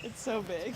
It's so big.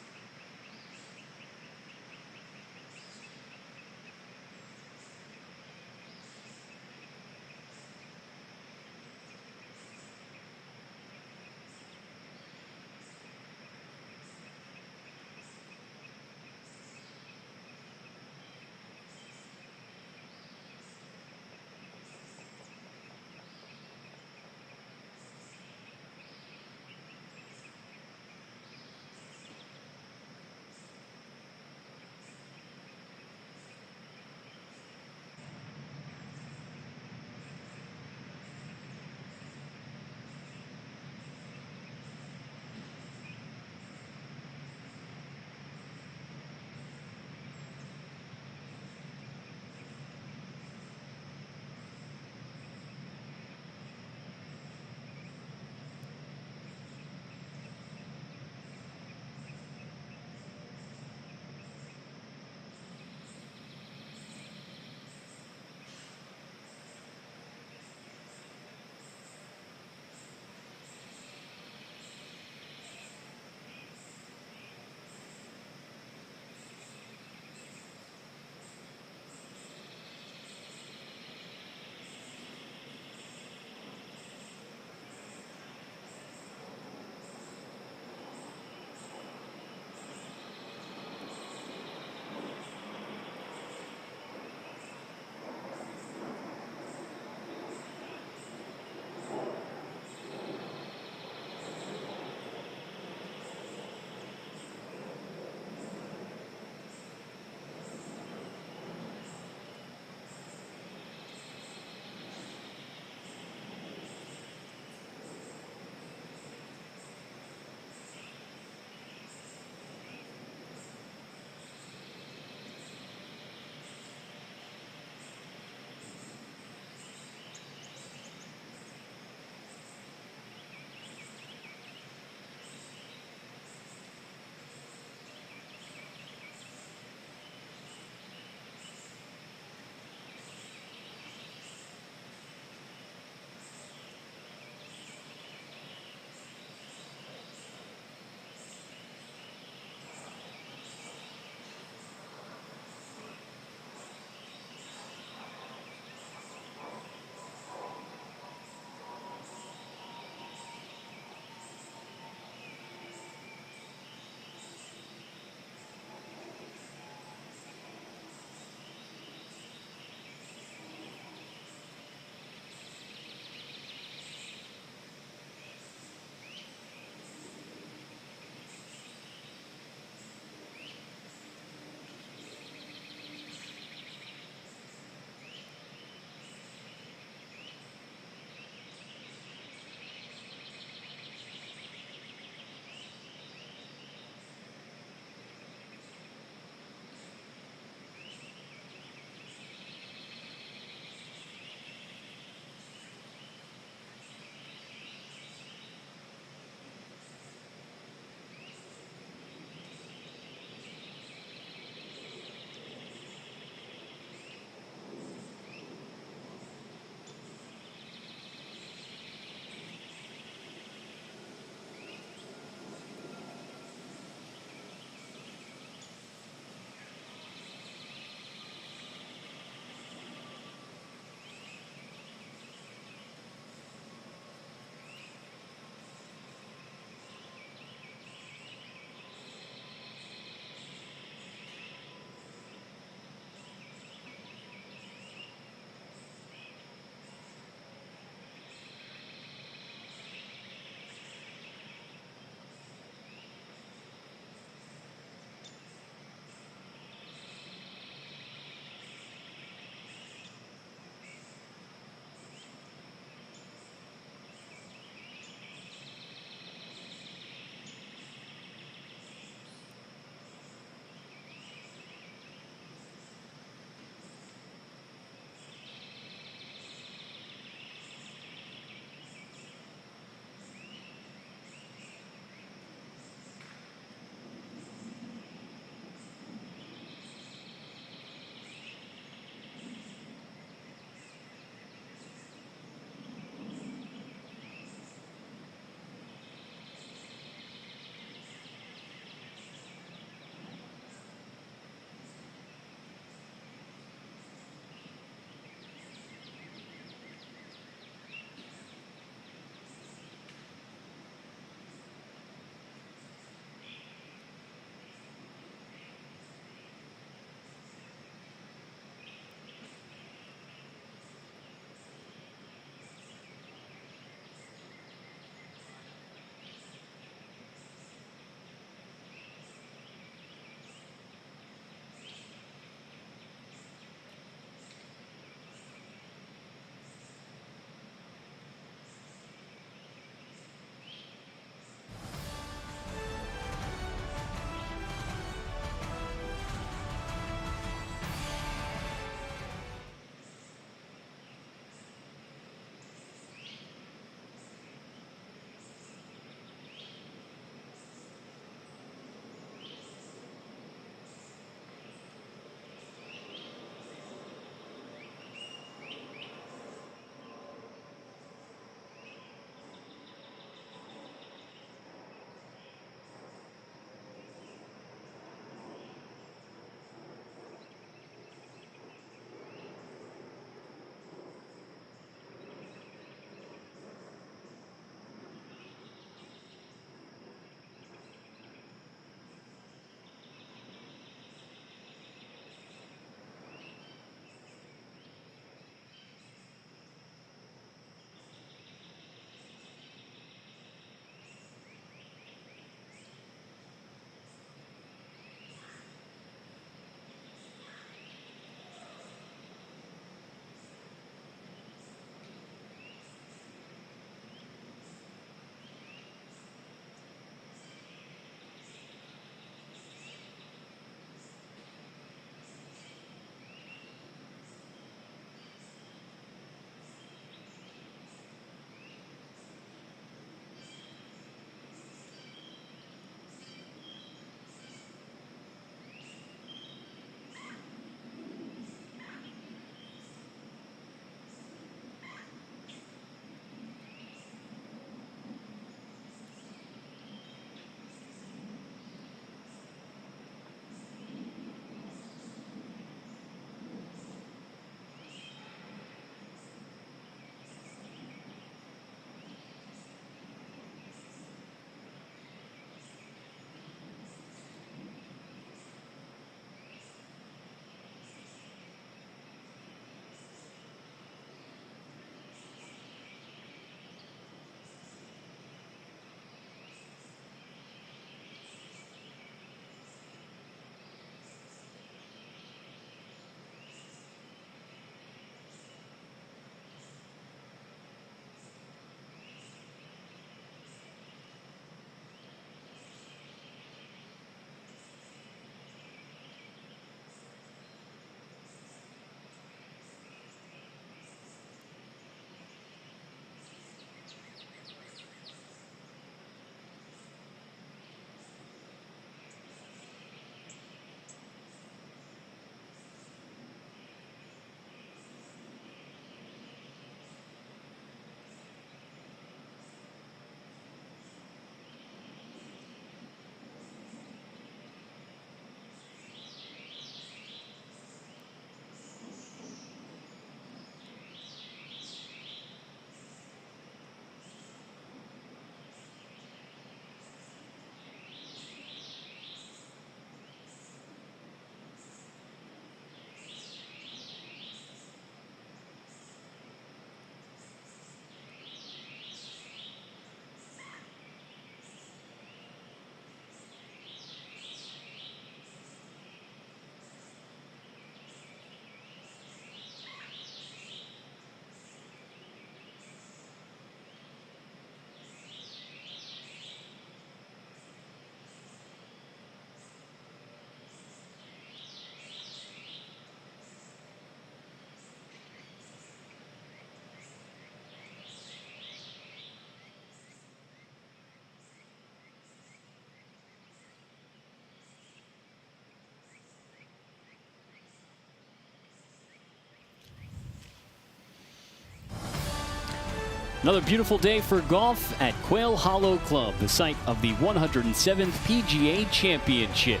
Another beautiful day for golf at Quail Hollow Club, the site of the 107th PGA Championship.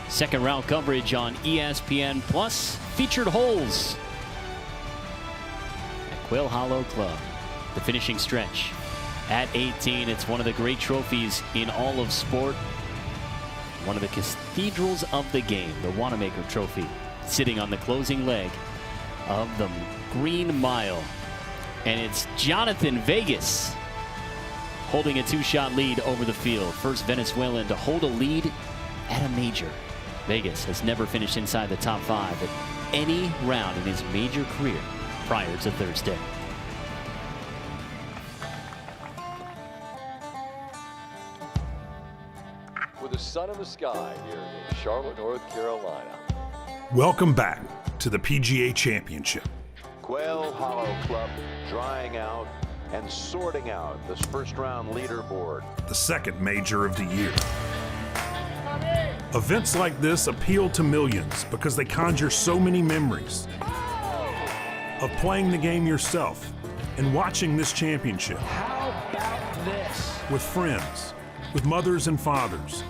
Second round coverage on ESPN Plus. Featured holes at Quail Hollow Club. The finishing stretch at 18. It's one of the great trophies in all of sport. One of the cathedrals of the game, the Wanamaker Trophy, sitting on the closing leg of the Green Mile. And it's Jonathan Vegas holding a two-shot lead over the field. First Venezuelan to hold a lead at a major. Vegas has never finished inside the top 5 at any round in his major career prior to Thursday. With the sun in the sky here in Charlotte, North Carolina. Welcome back to the PGA Championship. Quail Hollow Club drying out and sorting out this first round leaderboard. The second major of the year. Events like this appeal to millions because they conjure so many memories of playing the game yourself and watching this championship. How about this? With friends, with mothers and fathers,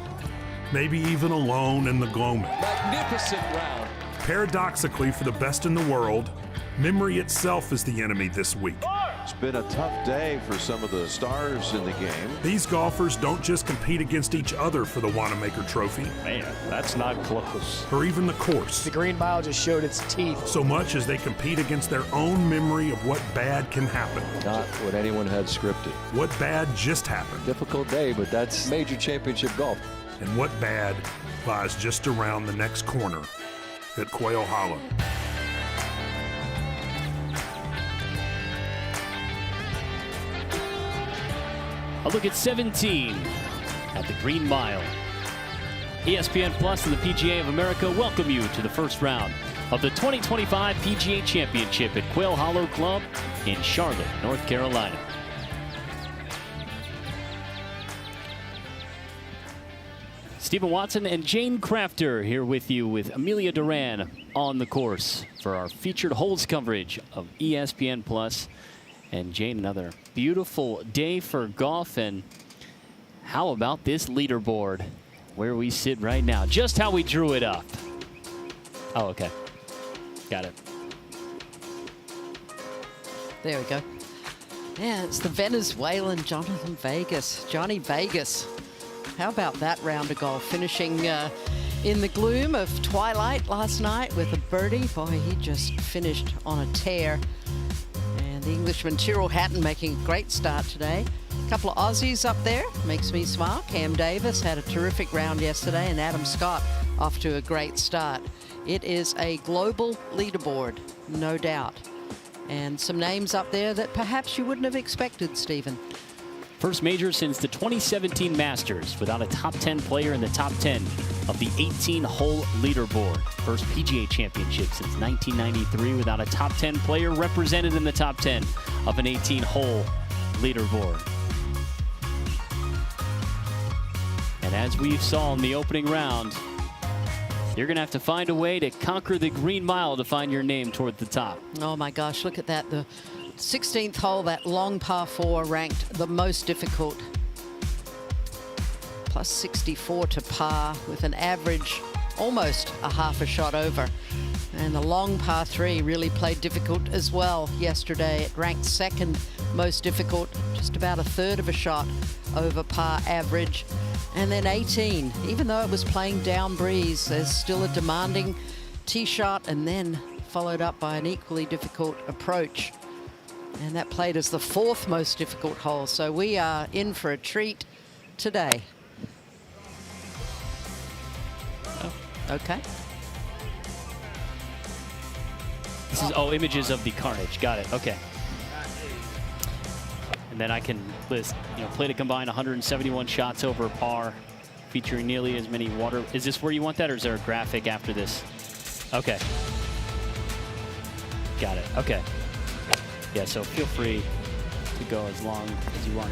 maybe even alone in the gloaming. Magnificent round. Paradoxically, for the best in the world, memory itself is the enemy this week. It's been a tough day for some of the stars in the game. These golfers don't just compete against each other for the Wanamaker Trophy. Man, that's not close. Or even the course. The Green Mile just showed its teeth. So much as they compete against their own memory of what bad can happen. Not what anyone had scripted. What bad just happened. Difficult day, but that's major championship golf. And what bad lies just around the next corner at Quail Hollow. A look at 17 at the Green Mile. ESPN Plus and the PGA of America welcome you to the first round of the 2025 PGA Championship at Quail Hollow Club in Charlotte, North Carolina. Stephen Watson and Jane Crafter here with you with Amelia Duran on the course for our featured holes coverage of ESPN Plus. And Jane, another beautiful day for golf. And how about this leaderboard where we sit right now? Just how we drew it up. Oh, okay. Got it. There we go. Yeah, it's the Venezuelan Jonathan Vegas. Johnny Vegas. How about that round of golf? Finishing in the gloom of twilight last night with a birdie. Boy, he just finished on a tear. And the Englishman Tyrrell Hatton making a great start today. A couple of Aussies up there. Makes me smile. Cam Davis had a terrific round yesterday, and Adam Scott off to a great start. It is a global leaderboard, no doubt. And some names up there that perhaps you wouldn't have expected, Stephen. First major since the 2017 Masters without a top 10 player in the top 10 of the 18-hole leaderboard. First PGA Championship since 1993 without a top 10 player represented in the top 10 of an 18-hole leaderboard. And as we saw in the opening round, you're going to have to find a way to conquer the Green Mile to find your name toward the top. Oh my gosh, look at that. The 16th hole, that long par 4, ranked the most difficult. Plus 64 to par with an average almost a half a shot over. And the long par 3 really played difficult as well yesterday. It ranked second most difficult, just about a third of a shot over par average. And then 18, even though it was playing down breeze, there's still a demanding tee shot and then followed up by an equally difficult approach. And that played as the 4th most difficult hole. So we are in for a treat today. Oh, okay. This is, images of the carnage. Got it. Okay. And then I can list, play to combine 171 shots over par, featuring nearly as many water. Is this where you want that, or is there a graphic after this? Okay. Got it. Okay. Yeah, so feel free to go as long as you want.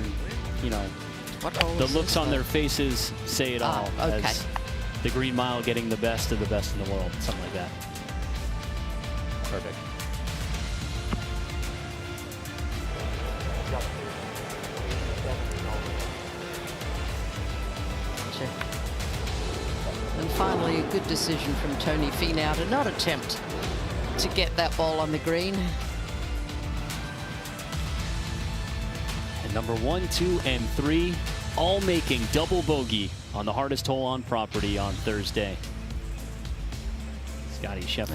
The looks on their faces say it all. Okay. As the Green Mile getting the best of the best in the world, something like that. Perfect. good decision from Tony Finau to not attempt to get that ball on the green. And number 1, 2, and 3 all making double bogey on the hardest hole on property on Thursday. Scotty Scheffler.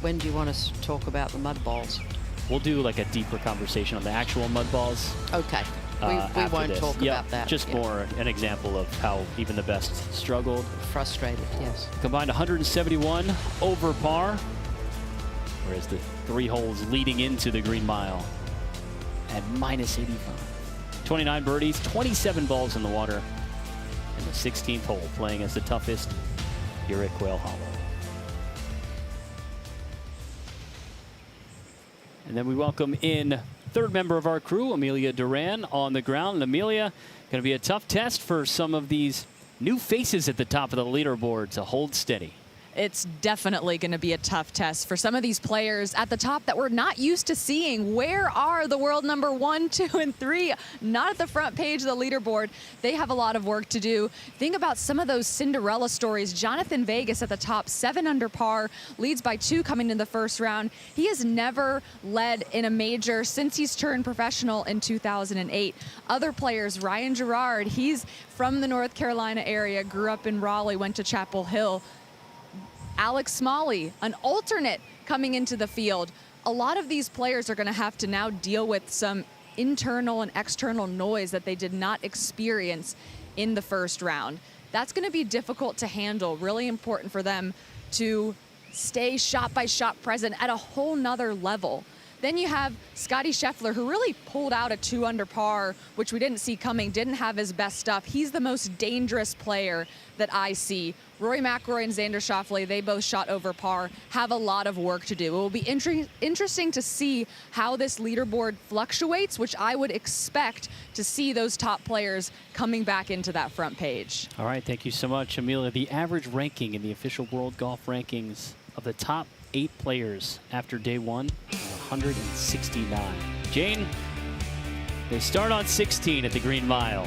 When do you want to talk about the mud balls? We'll do like a deeper conversation on the actual mud balls. Okay. We won't talk about that. Just more an example of how even the best struggled. Frustrated, yes. Combined 171 over par, whereas the 3 holes leading into the Green Mile at minus 85. 29 birdies, 27 balls in the water, and the 16th hole playing as the toughest here at Quail Hollow. And then we welcome in third member of our crew, Amelia Duran, on the ground. And Amelia, going to be a tough test for some of these new faces at the top of the leaderboard to hold steady. It's definitely going to be a tough test for some of these players at the top that we're not used to seeing. Where are the world number 1, 2, and 3? Not at the front page of the leaderboard. They have a lot of work to do. Think about some of those Cinderella stories. Jonathan Vegas at the top, 7 under par, leads by 2 coming in the first round. He has never led in a major since he's turned professional in 2008. Other players, Ryan Gerard, he's from the North Carolina area, grew up in Raleigh, went to Chapel Hill. Alex Smalley, an alternate coming into the field. A lot of these players are going to have to now deal with some internal and external noise that they did not experience in the first round. That's going to be difficult to handle. Really important for them to stay shot by shot present at a whole nother level. Then you have Scotty Scheffler, who really pulled out a 2 under par, which we didn't see coming, didn't have his best stuff. He's the most dangerous player that I see. Rory McIlroy and Xander Schauffele, they both shot over par, have a lot of work to do. It will be interesting to see how this leaderboard fluctuates, which I would expect to see those top players coming back into that front page. All right, thank you so much, Amelia. The average ranking in the official World Golf Rankings of the top 8 players after day 1, 169. Jane, they start on 16 at the Green Mile.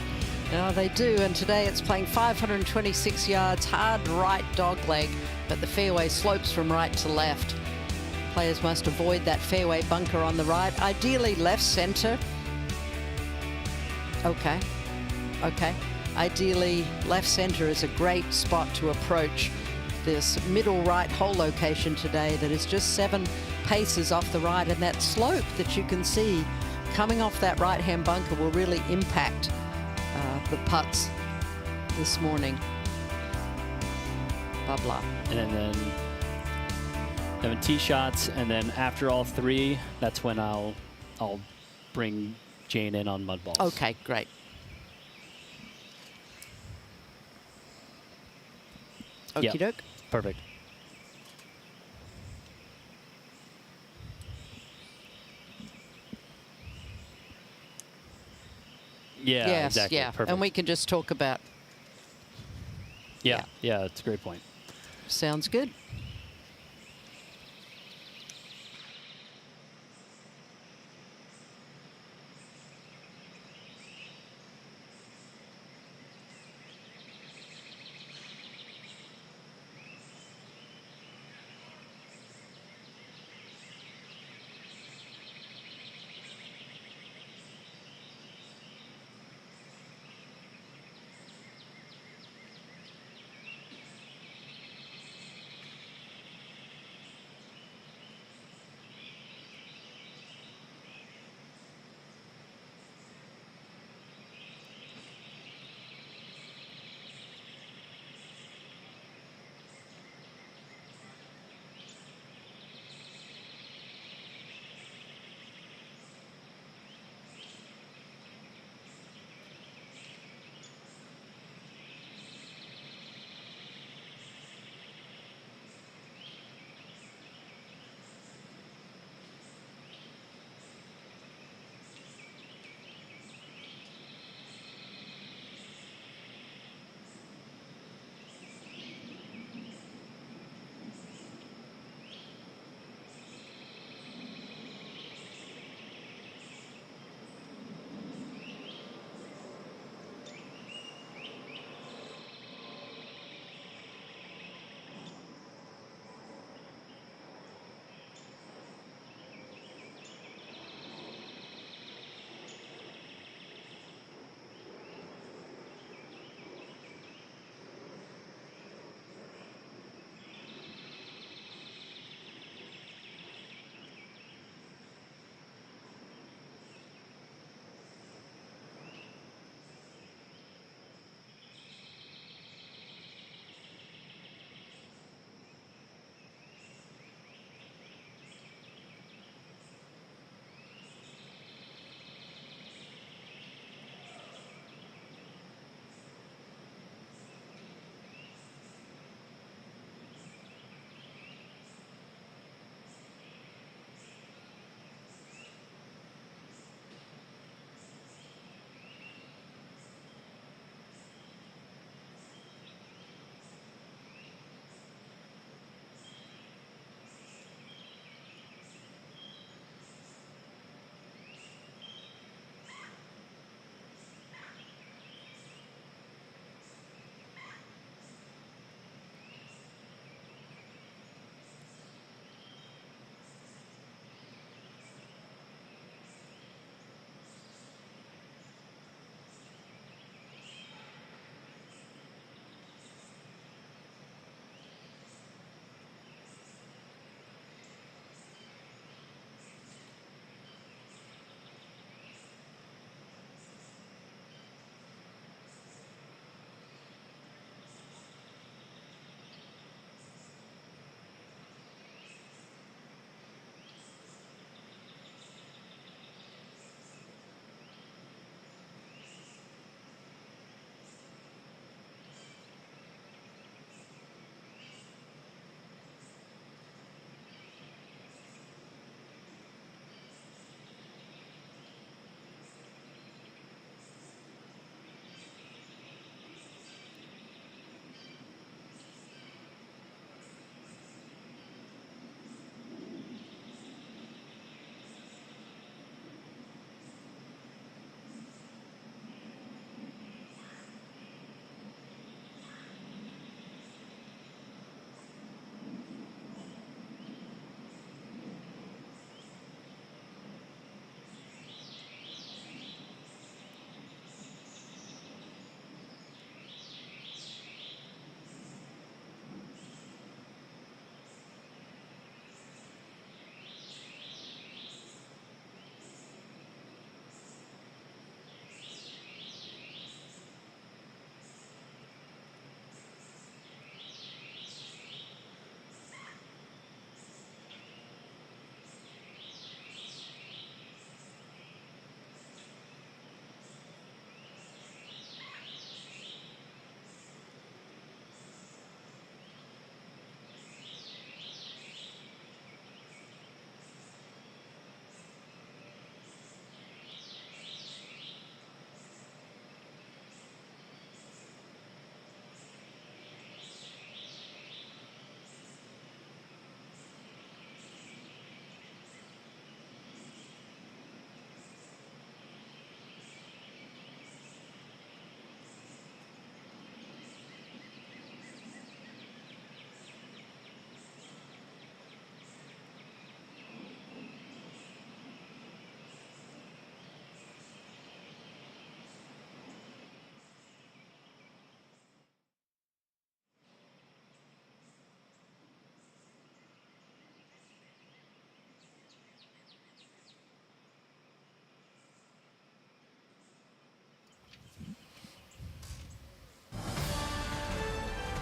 Oh, they do, and today it's playing 526 yards, hard right dogleg, but the fairway slopes from right to left. Players must avoid that fairway bunker on the right, ideally left center. Okay. Ideally, left center is a great spot to approach this middle right hole location today that is just 7 paces off the right, and that slope that you can see coming off that right-hand bunker will really impact the putts this morning. Blah, blah. And then tee shots, and then after all 3, that's when I'll bring Jane in on mud balls. Okay, great. Okie doke. Perfect. Yeah, yes, exactly. yeah. Perfect. And we can just talk about. Yeah, that's a great point. Sounds good.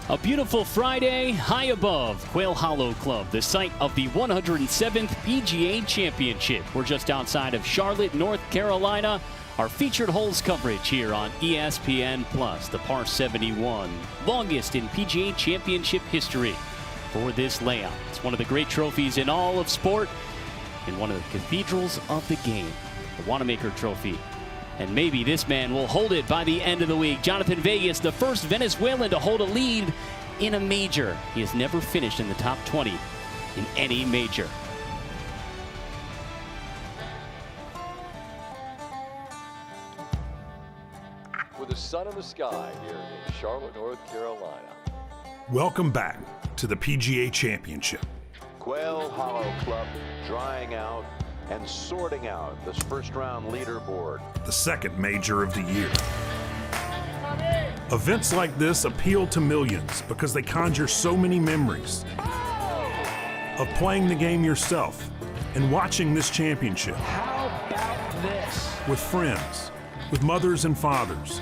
A beautiful Friday high above Quail Hollow Club, the site of the 107th PGA Championship. We're just outside of Charlotte, North Carolina. Our featured holes coverage here on ESPN Plus, the par 71, longest in PGA Championship history for this layout. It's one of the great trophies in all of sport and one of the cathedrals of the game, the Wanamaker Trophy. And maybe this man will hold it by the end of the week. Jonathan Vegas, the first Venezuelan to hold a lead in a major. He has never finished in the top 20 in any major. With the sun in the sky here in Charlotte, North Carolina. Welcome back to the PGA Championship. Quail Hollow Club drying out and sorting out this first round leaderboard. The second major of the year. Events like this appeal to millions because they conjure so many memories of playing the game yourself and watching this championship. How about this? With friends, with mothers and fathers,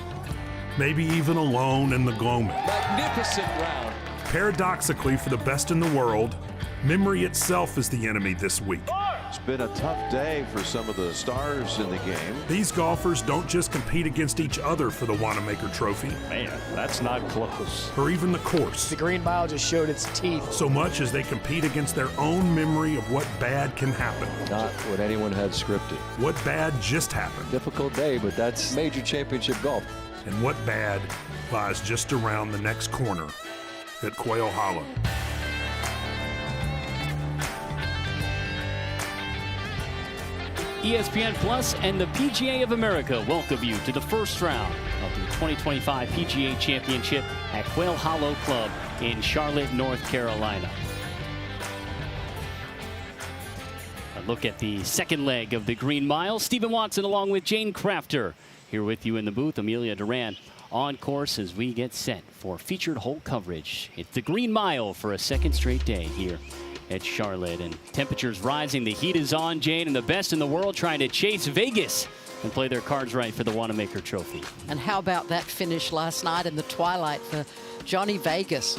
maybe even alone in the gloaming. Magnificent round. Paradoxically, for the best in the world, memory itself is the enemy this week. It's been a tough day for some of the stars in the game. These golfers don't just compete against each other for the Wanamaker Trophy, Man, that's not close. or even the course, The green mile just showed its teeth. so much as they compete against their own memory of what bad can happen. Not what anyone had scripted. What bad just happened, Difficult day, but that's major championship golf. and what bad lies just around the next corner at Quail Hollow. ESPN Plus and the PGA of America welcome you to the first round of the 2025 PGA Championship at Quail Hollow Club in Charlotte, North Carolina. A look at the second leg of the Green Mile. Stephen Watson along with Jane Crafter here with you in the booth. Amelia Duran on course as we get set for featured hole coverage. It's the Green Mile for a second straight day here at Charlotte, and temperatures rising. The heat is on, Jane, and the best in the world trying to chase Vegas and play their cards right for the Wanamaker Trophy. And how about that finish last night in the twilight for Johnny Vegas?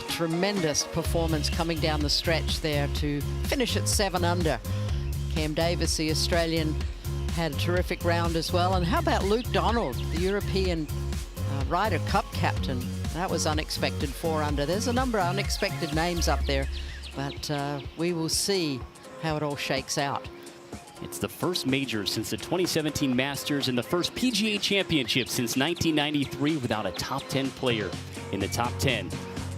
Tremendous performance coming down the stretch there to finish at 7 under. Cam Davis, the Australian, had a terrific round as well. And how about Luke Donald, the European Ryder Cup captain? That was unexpected, 4 under. There's a number of unexpected names up there, but we will see how it all shakes out. It's the first major since the 2017 Masters and the first PGA Championship since 1993 without a top 10 player in the top 10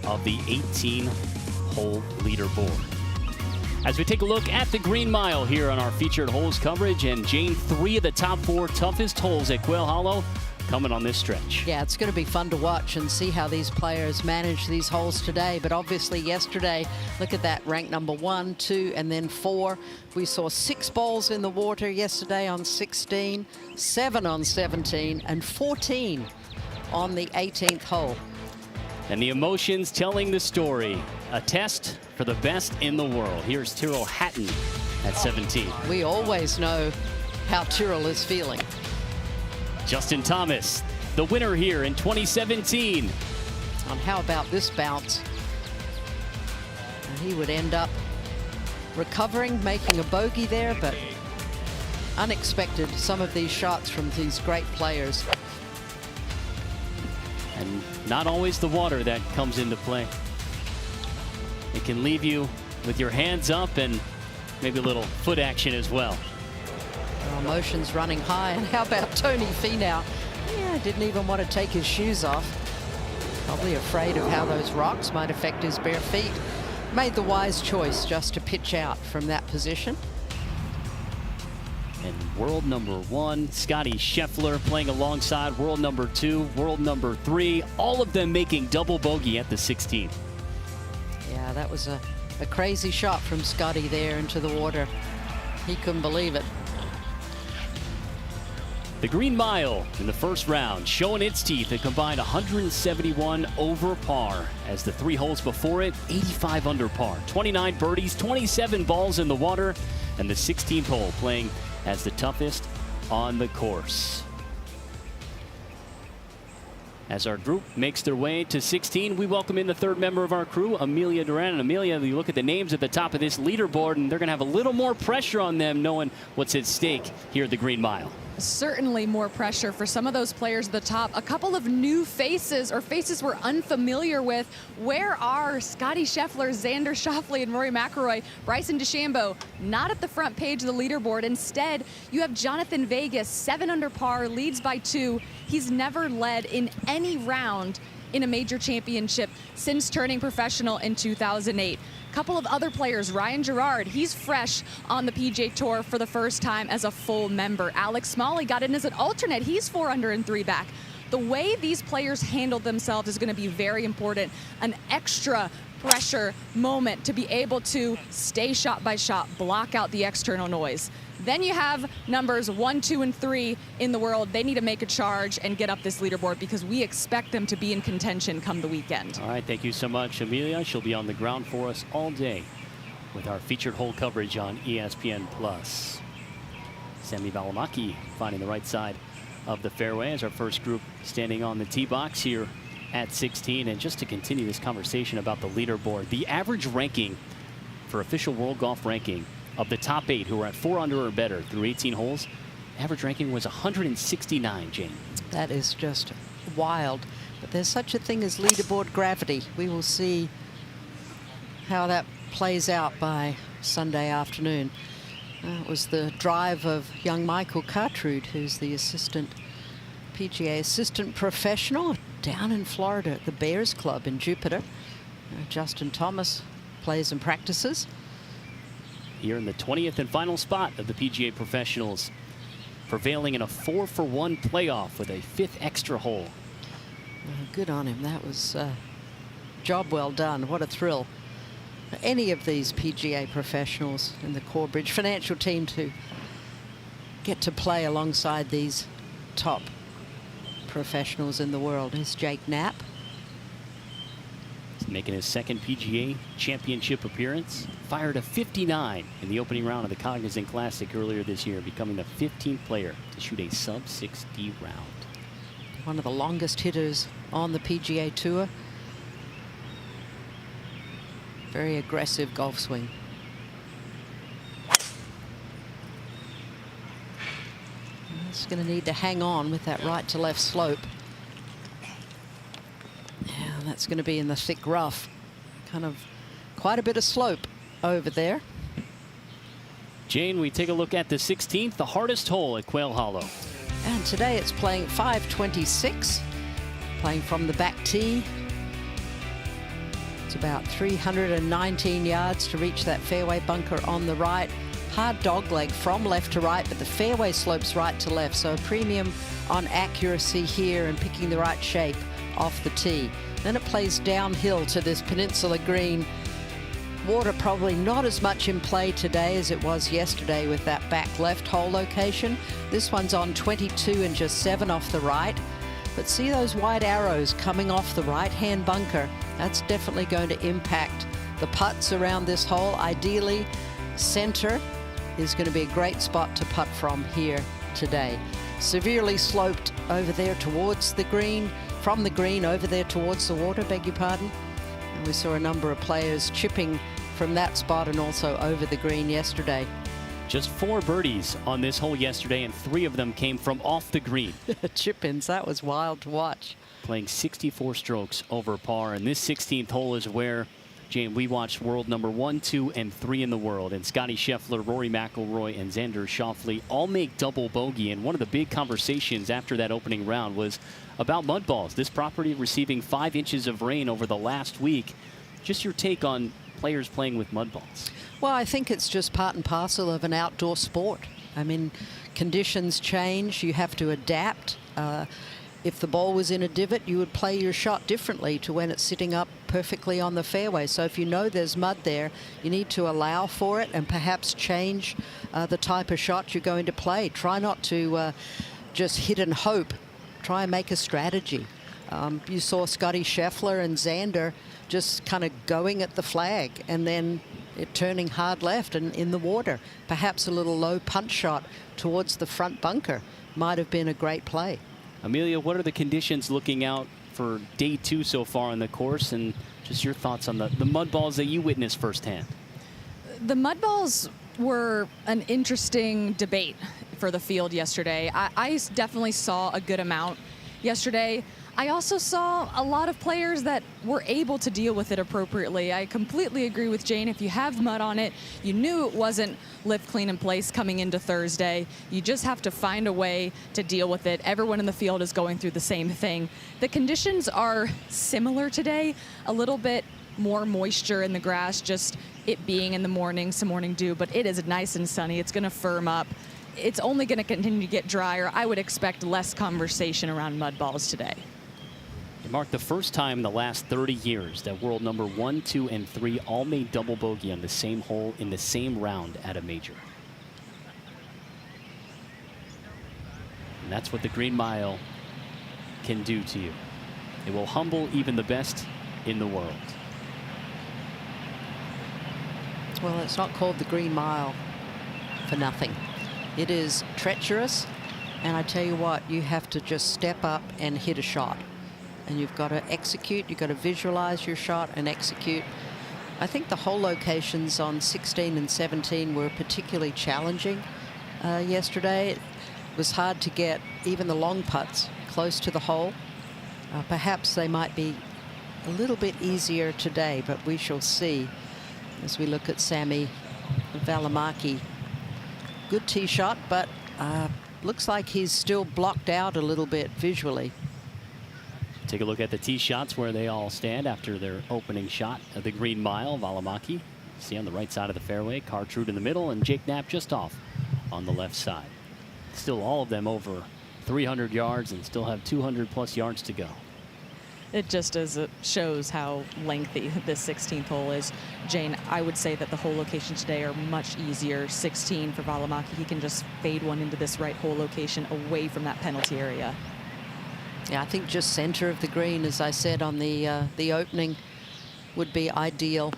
of the 18-hole leaderboard. As we take a look at the Green Mile here on our featured holes coverage, and Jane, 3 of the top 4 toughest holes at Quail Hollow coming on this stretch. Yeah, it's going to be fun to watch and see how these players manage these holes today. But obviously yesterday, look at that, ranked number 1, 2, and then 4. We saw 6 balls in the water yesterday on 16, 7 on 17, and 14 on the 18th hole. And the emotions telling the story. A test for the best in the world. Here's Tyrrell Hatton at 17. We always know how Tyrrell is feeling. Justin Thomas, the winner here in 2017. And how about this bounce? And he would end up recovering, making a bogey there, but unexpected, some of these shots from these great players. And not always the water that comes into play. It can leave you with your hands up and maybe a little foot action as well. Emotions running high. And how about Tony Finau? Yeah, didn't even want to take his shoes off. Probably afraid of how those rocks might affect his bare feet. Made the wise choice just to pitch out from that position. And world number 1, Scotty Scheffler, playing alongside world number 2, world number 3, all of them making double bogey at the 16th. Yeah, that was a crazy shot from Scotty there into the water. He couldn't believe it. The Green Mile in the first round showing its teeth, a combined 171 over par, as the 3 holes before it 85 under par, 29 birdies, 27 balls in the water, and the 16th hole playing as the toughest on the course. As our group makes their way to 16, we welcome in the third member of our crew, Amelia Duran. And Amelia, you look at the names at the top of this leaderboard, and they're going to have a little more pressure on them knowing what's at stake here at the Green Mile. Certainly more pressure for some of those players at the top. A couple of new faces, or faces we're unfamiliar with. Where are Scottie Scheffler, Xander Schauffele, and Rory McIlroy? Bryson DeChambeau not at the front page of the leaderboard. Instead, you have Jonathan Vegas, 7 under par, leads by 2. He's never led in any round in a major championship since turning professional in 2008. Couple of other players, Ryan Gerard, he's fresh on the PGA Tour for the first time as a full member. Alex Smalley got in as an alternate. He's 4 under and 3 back. The way these players handle themselves is going to be very important. An extra pressure moment to be able to stay shot by shot, block out the external noise. Then you have numbers 1, 2, and 3 in the world. They need to make a charge and get up this leaderboard because we expect them to be in contention come the weekend. All right, thank you so much, Amelia. She'll be on the ground for us all day with our featured hole coverage on ESPN+. Sami Välimäki finding the right side of the fairway as our first group standing on the tee box here at 16. And just to continue this conversation about the leaderboard, the average ranking for official World Golf Ranking of the top 8 who are at 4 under or better through 18 holes, average ranking was 169, Jane. That is just wild. But there's such a thing as leaderboard gravity. We will see how that plays out by Sunday afternoon. It was the drive of young Michael Cartrude, who's the PGA assistant professional down in Florida at the Bears Club in Jupiter. Justin Thomas plays and practices here in the 20th and final spot of the PGA Professionals, prevailing in a 4-for-1 playoff with a 5th extra hole. Good on him. That was job well done. What a thrill for any of these PGA professionals in the Corebridge Financial team to get to play alongside these top professionals in the world. Here's Jake Knapp. Making his second PGA Championship appearance. Fired a 59 in the opening round of the Cognizant Classic earlier this year, becoming the 15th player to shoot a sub-60 round. One of the longest hitters on the PGA Tour. Very aggressive golf swing. He's going to need to hang on with that right to left slope. That's going to be in the thick rough. Kind of quite a bit of slope over there. Jane, we take a look at the 16th, the hardest hole at Quail Hollow. And today it's playing 526, playing from the back tee. It's about 319 yards to reach that fairway bunker on the right. Hard dogleg from left to right, but the fairway slopes right to left. So a premium on accuracy here and picking the right shape off the tee. Then it plays downhill to this peninsula green. Water probably not as much in play today as it was yesterday with that back left hole location. This one's on 22 and just 7 off the right. But see those white arrows coming off the right-hand bunker? That's definitely going to impact the putts around this hole. Ideally, center is going to be a great spot to putt from here today. Severely sloped over there towards the green. From the green over there towards the water, beg your pardon. And we saw a number of players chipping from that spot and also over the green yesterday. Just 4 birdies on this hole yesterday, and 3 of them came from off the green. Chip-ins, that was wild to watch. Playing 64 strokes over par, and this 16th hole is where, Jane, we watched world number 1, 2, and 3 in the world. And Scottie Scheffler, Rory McIlroy, and Xander Schauffele all make double bogey. And one of the big conversations after that opening round was about mud balls. This property receiving 5 inches of rain over the last week. Just your take on players playing with mud balls. Well, I think it's just part and parcel of an outdoor sport. I mean, conditions change. You have to adapt. If the ball was in a divot, you would play your shot differently to when it's sitting up perfectly on the fairway. So if you know there's mud there, you need to allow for it and perhaps change the type of shot you're going to play. Try not to just hit and hope. Try and make a strategy. You saw Scottie Scheffler and Xander just kind of going at the flag and then it turning hard left and in the water. Perhaps a little low punch shot towards the front bunker might have been a great play. Amelia, what are the conditions looking out for day 2 so far on the course, and just your thoughts on the mud balls that you witnessed firsthand? The mud balls were an interesting debate for the field yesterday. I definitely saw a good amount yesterday. I also saw a lot of players that were able to deal with it appropriately. I completely agree with Jane. If you have mud on it, you knew it wasn't lift, clean, and place coming into Thursday. You just have to find a way to deal with it. Everyone in the field is going through the same thing. The conditions are similar today, a little bit more moisture in the grass, just it being in the morning, some morning dew, but it is nice and sunny. It's going to firm up. It's only going to continue to get drier. I would expect less conversation around mud balls today. It marked the first time in the last 30 years that world number 1, 2, and 3 all made double bogey on the same hole in the same round at a major. And that's what the Green Mile can do to you. It will humble even the best in the world. Well, it's not called the Green Mile for nothing. It is treacherous, and I tell you what, you have to just step up and hit a shot. And you've got to execute, you've got to visualize your shot and execute. I think the hole locations on 16 and 17 were particularly challenging yesterday. It was hard to get even the long putts close to the hole. Perhaps they might be a little bit easier today, but we shall see as we look at Sami Välimäki. Good tee shot, but looks like he's still blocked out a little bit visually. Take a look at the tee shots where they all stand after their opening shot of the Green Mile. Välimäki, see on the right side of the fairway, Cartrude in the middle, and Jake Knapp just off on the left side. Still all of them over 300 yards and still have 200+ yards to go. It just shows how lengthy this 16th hole is. Jane, I would say that the hole locations today are much easier. 16 for Välimäki. He can just fade one into this right hole location away from that penalty area. Yeah, I think just center of the green, as I said on the opening, would be ideal.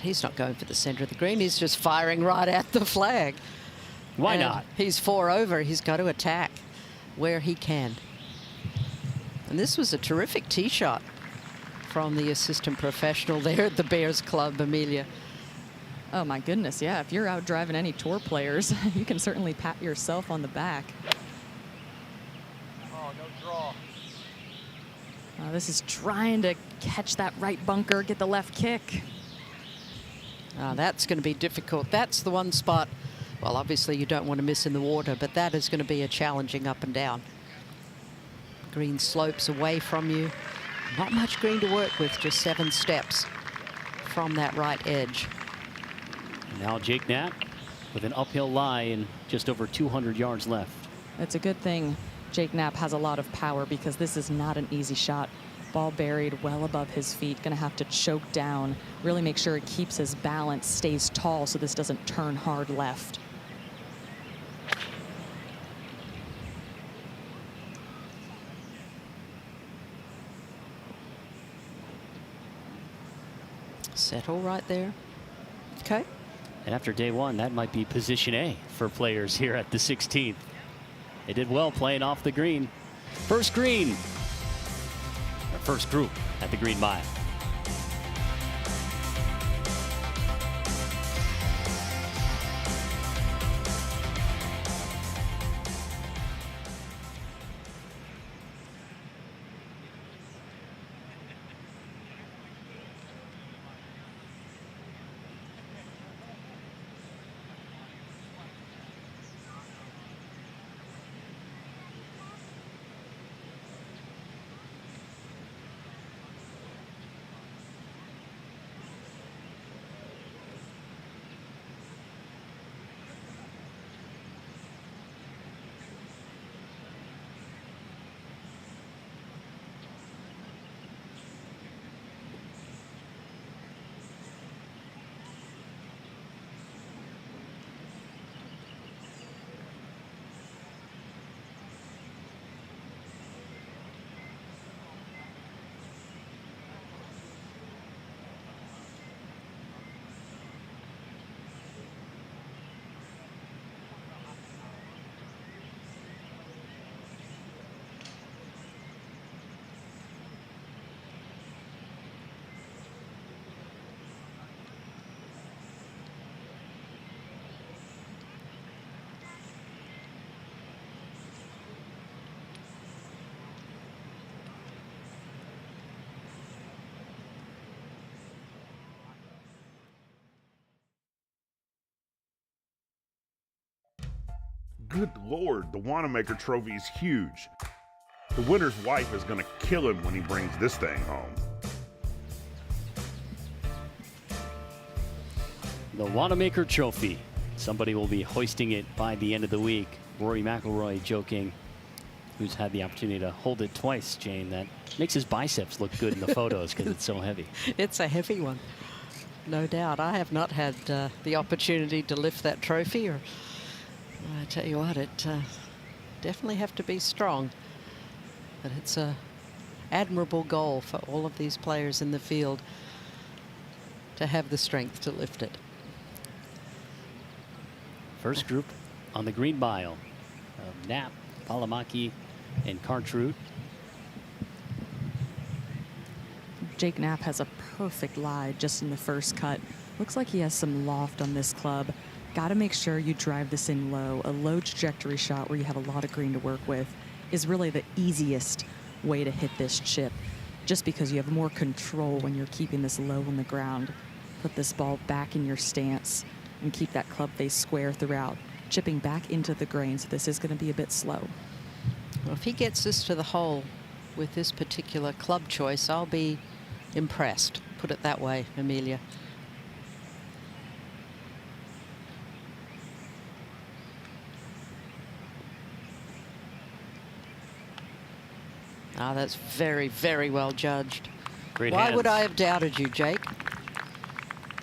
He's not going for the center of the green. He's just firing right at the flag. Why And not? He's 4 over. He's got to attack where he can. And this was a terrific tee shot from the assistant professional there at the Bears Club, Amelia. Oh my goodness, yeah. If you're out driving any tour players, you can certainly pat yourself on the back. This is trying to catch that right bunker, get the left kick. That's going to be difficult. That's the one spot, well, obviously you don't want to miss in the water, but that is going to be a challenging up and down. Green slopes away from you. Not much green to work with, just 7 steps from that right edge. And now Jake Knapp with an uphill lie and just over 200 yards left. It's a good thing Jake Knapp has a lot of power, because this is not an easy shot. Ball buried well above his feet. Going to have to choke down, really make sure it keeps his balance, stays tall so this doesn't turn hard left. Settle right there. Okay. And after day 1, that might be position A for players here at the 16th. They did well playing off the green. First green, or first group at the Green Mile. Good Lord, the Wanamaker Trophy is huge. The winner's wife is going to kill him when he brings this thing home. The Wanamaker Trophy. Somebody will be hoisting it by the end of the week. Rory McIlroy joking, who's had the opportunity to hold it twice, Jane. That makes his biceps look good in the photos because it's so heavy. It's a heavy one, no doubt. I have not had the opportunity to lift that trophy. Or I tell you what, it definitely have to be strong. But it's a admirable goal for all of these players in the field to have the strength to lift it. First group on the green mile of Knapp, Valimaki, and Cartrude. Jake Knapp has a perfect lie just in the first cut. Looks like he has some loft on this club. Got to make sure you drive this in low. A low trajectory shot where you have a lot of green to work with is really the easiest way to hit this chip, just because you have more control when you're keeping this low on the ground. Put this ball back in your stance and keep that club face square throughout, chipping back into the grain, so this is going to be a bit slow. Well, if he gets this to the hole with this particular club choice, I'll be impressed. Put it that way, Amelia. Ah, that's very, very well judged. Great Why hands. would I have doubted you, Jake?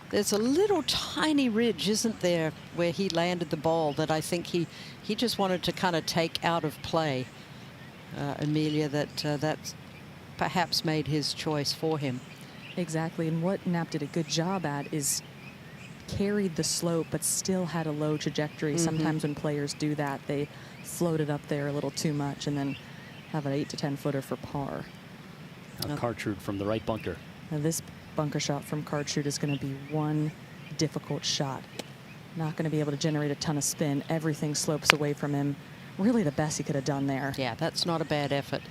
There's a little tiny ridge, isn't there, where he landed the ball that I think he just wanted to kind of take out of play, Amelia, that perhaps made his choice for him. Exactly, and what Knapp did a good job at is carried the slope but still had a low trajectory. Sometimes when players do that, they float it up there a little too much and then have an 8 to 10 footer for par. Now Cartrude from the right bunker. Now this bunker shot from Cartrude is going to be one difficult shot. Not going to be able to generate a ton of spin. Everything slopes away from him. Really the best he could have done there. Yeah, that's not a bad effort.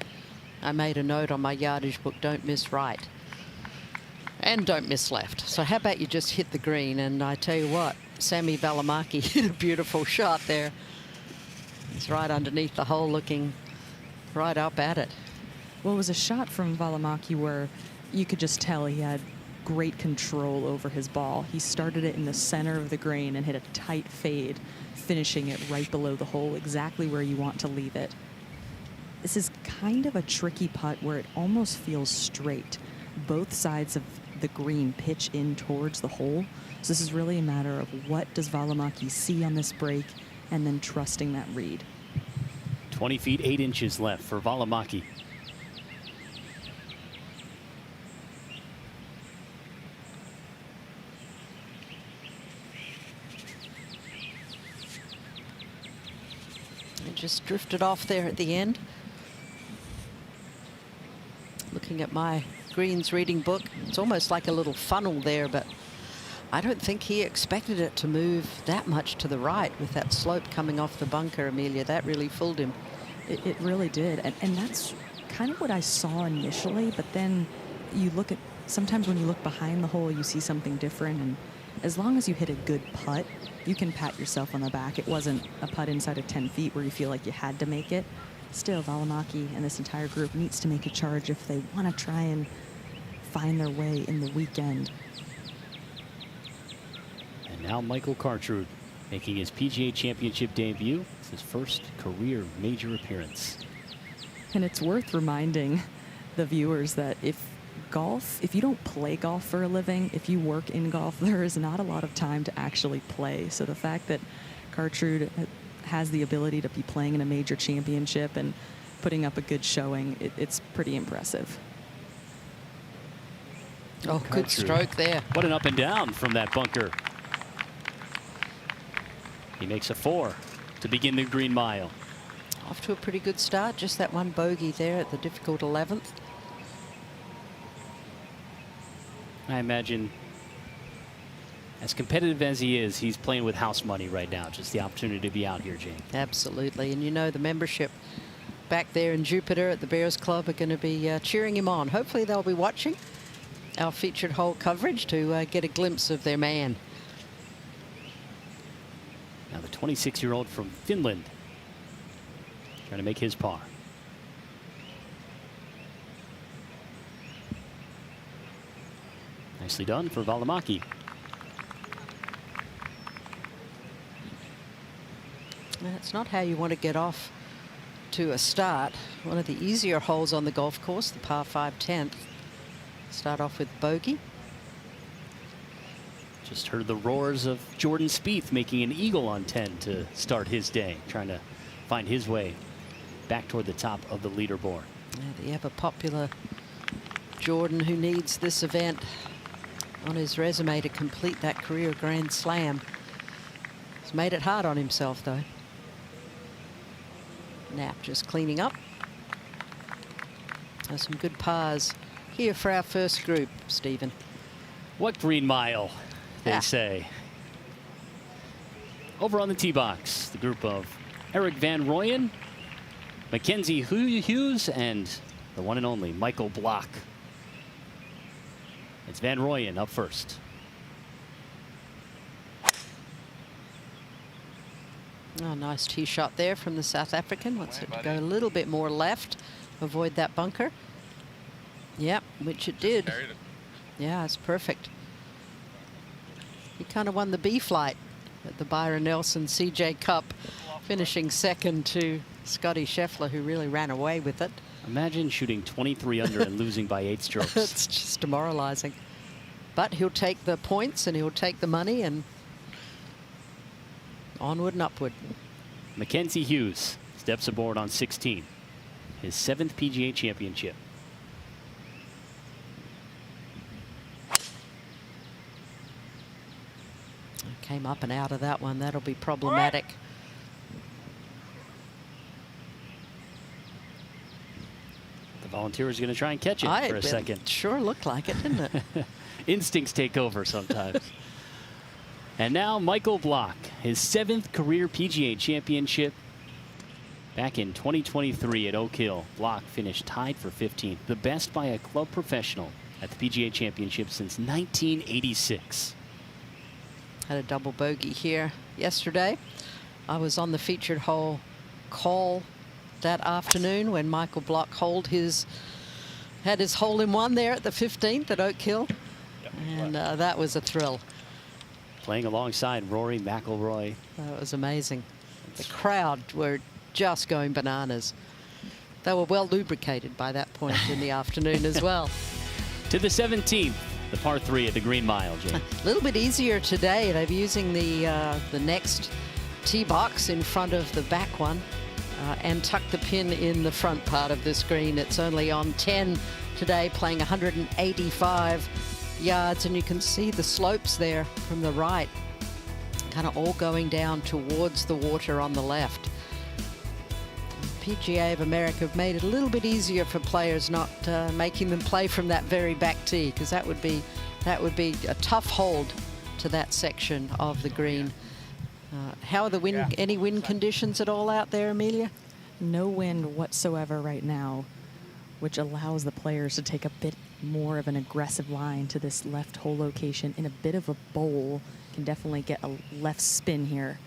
I made a note on my yardage book, don't miss right. And don't miss left. So how about you just hit the green? And I tell you what, Sammy Valimaki hit a beautiful shot there. He's right underneath the hole looking right up at it. Well, it was a shot from Valimaki where you could just tell he had great control over his ball. He started it in the center of the green and hit a tight fade, finishing it right below the hole, exactly where you want to leave it. This is kind of a tricky putt where it almost feels straight. Both sides of the green pitch in towards the hole. So this is really a matter of what does Valimaki see on this break and then trusting that read. 20 feet 8 inches left for Valimaki. It just drifted off there at the end. Looking at my greens reading book, it's almost like a little funnel there, but I don't think he expected it to move that much to the right with that slope coming off the bunker, Amelia. That really fooled him. It really did. And that's kind of what I saw initially, but then you look at, sometimes when you look behind the hole, you see something different. And as long as you hit a good putt, you can pat yourself on the back. It wasn't a putt inside of 10 feet where you feel like you had to make it. Still, Valimaki and this entire group needs to make a charge if they want to try and find their way in the weekend. And now Michael Cartrude making his PGA Championship debut. It's his first career major appearance. And it's worth reminding the viewers that if you don't play golf for a living, if you work in golf, there is not a lot of time to actually play. So the fact that Cartrude has the ability to be playing in a major championship and putting up a good showing, it's pretty impressive. Oh, good stroke there. What an up and down from that bunker. He makes a 4 to begin the green mile. Off to a pretty good start. Just that one bogey there at the difficult 11th. I imagine, as competitive as he is, he's playing with house money right now. Just the opportunity to be out here, Jane. Absolutely. And you know the membership back there in Jupiter at the Bears Club are going to be cheering him on. Hopefully they'll be watching our featured hole coverage to get a glimpse of their man. Now the 26-year-old from Finland trying to make his par. Nicely done for Valimaki. That's not how you want to get off to a start. One of the easier holes on the golf course, the par 5 10th. Start off with bogey. Just heard the roars of Jordan Spieth making an eagle on 10 to start his day, trying to find his way back toward the top of the leaderboard. Yeah, the ever popular Jordan, who needs this event on his resume to complete that career Grand Slam. He's made it hard on himself, though. Knapp just cleaning up. There's some good pars here for our first group, Stephen. What green mile, they say. Over on the tee box, the group of Eric Van Rooyen, Mackenzie Hughes, and the one and only Michael Block. It's Van Rooyen up first. Oh, nice tee shot there from the South African. Wants it to go a little bit more left, avoid that bunker. Yep, which it did. Yeah, it's perfect. He kind of won the B flight at the Byron Nelson CJ Cup, finishing second to Scotty Scheffler, who really ran away with it. Imagine shooting 23 under and losing by 8 strokes. It's just demoralizing. But he'll take the points and he'll take the money, and onward and upward. Mackenzie Hughes steps aboard on 16. His 7th PGA Championship. Came up and out of that one. That'll be problematic. The volunteer is going to try and catch it for a second. Sure looked like it, didn't it? Instincts take over sometimes. And now Michael Block, his 7th career PGA Championship. Back in 2023 at Oak Hill, Block finished tied for 15th, the best by a club professional at the PGA Championship since 1986. Had a double bogey here yesterday. I was on the featured hole call that afternoon when Michael Block had his hole-in-one there at the 15th at Oak Hill. And that was a thrill. Playing alongside Rory McIlroy. That was amazing. The crowd were just going bananas. They were well lubricated by that point in the afternoon as well. To the 17th, the par 3 at the Green Mile, Jane. A little bit easier today. They're using the next tee box in front of the back one and tuck the pin in the front part of this green. It's only on 10 today, playing 185 yards, and you can see the slopes there from the right, kind of all going down towards the water on the left. PGA of America have made it a little bit easier for players, not making them play from that very back tee, because that would be a tough hold to that section of the green. How are the wind? Any wind conditions at all out there, Amelia? No wind whatsoever right now, which allows the players to take a bit more of an aggressive line to this left hole location in a bit of a bowl. Can definitely get a left spin here.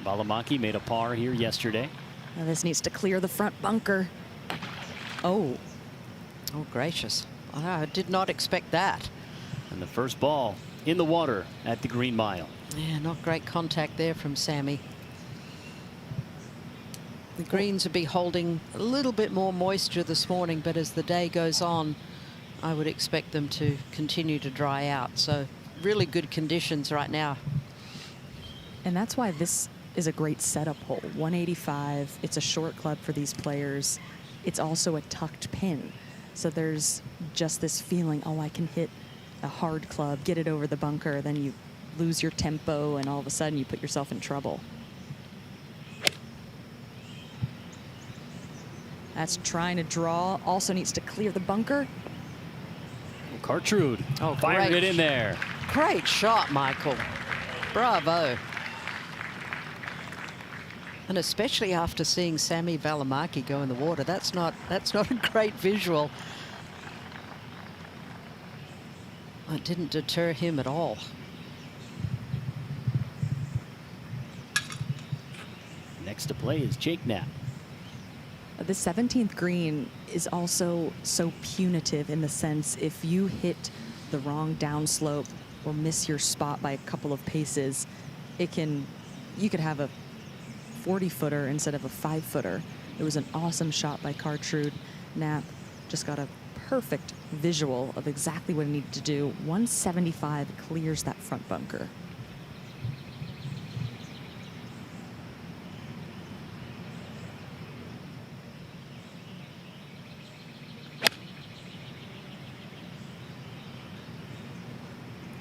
Valimaki made a par here yesterday. Now this needs to clear the front bunker. Oh gracious. I did not expect that. And the first ball in the water at the Green Mile. Yeah, not great contact there from Sammy. The greens will be holding a little bit more moisture this morning, but as the day goes on, I would expect them to continue to dry out. So really good conditions right now. And that's why this is a great setup hole. 185. It's a short club for these players. It's also a tucked pin. So there's just this feeling, oh, I can hit a hard club, get it over the bunker, then you lose your tempo, and all of a sudden you put yourself in trouble. That's trying to draw. Also needs to clear the bunker. Cartrude fired it in there. Great shot, Michael. Bravo. And especially after seeing Sammy Valimaki go in the water, that's not a great visual. It didn't deter him at all. Next Next to play is Jake Knapp. The 17th green is also so punitive in the sense if you hit the wrong downslope or miss your spot by a couple of paces, you could have a 40-footer instead of a 5-footer. It was an awesome shot by Cartrude. Knapp just got a perfect visual of exactly what he needed to do. 175 clears that front bunker.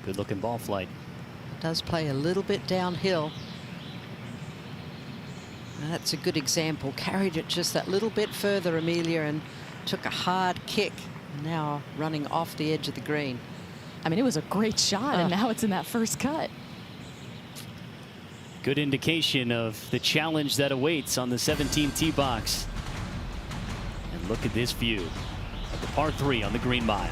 Good looking ball flight. Does play a little bit downhill. That's a good example. Carried it just that little bit further, Amelia, and took a hard kick. Now running off the edge of the green. I mean, it was a great shot, and now it's in that first cut. Good indication of the challenge that awaits on the 17 tee box. And look at this view of the par 3 on the Green Mile.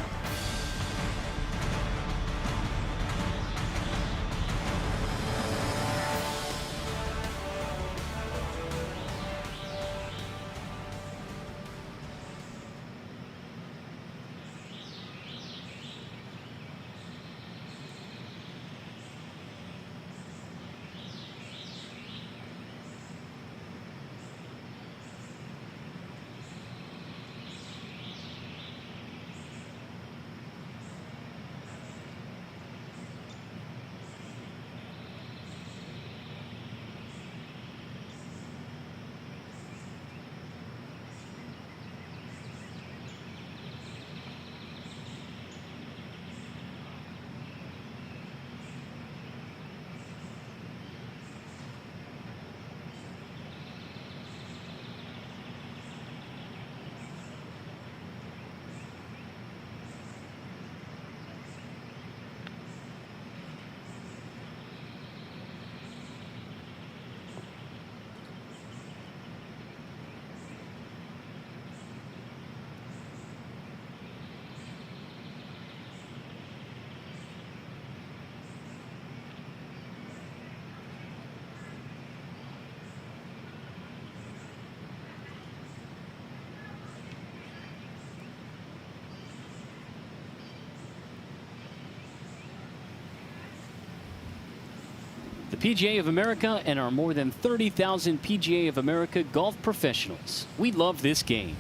The PGA of America and our more than 30,000 PGA of America golf professionals. We love this game.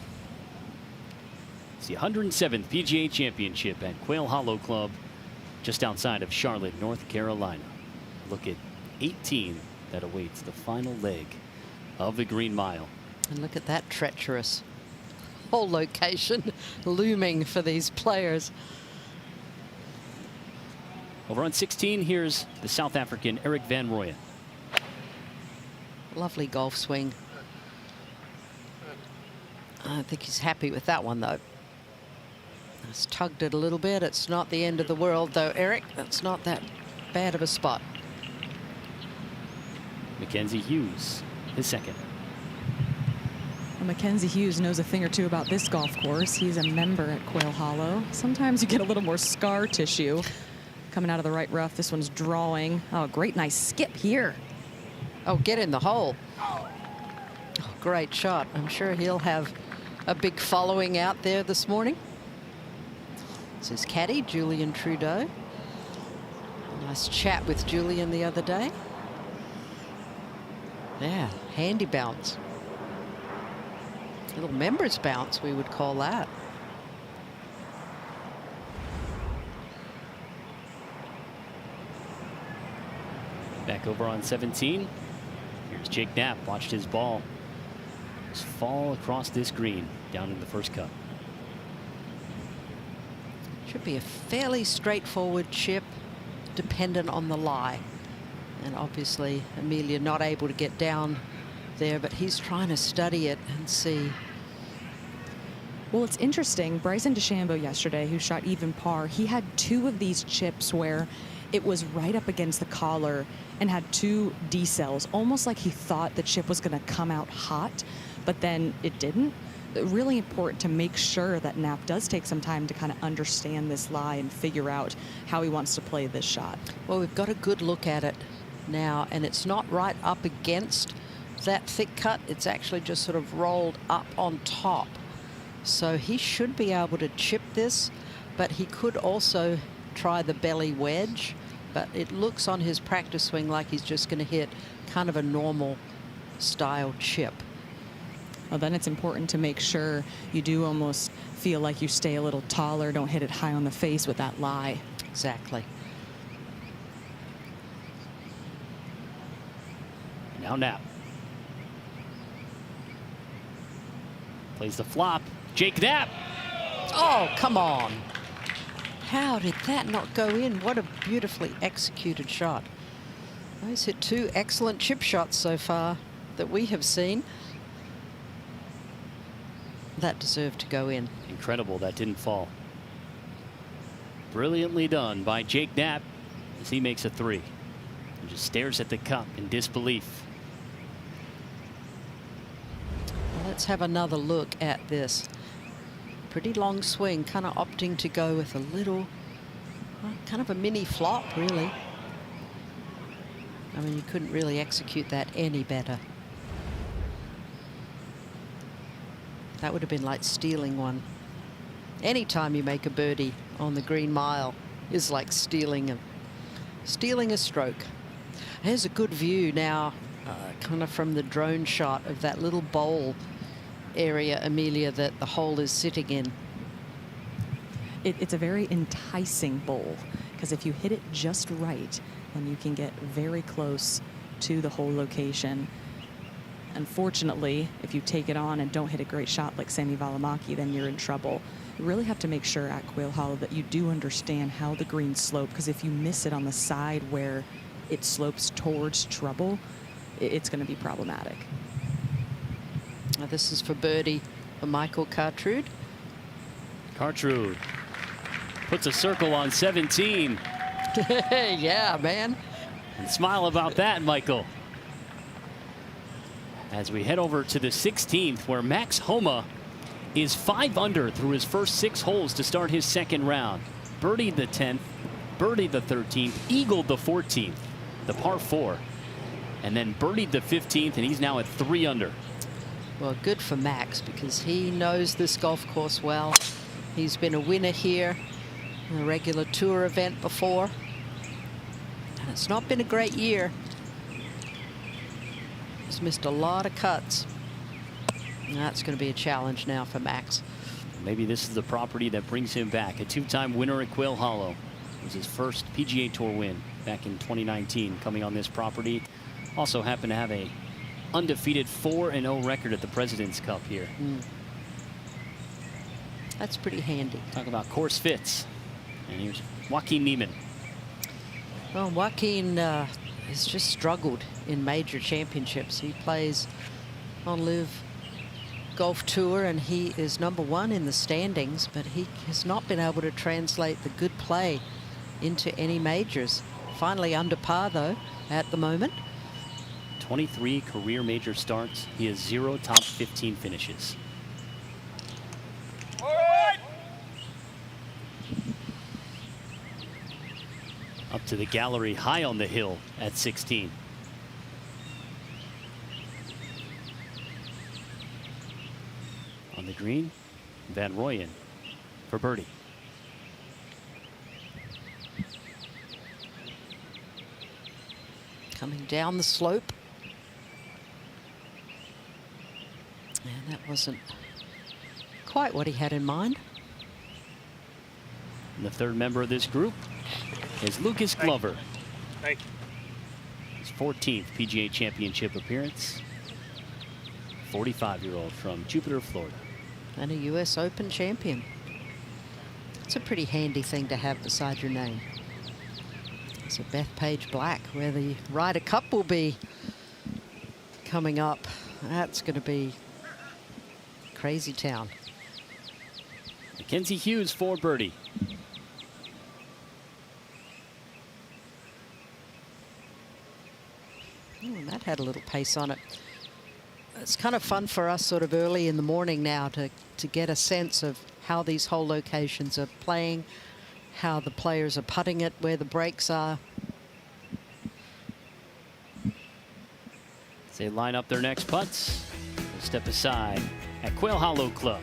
It's the 107th PGA Championship at Quail Hollow Club, just outside of Charlotte, North Carolina. Look at 18 that awaits the final leg of the Green Mile. And look at that treacherous whole location looming for these players. Over on 16, here's the South African Eric Van Rooyen. Lovely golf swing. I don't think he's happy with that one, though. He's tugged it a little bit. It's not the end of the world, though, Eric. That's not that bad of a spot. Mackenzie Hughes, his second. Well, Mackenzie Hughes knows a thing or two about this golf course. He's a member at Quail Hollow. Sometimes you get a little more scar tissue coming out of the right rough. This one's drawing. Oh, great, nice skip here. Oh, get in the hole. Oh, great shot. I'm sure he'll have a big following out there this morning. This is caddy, Julian Trudeau. Nice chat with Julian the other day. Yeah, handy bounce. Little members bounce, we would call that. Back over on 17. Here's Jake Knapp. Watched his ball just fall across this green down in the first cup. Should be a fairly straightforward chip, dependent on the lie. And obviously, Amelia not able to get down there, but he's trying to study it and see. Well, it's interesting. Bryson DeChambeau yesterday, who shot even par, he had two of these chips where it was right up against the collar and had two D-cells, almost like he thought the chip was going to come out hot, but then it didn't. Really important to make sure that Knapp does take some time to kind of understand this lie and figure out how he wants to play this shot. Well, we've got a good look at it now, and it's not right up against that thick cut. It's actually just sort of rolled up on top. So he should be able to chip this, but he could also try the belly wedge. But it looks on his practice swing like he's just going to hit kind of a normal style chip. Well, then it's important to make sure you do almost feel like you stay a little taller. Don't hit it high on the face with that lie. Exactly. Now Knapp. Plays the flop. Jake Knapp. Oh, come on. How did that not go in? What a beautifully executed shot. He's hit 2 excellent chip shots so far that we have seen. That deserved to go in. Incredible that didn't fall. Brilliantly done by Jake Knapp as he makes a 3. He just stares at the cup in disbelief. Let's have another look at this. Pretty long swing, kind of opting to go with a little, well, kind of a mini flop, really. I mean, you couldn't really execute that any better. That would have been like stealing one. Anytime you make a birdie on the Green Mile is like stealing a stroke. Here's a good view now, kind of from the drone shot of that little bowl area, Amelia, that the hole is sitting in. It's a very enticing bowl, because if you hit it just right, then you can get very close to the hole location. Unfortunately, if you take it on and don't hit a great shot like Sami Valimaki, then you're in trouble. You really have to make sure at Quail Hollow that you do understand how the greens slope, because if you miss it on the side where it slopes towards trouble, it's going to be problematic. Now this is for birdie for Michael Cartrude. Cartrude puts a circle on 17. Yeah, man. And smile about that, Michael. As we head over to the 16th, where Max Homa is 5 under through his first 6 holes to start his second round. Birdied the 10th, birdied the 13th, eagled the 14th, the par 4, and then birdied the 15th, and he's now at 3 under. Well, good for Max, because he knows this golf course well. He's been a winner here in a regular tour event before. And it's not been a great year. He's missed a lot of cuts. And that's going to be a challenge now for Max. Maybe this is the property that brings him back. A 2-time winner at Quail Hollow. It was his first PGA Tour win back in 2019, coming on this property. Also happened to have a undefeated 4-0 record at the President's Cup here. That's pretty handy. Talk about course fits. And here's Joaquin Niemann. Well, Joaquin has just struggled in major championships. He plays on Live Golf Tour, and he is #1 in the standings, but he has not been able to translate the good play into any majors. Finally under par, though, at the moment. 23 career major starts. He has 0 top 15 finishes. Up to the gallery, high on the hill at 16. On the green, Van Rooyen for birdie. Coming down the slope. And that wasn't quite what he had in mind. And the third member of this group is Lucas Glover. Thank you. His 14th PGA Championship appearance. 45-year-old from Jupiter, Florida. And a US Open champion. It's a pretty handy thing to have beside your name. It's a Bethpage Black, where the Ryder Cup will be coming up. That's going to be crazy town. Mackenzie Hughes for birdie. Oh, and that had a little pace on it. It's kind of fun for us sort of early in the morning now to get a sense of how these hole locations are playing, how the players are putting it, where the breaks are. they line up their next putts. We'll step aside at Quail Hollow Club.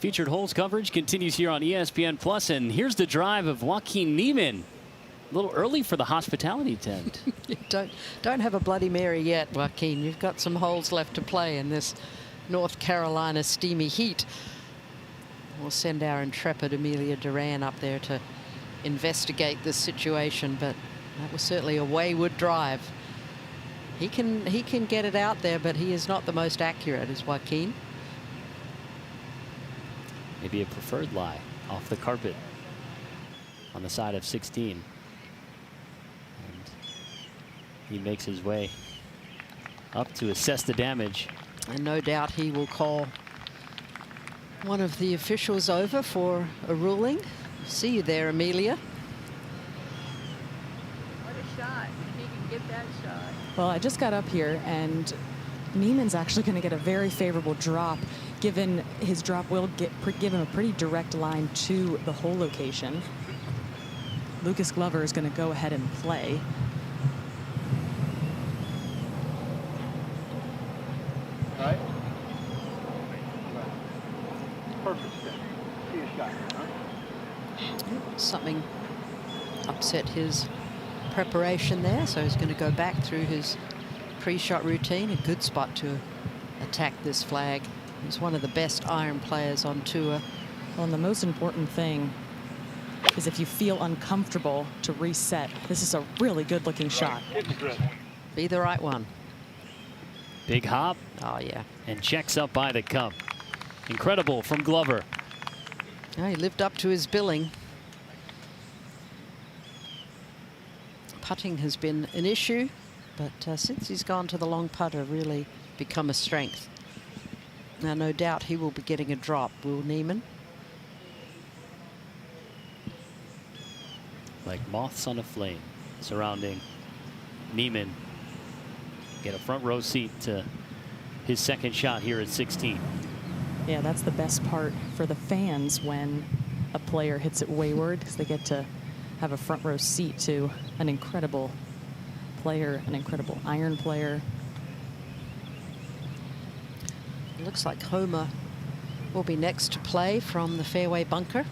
Featured holes coverage continues here on ESPN Plus, and here's the drive of Joaquin Niemann. A little early for the hospitality tent. Don't have a Bloody Mary yet, Joaquin. You've got some holes left to play in this North Carolina steamy heat. We'll send our intrepid Amelia Duran up there to investigate this situation, but that was certainly a wayward drive. He can get it out there, but he is not the most accurate, is Joaquin. Maybe a preferred lie off the carpet on the side of 16. And he makes his way up to assess the damage. And no doubt he will call one of the officials over for a ruling. See you there, Amelia. What a shot. He can get that shot. Well, I just got up here, and Niemann's actually going to get a very favorable drop, given his drop will give him a pretty direct line to the hole location. Lucas Glover is going to go ahead and play. Right. Perfect. See a shot. Something upset his preparation there, so he's going to go back through his pre-shot routine. A good spot to attack this flag. He's one of the best iron players on tour. Well, and the most important thing is if you feel uncomfortable to reset. This is a really good looking shot. Be the right one. Big hop. Oh, yeah. And checks up by the cup. Incredible from Glover. Oh, he lived up to his billing. Putting has been an issue, but since he's gone to the long putter, really become a strength. Now, no doubt he will be getting a drop, will Niemann? Like moths on a flame surrounding Niemann. Get a front row seat to his second shot here at 16. Yeah, that's the best part for the fans when a player hits it wayward, because they get to have a front row seat to an incredible player, an incredible iron player. Looks like Homer will be next to play from the fairway bunker.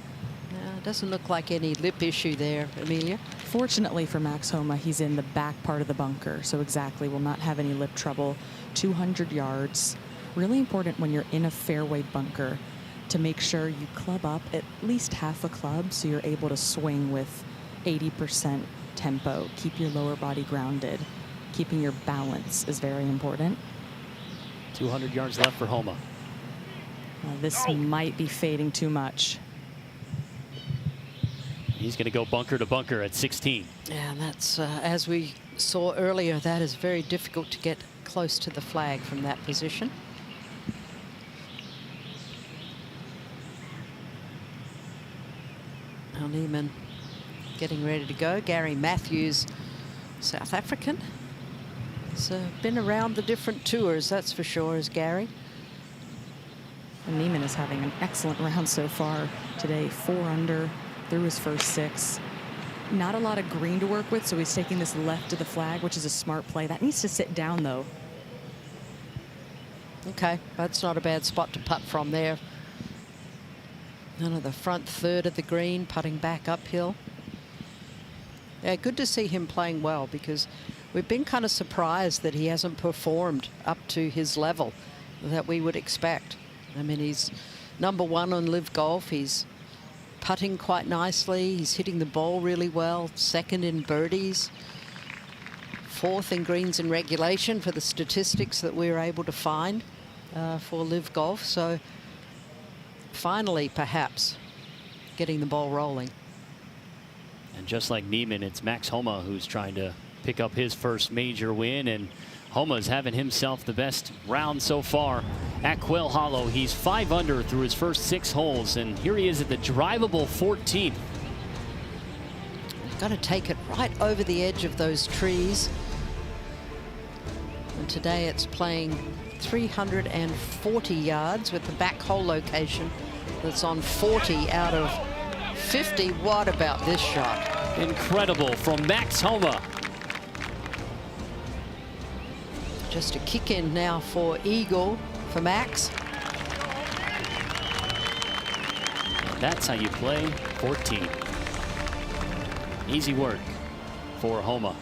Doesn't look like any lip issue there, Amelia. Fortunately for Max Homa, he's in the back part of the bunker, so exactly will not have any lip trouble. 200 yards. Really important when you're in a fairway bunker to make sure you club up at least half a club so you're able to swing with 80% tempo. Keep your lower body grounded. Keeping your balance is very important. 200 yards left for Homa. This might be fading too much. He's going to go bunker to bunker at 16. Yeah, and that's, as we saw earlier, that is very difficult to get close to the flag from that position. Now Neiman getting ready to go. Gary Matthews, South African. He's been around the different tours, that's for sure, is Gary. And Neiman is having an excellent round so far today. 4 under through his first 6. Not a lot of green to work with, so he's taking this left of the flag, which is a smart play. That needs to sit down, though. Okay, that's not a bad spot to putt from there. None of the front third of the green, putting back uphill. Yeah, good to see him playing well, because we've been kind of surprised that he hasn't performed up to his level that we would expect. I mean, he's #1 on Live Golf. He's putting quite nicely. He's hitting the ball really well. 2nd in birdies. 4th in greens in regulation for the statistics that we were able to find for Live Golf. So finally, perhaps, getting the ball rolling. And just like Neiman, it's Max Homa who's trying to pick up his first major win, and Homa's having himself the best round so far at Quail Hollow. He's 5 under through his first 6 holes, and here he is at the drivable 14th. Got to take it right over the edge of those trees. And today it's playing 340 yards with the back hole location that's on 40 out of 50. What about this shot? Incredible from Max Homa. Just a kick in now for eagle for Max. And that's how you play 14. Easy work for Homa.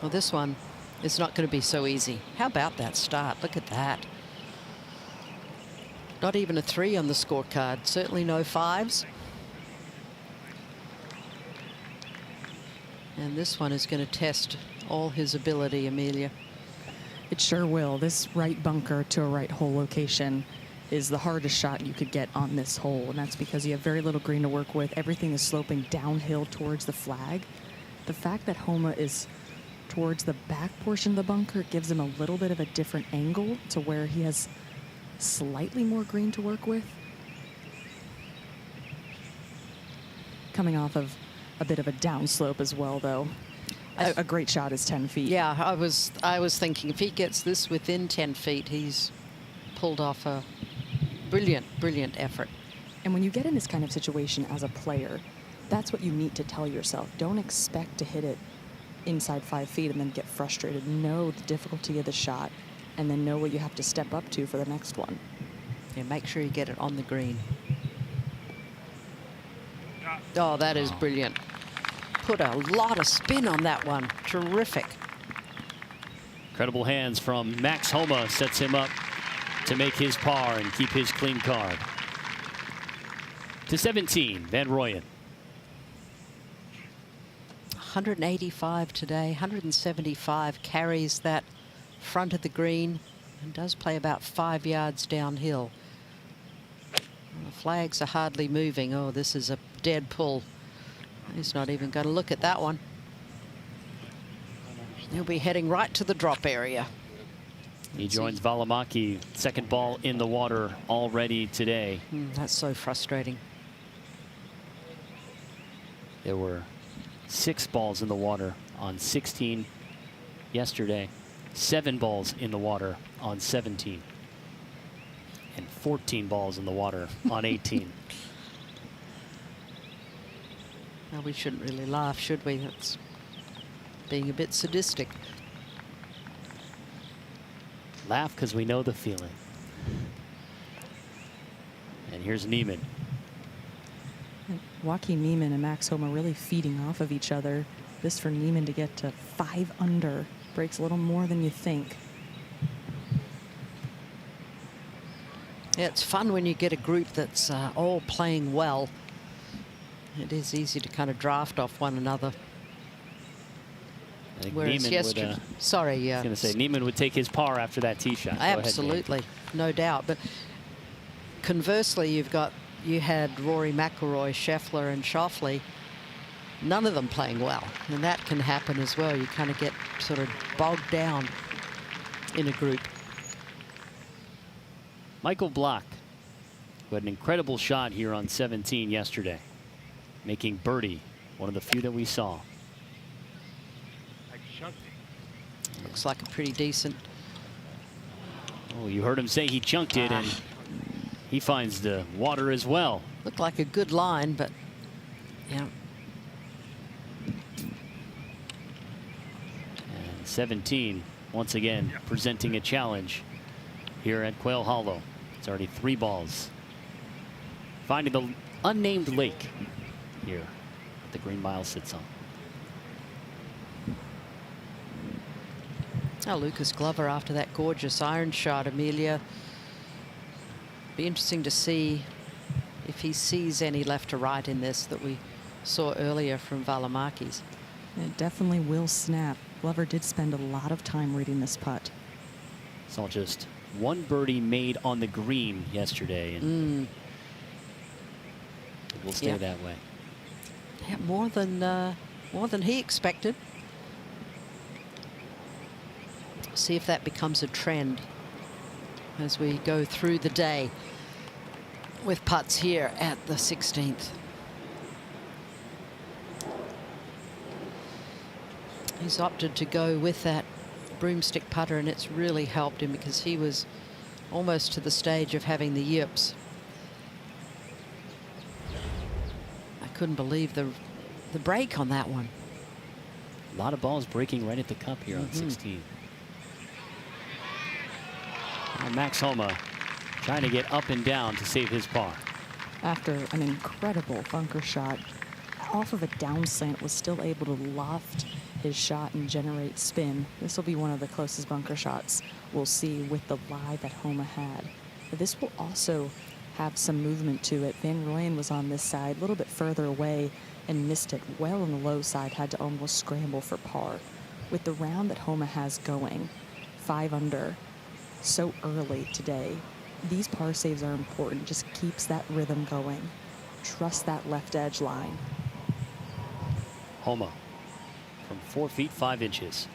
Well, this one is not going to be so easy. How about that start? Look at that. Not even a 3 on the scorecard. Certainly no 5s. And this one is going to test all his ability, Amelia. It sure will. This right bunker to a right hole location is the hardest shot you could get on this hole, and that's because you have very little green to work with. Everything is sloping downhill towards the flag. The fact that Homa is towards the back portion of the bunker gives him a little bit of a different angle to where he has slightly more green to work with. Coming off of a bit of a downslope as well, though. A great shot is 10 feet. Yeah, I was thinking if he gets this within 10 feet, he's pulled off a brilliant effort. And when you get in this kind of situation as a player, that's what you need to tell yourself. Don't expect to hit it inside 5 feet and then get frustrated. Know the difficulty of the shot, and then know what you have to step up to for the next one. Yeah, make sure you get it on the green. Oh, that is brilliant. Put a lot of spin on that one. Terrific. Incredible hands from Max Homa sets him up to make his par and keep his clean card. To 17, Van Rooyen. 185 today, 175 carries that front of the green and does play about 5 yards downhill. The flags are hardly moving. Oh, this is a dead pull. He's not even going to look at that one. He'll be heading right to the drop area. He joins Valimaki, second ball in the water already today. That's so frustrating. There were 6 balls in the water on 16 yesterday, 7 balls in the water on 17, and 14 balls in the water on 18. Well, we shouldn't really laugh, should we? That's being a bit sadistic. Laugh because we know the feeling. And here's Neiman. Joaquin Neiman and Max Homa really feeding off of each other. This for Neiman to get to 5 under. Breaks a little more than you think. Yeah, it's fun when you get a group that's all playing well. It is easy to kind of draft off one another. I think Whereas Neiman yesterday, would, sorry, yeah. I was going to say, Neiman would take his par after that tee shot. Go ahead, Absolutely, no doubt. But conversely, you had Rory McIlroy, Scheffler, and Schauffele. None of them playing well, and that can happen as well. You kind of get sort of bogged down in a group. Michael Block who had an incredible shot here on 17 yesterday, making birdie, one of the few that we saw. Looks like a pretty decent. Oh, you heard him say he chunked it, and he finds the water as well. Looked like a good line, but yeah. And 17, once again, presenting a challenge here at Quail Hollow. It's already 3 balls. Finding the unnamed lake here that the Green Mile sits on. Now Lucas Glover after that gorgeous iron shot, Amelia. Be interesting to see if he sees any left to right in this that we saw earlier from Valamakis. It definitely will snap. Glover did spend a lot of time reading this putt. Saw just 1 birdie made on the green yesterday, and it will stay that way. Yeah, more than he expected. See if that becomes a trend as we go through the day with putts here at the 16th. He's opted to go with that broomstick putter, and it's really helped him because he was almost to the stage of having the yips. I couldn't believe the break on that one. A lot of balls breaking right at the cup here on 16. Max Homa trying to get up and down to save his par. After an incredible bunker shot, off of a down slant, was still able to loft his shot and generate spin. This will be one of the closest bunker shots we'll see with the lie that Homa had. But this will also have some movement to it. Van Rooyen was on this side, a little bit further away, and missed it well on the low side, had to almost scramble for par. With the round that Homa has going, 5 under, so early today, these par saves are important. Just keeps that rhythm going. Trust that left edge line. Homa from 4 feet 5 inches.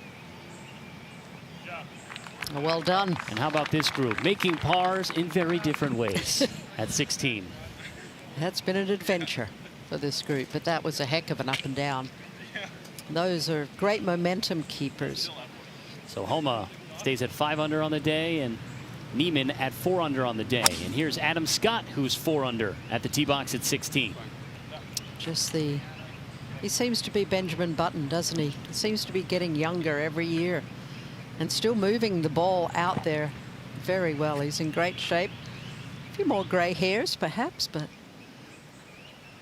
Well done. And how about this group making pars in very different ways at 16? That's been an adventure for this group, but that was a heck of an up and down. Those are great momentum keepers. So Homa stays at 5 under on the day, and Neiman at 4 under on the day. And here's Adam Scott, who's 4 under at the tee box at 16. Just he seems to be Benjamin Button, doesn't he? He seems to be getting younger every year and still moving the ball out there very well. He's in great shape. A few more gray hairs perhaps, but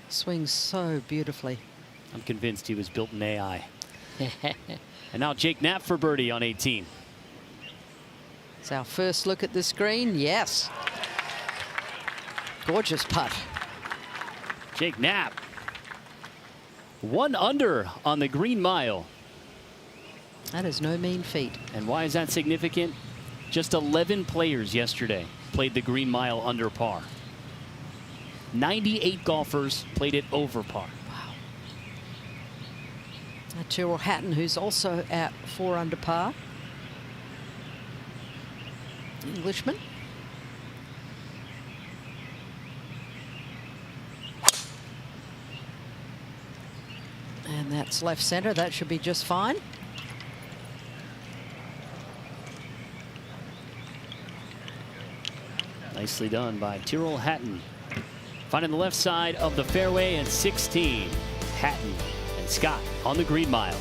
swings so beautifully. I'm convinced he was built in AI. And now Jake Knapp for birdie on 18. It's our first look at this green. Yes. Gorgeous putt. Jake Knapp 1 under on the Green Mile. That is no mean feat. And why is that significant? Just 11 players yesterday played the Green Mile under par. 98 golfers played it over par. Wow. Tyrrell Hatton, who's also at 4 under par. Englishman. And that's left center. That should be just fine. Nicely done by Tyrrell Hatton. Finding the left side of the fairway at 16. Hatton and Scott on the Green Mile.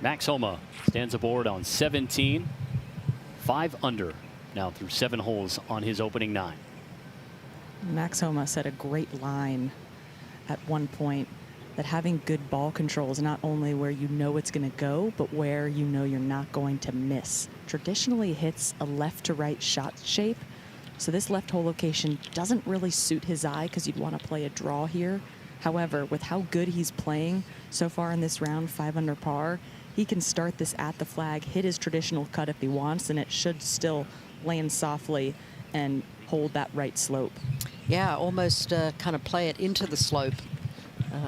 Max Homa stands aboard on 17. 5 under now through 7 holes on his opening 9. Max Homa set a great line at one point that having good ball control is not only where you know it's going to go, but where you know you're not going to miss. Traditionally hits a left to right shot shape. So this left hole location doesn't really suit his eye because you'd want to play a draw here. However, with how good he's playing so far in this round, 5 under par, he can start this at the flag, hit his traditional cut if he wants, and it should still land softly and hold that right slope. Yeah, almost kind of play it into the slope,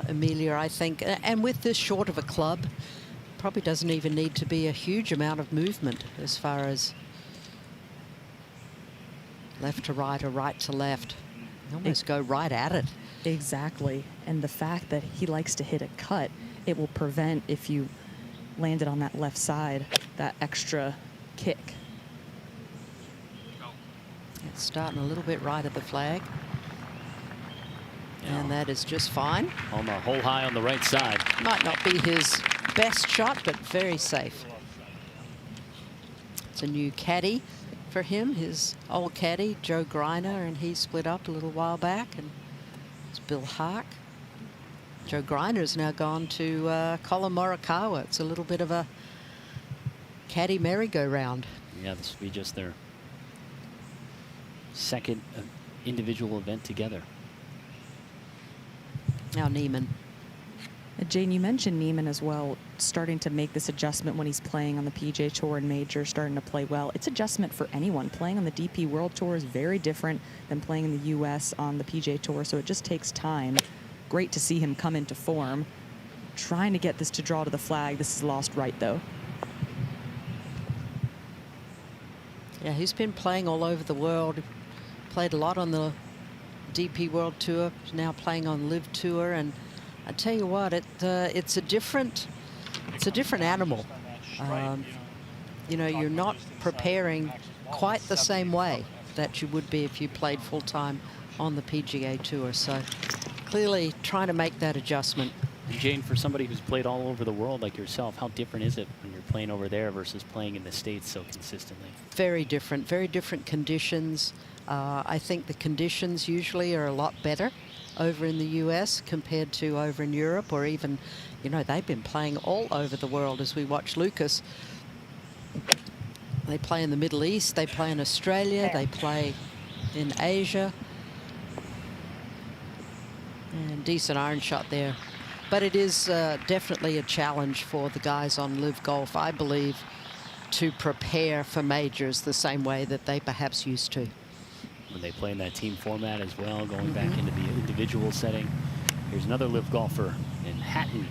Amelia, I think. And with this short of a club, probably doesn't even need to be a huge amount of movement as far as left to right or right to left. You almost go right at it. Exactly. And the fact that he likes to hit a cut, it will prevent, if you landed on that left side, that extra kick. It's starting a little bit right at the flag. And that is just fine. On the hole high on the right side. Might not be his best shot, but very safe. It's a new caddy for him, his old caddy, Joe Greiner, and he split up a little while back, and it's Bill Hark. Joe Greiner's now gone to Colin Morikawa. It's a little bit of a caddy merry-go-round. Yeah, this will be just their second individual event together. Now Neiman. Jane, you mentioned Neiman as well, starting to make this adjustment when he's playing on the PGA Tour and Major, starting to play well. It's adjustment for anyone. Playing on the DP World Tour is very different than playing in the U.S. on the PGA Tour, so it just takes time. Great to see him come into form. Trying to get this to draw to the flag. This is lost right, though. Yeah, he's been playing all over the world. Played a lot on the DP World Tour. Now playing on Live Tour, and I tell you what, it's a different animal. You know, you're not preparing quite the same way that you would be if you played full time on the PGA Tour. So clearly trying to make that adjustment. And Jane, for somebody who's played all over the world like yourself, how different is it when you're playing over there versus playing in the States so consistently? Very different conditions. I think the conditions usually are a lot better over in the US compared to over in Europe, or even, you know, they've been playing all over the world. As we watch Lucas, they play in the Middle East, they play in Australia, they play in Asia. And decent iron shot there. But it is definitely a challenge for the guys on Live Golf, I believe, to prepare for majors the same way that they perhaps used to. When they play in that team format as well, going back into the individual setting. Here's another Live golfer in Hatton.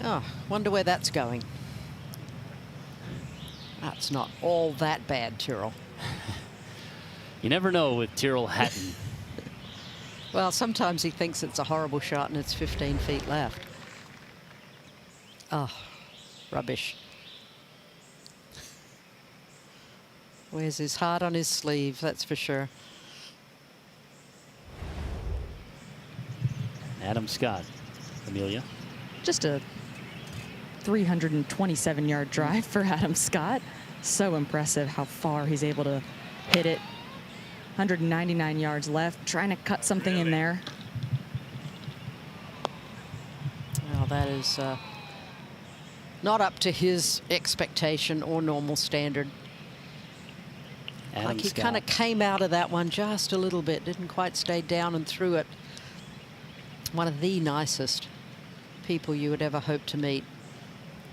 Oh, wonder where that's going. That's not all that bad, Tyrrell. You never know with Tyrrell Hatton. Well, sometimes he thinks it's a horrible shot and it's 15 feet left. Oh, rubbish. Wears his heart on his sleeve, that's for sure. Adam Scott, Amelia. Just a 327-yard drive for Adam Scott. So impressive how far he's able to hit it. 199 yards left, trying to cut something in there. Well, that is not up to his expectation or normal standard. Adam like he Scott. kind of came out of that one just a little bit, didn't quite stay down and through it. One of the nicest people you would ever hope to meet.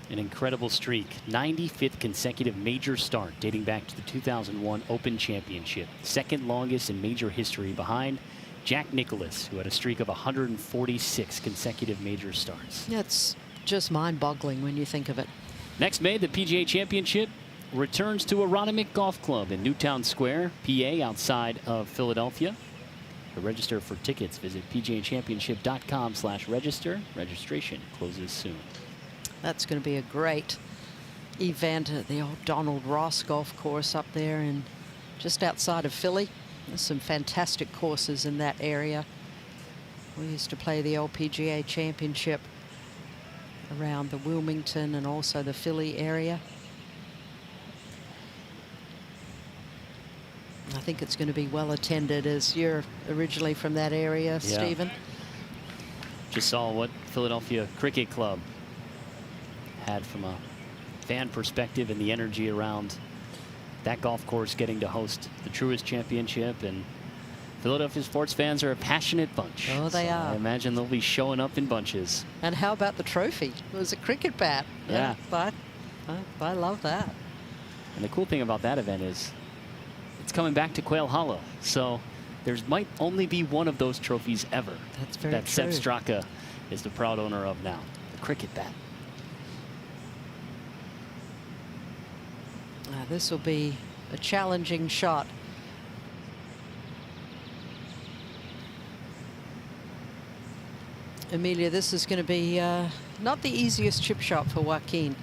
An incredible streak. 95th consecutive major start dating back to the 2001 Open Championship. Second longest in major history behind Jack Nicklaus, who had a streak of 146 consecutive major starts. That's just mind-boggling when you think of it. Next May, the PGA Championship returns to Wanamaker Golf Club in Newtown Square, PA, outside of Philadelphia. To register for tickets, visit pgachampionship.com/register. Registration closes soon. That's going to be a great event at the old Donald Ross golf course up there and just outside of Philly. There's some fantastic courses in that area. We used to play the old PGA Championship around the Wilmington and also the Philly area. I think it's going to be well attended, as you're originally from that area, Stephen. Just saw what Philadelphia Cricket Club had from a fan perspective and the energy around that golf course getting to host the Truist Championship. And Philadelphia sports fans are a passionate bunch. Oh, they are. I imagine they'll be showing up in bunches. And how about the trophy? It was a cricket bat. Yeah. I love that. And the cool thing about that event is it's coming back to Quail Hollow. So there's might only be one of those trophies ever. That's very that true. Seb Straka is the proud owner of now, the cricket bat. This will be a challenging shot. Amelia, this is going to be not the easiest chip shot for Joaquin.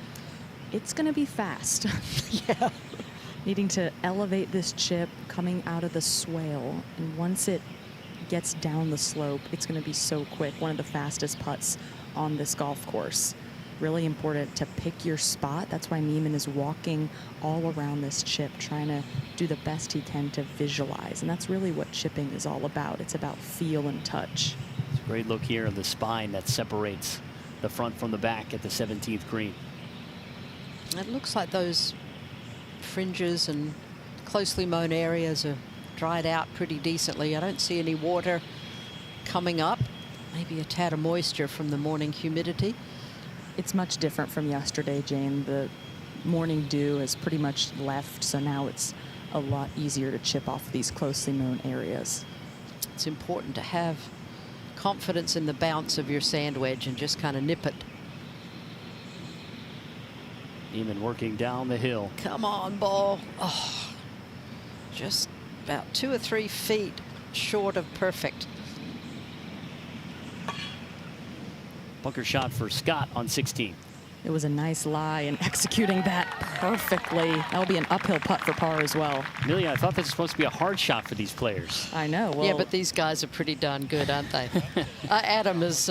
It's going to be fast. Yeah. Needing to elevate this chip coming out of the swale. And once it gets down the slope, it's going to be so quick. One of the fastest putts on this golf course. Really important to pick your spot. That's why Niemann is walking all around this chip, trying to do the best he can to visualize. And that's really what chipping is all about. It's about feel and touch. It's a great look here of the spine that separates the front from the back at the 17th green. It looks like those fringes and closely mown areas are dried out pretty decently. I don't see any water coming up. Maybe a tad of moisture from the morning humidity. It's much different from yesterday, Jane. The morning dew has pretty much left, so now it's a lot easier to chip off these closely mown areas. It's important to have confidence in the bounce of your sand wedge and just kind of nip it. Niemann working down the hill. Come on, ball. Oh, just about 2 or 3 feet short of perfect. Bunker shot for Scott on 16. It was a nice lie and executing that perfectly. That'll be an uphill putt for par as well. Amelia, I thought this was supposed to be a hard shot for these players. I know. Well, yeah, but these guys are pretty darn good, aren't they? Adam is,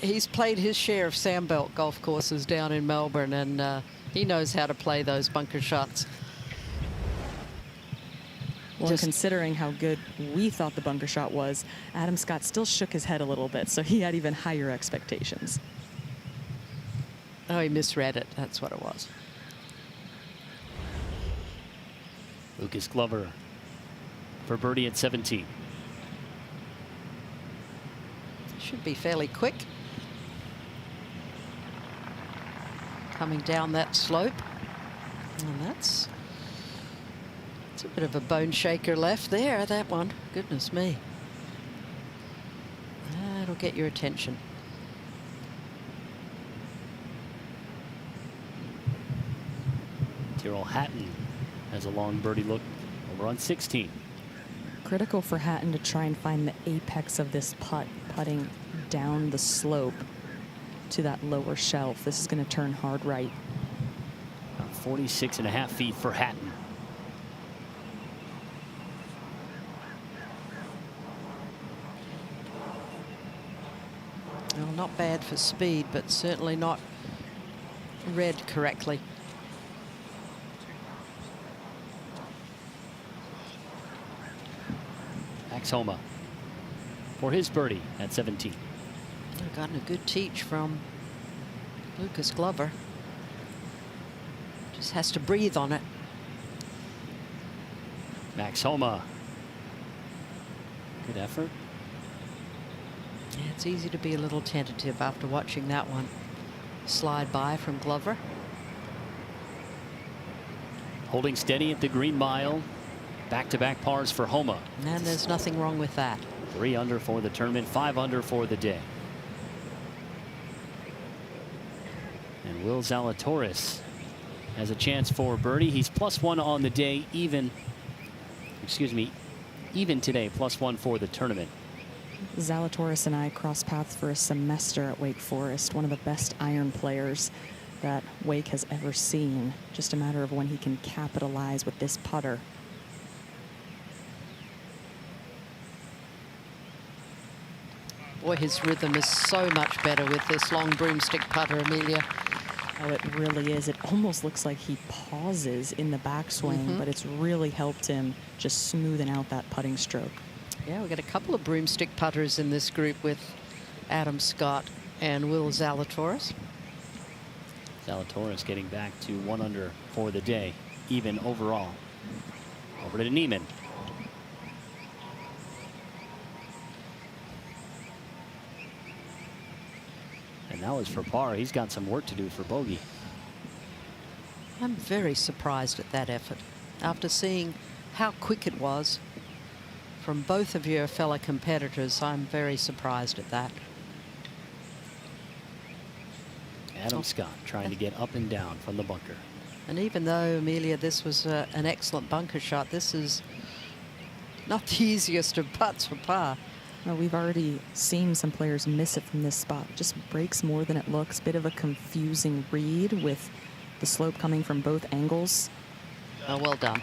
he's played his share of Sandbelt golf courses down in Melbourne, and he knows how to play those bunker shots. well, considering how good we thought the bunker shot was, Adam Scott still shook his head a little bit, so he had even higher expectations. Oh, he misread it. That's what it was. Lucas Glover for birdie at 17. Should be fairly quick. Coming down that slope. And that's a bit of a bone shaker left there, that one. Goodness me. That'll get your attention. Tyrrell Hatton has a long birdie look over on 16. Critical for Hatton to try and find the apex of this putt, putting down the slope to that lower shelf. This is going to turn hard right. About 46.5 feet for Hatton. Well, not bad for speed, but certainly not read correctly. Max Homa for his birdie at 17. I've gotten a good teach from Lucas Glover. Just has to breathe on it. Max Homa. Good effort. Yeah, it's easy to be a little tentative after watching that one slide by from Glover. Holding steady at the green mile. Back-to-back pars for Homa. And there's nothing wrong with that. 3 under for the tournament, 5 under for the day. And Will Zalatoris has a chance for birdie. He's +1 on the day, even today, +1 for the tournament. Zalatoris and I crossed paths for a semester at Wake Forest, one of the best iron players that Wake has ever seen. Just a matter of when he can capitalize with this putter. Boy, his rhythm is so much better with this long broomstick putter, Amelia. Oh, it really is. It almost looks like he pauses in the backswing, but it's really helped him just smoothing out that putting stroke. Yeah, we've got a couple of broomstick putters in this group with Adam Scott and Will Zalatoris. Zalatoris getting back to 1 under for the day, even overall. Over to Neiman. And that was for par. He's got some work to do for bogey. I'm very surprised at that effort. After seeing how quick it was from both of your fellow competitors, I'm very surprised at that. Adam Scott trying to get up and down from the bunker. And even though, Amelia, this was an excellent bunker shot, this is not the easiest of putts for par. Well, we've already seen some players miss it from this spot. Just breaks more than it looks. Bit of a confusing read with the slope coming from both angles. Oh, well done.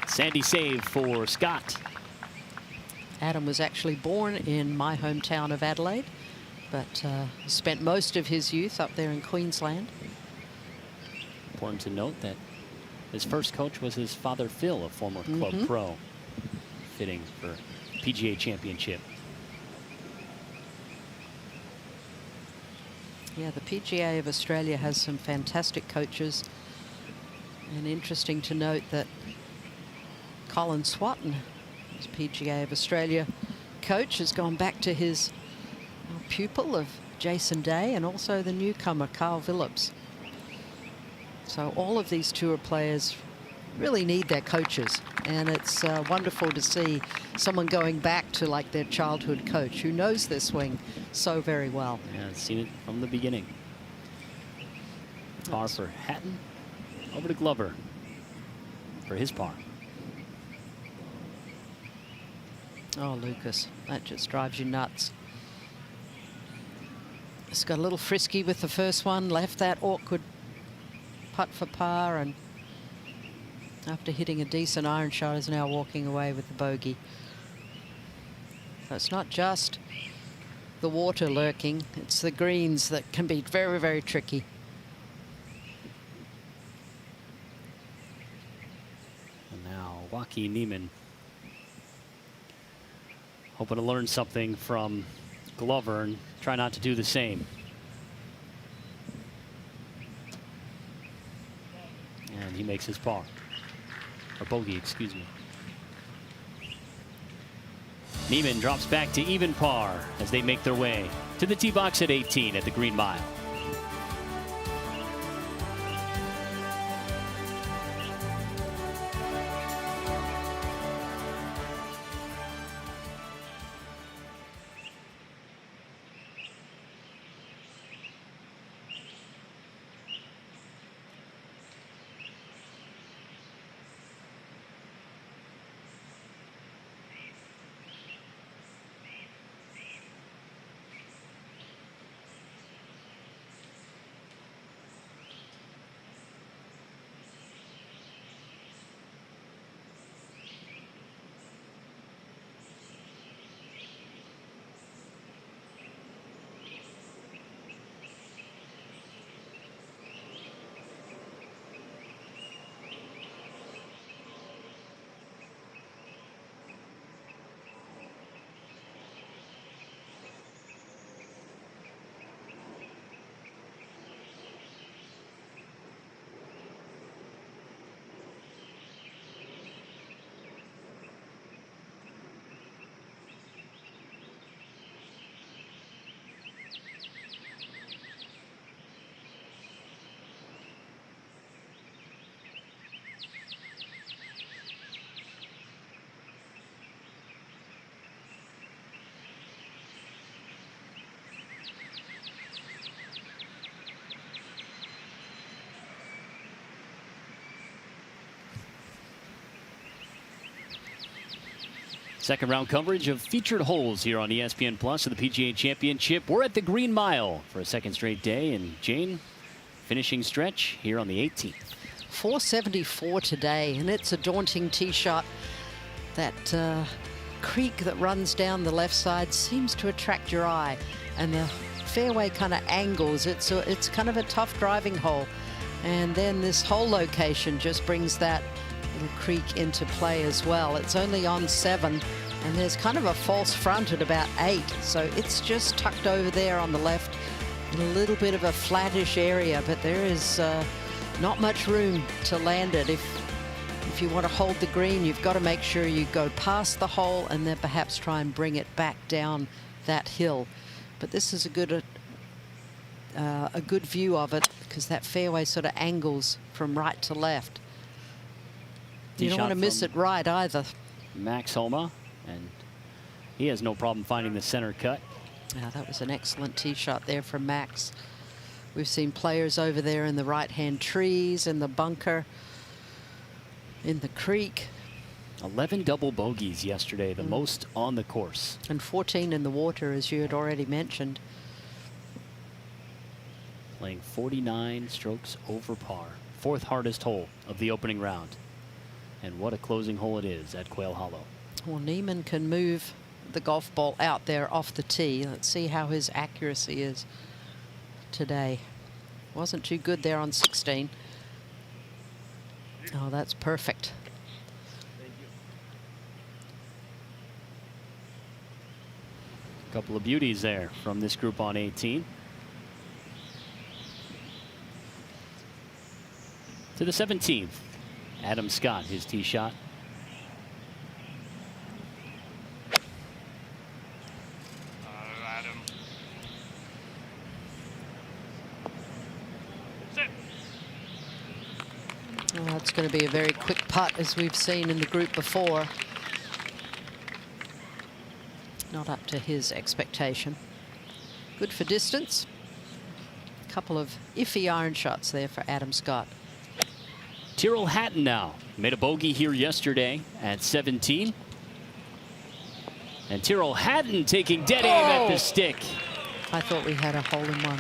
Sandy save for Scott. Adam was actually born in my hometown of Adelaide, but spent most of his youth up there in Queensland. Important to note that his first coach was his father, Phil, a former club pro. Fitting for PGA Championship. Yeah, the PGA of Australia has some fantastic coaches. And interesting to note that Colin Swatton, his PGA of Australia coach, has gone back to his pupil of Jason Day and also the newcomer, Carl Phillips. So all of these tour players really need their coaches, and it's wonderful to see someone going back to like their childhood coach who knows their swing so very well. Yeah, I've seen it from the beginning. Par for Hatton. Over to Glover for his par. Oh, Lucas, that just drives you nuts. Just got a little frisky with the first one, left that awkward putt for par, and after hitting a decent iron shot is now walking away with the bogey. So it's not just the water lurking, it's the greens that can be very, very tricky. And now Joaquin Neiman hoping to learn something from Glover and try not to do the same. And he makes his par. Or bogey, excuse me. Neiman drops back to even par as they make their way to the tee box at 18 at the Green Mile. Second round coverage of featured holes here on ESPN Plus of the PGA Championship. We're at the Green Mile for a second straight day, and Jane, finishing stretch here on the 18th. 474 today, and it's a daunting tee shot that creek that runs down the left side seems to attract your eye, and the fairway kind of angles. It's kind of a tough driving hole, and then this hole location just brings that little creek into play as well. It's only on 7, and there's kind of a false front at about 8, so it's just tucked over there on the left in a little bit of a flattish area, but there is not much room to land it. If you want to hold the green, you've got to make sure you go past the hole and then perhaps try and bring it back down that hill. But this is a good view of it, because that fairway sort of angles from right to left. You don't want to miss it right either. Max Homa, and he has no problem finding the center cut. Yeah, that was an excellent tee shot there from Max. We've seen players over there in the right-hand trees, in the bunker, in the creek. 11 double bogeys yesterday, the most on the course. And 14 in the water, as you had already mentioned. Playing 49 strokes over par. 4th hardest hole of the opening round. And what a closing hole it is at Quail Hollow. Well, Neiman can move the golf ball out there off the tee. Let's see how his accuracy is today. Wasn't too good there on 16. Oh, that's perfect. Couple of beauties there from this group on 18. To the 17th, Adam Scott, his tee shot. Well, that's going to be a very quick putt, as we've seen in the group before. Not up to his expectation. Good for distance. A couple of iffy iron shots there for Adam Scott. Tyrrell Hatton now made a bogey here yesterday at 17. And Tyrrell Hatton taking dead aim at the stick. I thought we had a hole-in-one.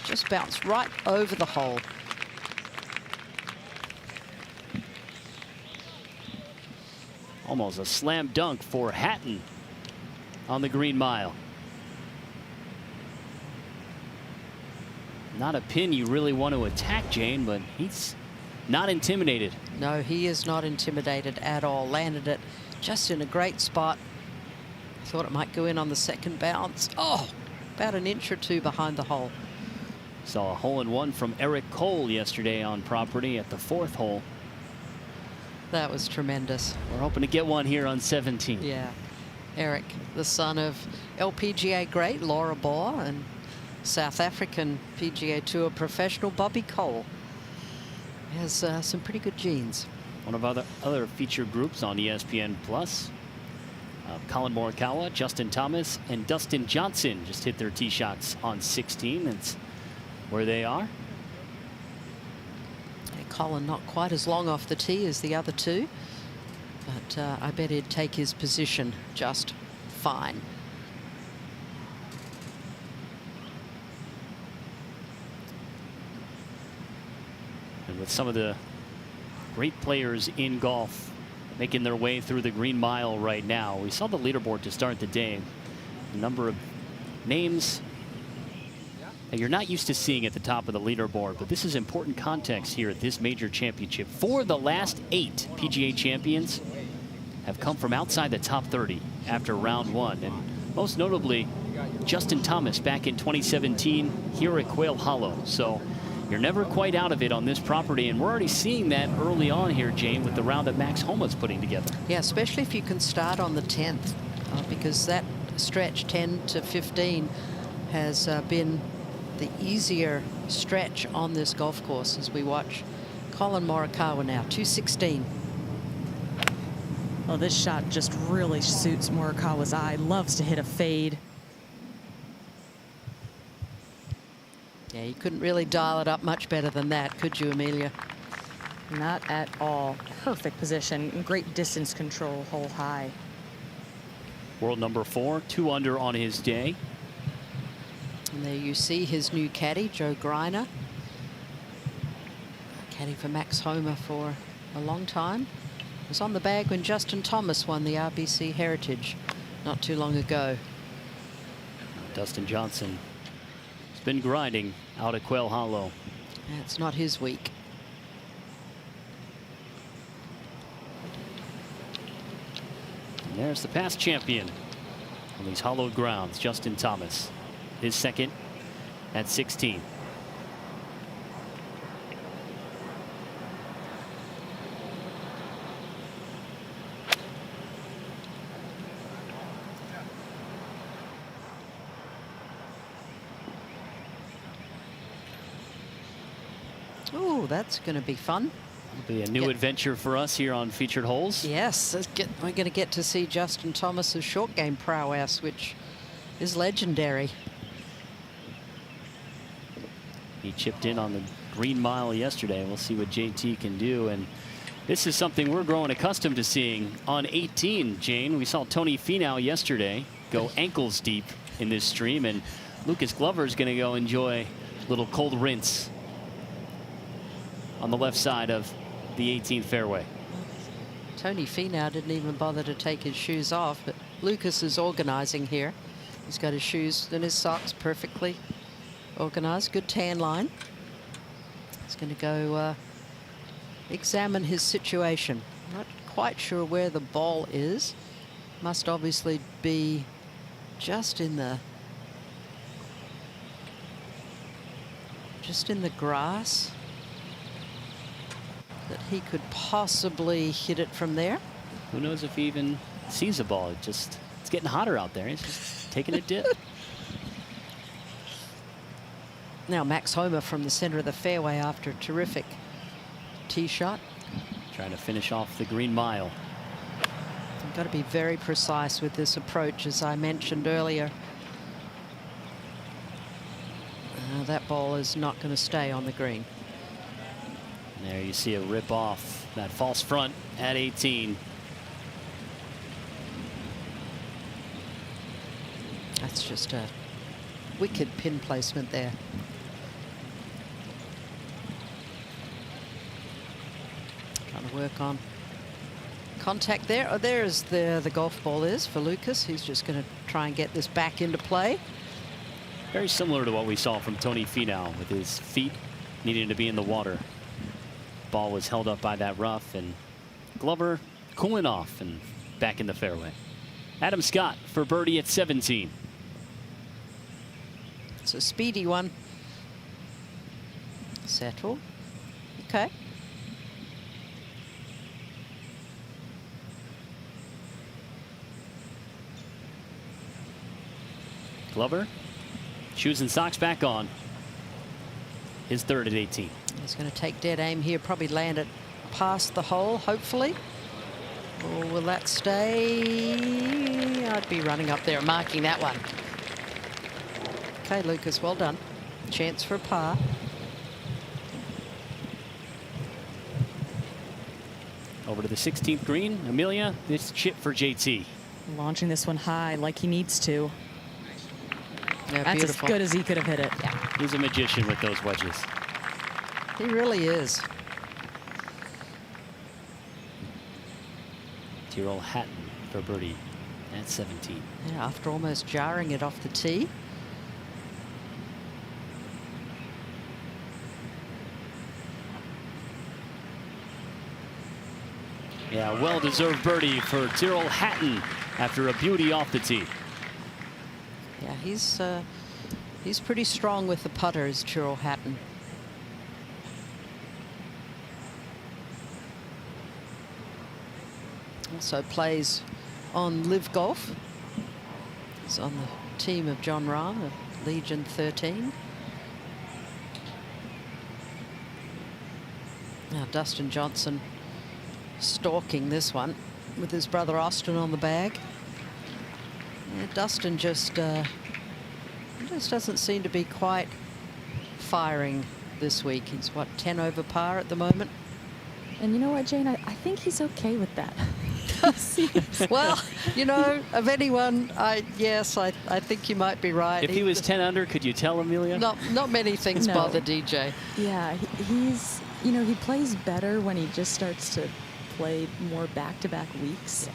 Just bounced right over the hole. Almost a slam dunk for Hatton on the green mile. Not a pin you really want to attack, Jane, but he's not intimidated. No, he is not intimidated at all. Landed it just in a great spot. Thought it might go in on the second bounce. Oh, about an inch or two behind the hole. Saw a hole-in-one from Eric Cole yesterday on property at the 4th hole. That was tremendous. We're hoping to get one here on 17. Yeah. Eric, the son of LPGA great Laura Baugh and South African PGA Tour professional Bobby Cole. Has some pretty good genes. One of other featured groups on ESPN Plus. Colin Morikawa, Justin Thomas, and Dustin Johnson just hit their tee shots on 16. That's where they are. Colin not quite as long off the tee as the other two, but I bet he'd take his position just fine. And with some of the great players in golf making their way through the green mile right now, we saw the leaderboard to start the day. A number of names that you're not used to seeing at the top of the leaderboard, but this is important context here at this major championship. 4 of the last 8 PGA champions have come from outside the top 30 after round 1, and most notably Justin Thomas back in 2017 here at Quail Hollow. So you're never quite out of it on this property, and we're already seeing that early on here, Jane, with the round that Max Homa's putting together. Yeah, especially if you can start on the 10th, because that stretch 10 to 15 has been the easier stretch on this golf course as we watch Colin Morikawa now, 216. Well, this shot just really suits Morikawa's eye. Loves to hit a fade. Yeah, you couldn't really dial it up much better than that, could you, Amelia? Not at all. Perfect position and great distance control, hole high. World number 4, 2 under on his day. And there you see his new caddy, Joe Greiner. Caddy for Max Homa for a long time. Was on the bag when Justin Thomas won the RBC Heritage not too long ago. Dustin Johnson has been grinding out at Quail Hollow. Yeah, it's not his week. And there's the past champion on these hollowed grounds, Justin Thomas. His second at 16. Oh, that's going to be fun. It'll be a new adventure for us here on Featured Holes. Yes, we're going to get to see Justin Thomas's short game prowess, which is legendary. He chipped in on the green mile yesterday. We'll see what JT can do. And this is something we're growing accustomed to seeing on 18, Jane. We saw Tony Finau yesterday go ankles deep in this stream, and Lucas Glover is going to go enjoy a little cold rinse on the left side of the 18th fairway. Tony Finau didn't even bother to take his shoes off, but Lucas is organizing here. He's got his shoes and his socks perfectly organized. Good tan line. He's going to go examine his situation. Not quite sure where the ball is. Must obviously be just in the grass, that he could possibly hit it from there. Who knows if he even sees a ball? It's getting hotter out there. He's just taking a dip. Now Max Homa from the center of the fairway after a terrific tee shot. Trying to finish off the green mile. You've got to be very precise with this approach, as I mentioned earlier. That ball is not going to stay on the green. There you see a rip off that false front at 18. That's just a wicked pin placement there. Trying to work on contact there. Oh, there's the golf ball is for Lucas. He's just going to try and get this back into play. Very similar to what we saw from Tony Finau, with his feet needing to be in the water. Ball was held up by that rough, and Glover cooling off and back in the fairway. Adam Scott for birdie at 17. It's a speedy one. Settle. Okay. Glover, shoes and socks back on. His third at 18. He's going to take dead aim here, probably land it past the hole, hopefully. Or will that stay? I'd be running up there and marking that one. Okay, Lucas, well done. Chance for a par. Over to the 16th green. Amelia, this chip for JT. Launching this one high like he needs to. Yeah, that's beautiful. as good as he could have hit it. Yeah. He's a magician with those wedges. He really is. Tyrrell Hatton for birdie at 17. Yeah, after almost jarring it off the tee. Yeah, well-deserved birdie for Tyrrell Hatton after a beauty off the tee. Yeah, he's pretty strong with the putters, Tyrrell Hatton. Also plays on Live Golf. He's on the team of John Rahm of Legion 13. Now Dustin Johnson stalking this one with his brother Austin on the bag. Yeah, Dustin just doesn't seem to be quite firing this week. He's what, 10 over par at the moment? And you know what, Jane? I think he's okay with that. Well, you know, of anyone, yes, I think you might be right. If he was 10 under, could you tell, Amelia? Not many things bother DJ. Yeah, he's, you know, he plays better when he just starts to play more back-to-back weeks.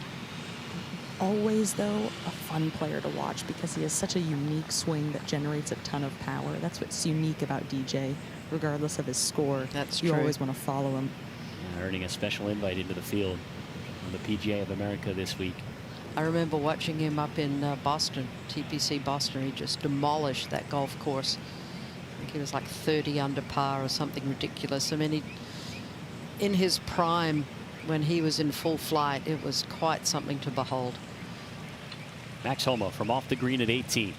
Always, though, a fun player to watch because he has such a unique swing that generates a ton of power. That's what's unique about DJ, regardless of his score. That's you true. always want to follow him. Earning a special invite into the field on the PGA of America this week. I remember watching him up in Boston, TPC Boston. He just demolished that golf course. I think he was like 30 under par or something ridiculous. I mean, in his prime, when he was in full flight, it was quite something to behold. Max Homa from off the green at 18.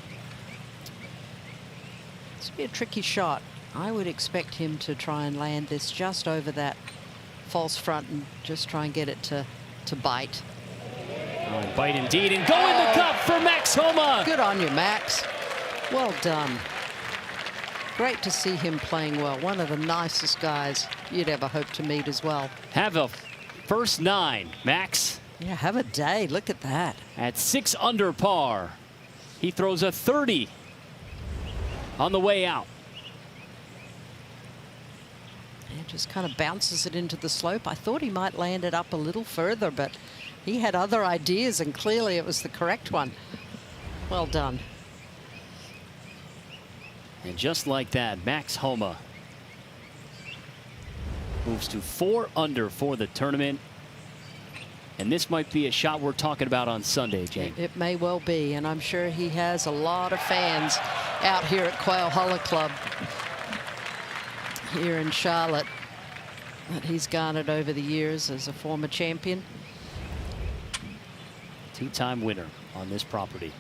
This would be a tricky shot. I would expect him to try and land this just over that false front and just try and get it to bite. Oh, bite indeed, and go in the cup for Max Homa. Good on you, Max. Well done. Great to see him playing well. One of the nicest guys you'd ever hope to meet as well. Have a first 9, Max. Yeah, have a day. Look at that. At 6 under par. He throws a 30 on the way out. And just kind of bounces it into the slope. I thought he might land it up a little further, but he had other ideas, and clearly it was the correct one. Well done. And just like that, Max Homa moves to 4 under for the tournament. And this might be a shot we're talking about on Sunday, Jane. It may well be, and I'm sure he has a lot of fans out here at Quail Hollow Club here in Charlotte that he's garnered over the years as a former champion. 2-time winner on this property.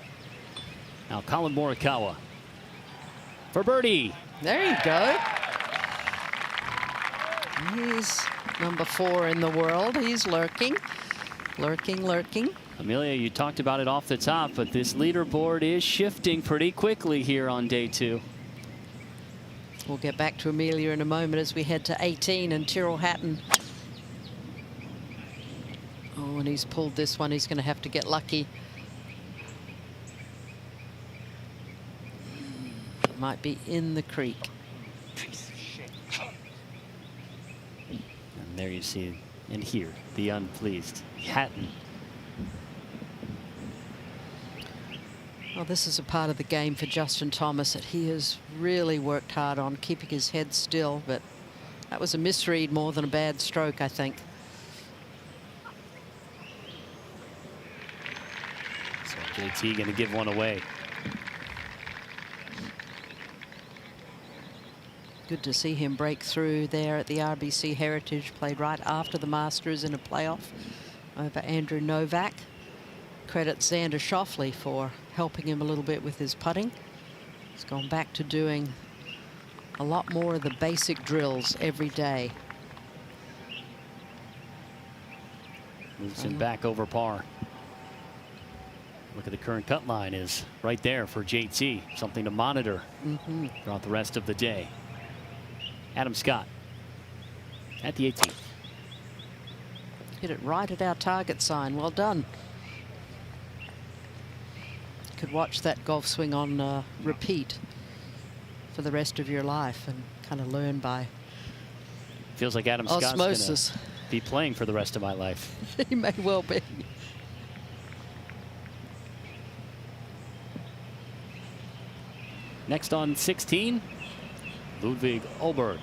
Now Colin Morikawa for birdie. There you go. He's number 4 in the world. He's lurking. Lurking. Amelia, you talked about it off the top, but this leaderboard is shifting pretty quickly here on day 2. We'll get back to Amelia in a moment as we head to 18 and Tyrrell Hatton. Oh, and he's pulled this one. He's going to have to get lucky. Might be in the creek. And there you see and hear the unpleased Hatton. Well, this is a part of the game for Justin Thomas that he has really worked hard on, keeping his head still, but that was a misread more than a bad stroke, I think. So JT going to give one away. Good to see him break through there at the RBC Heritage. Played right after the Masters in a playoff over Andrew Novak. Credits Xander Schauffele for helping him a little bit with his putting. He's gone back to doing a lot more of the basic drills every day. Moves him back over par. Look at the current cut line is right there for JT. Something to monitor throughout the rest of the day. Adam Scott at the 18th. Hit it right at our target sign. Well done. Could watch that golf swing on repeat for the rest of your life and kind of learn by Feels like Adam Scott's osmosis. gonna be playing for the rest of my life. He may well be. Next on 16, Ludwig Åberg.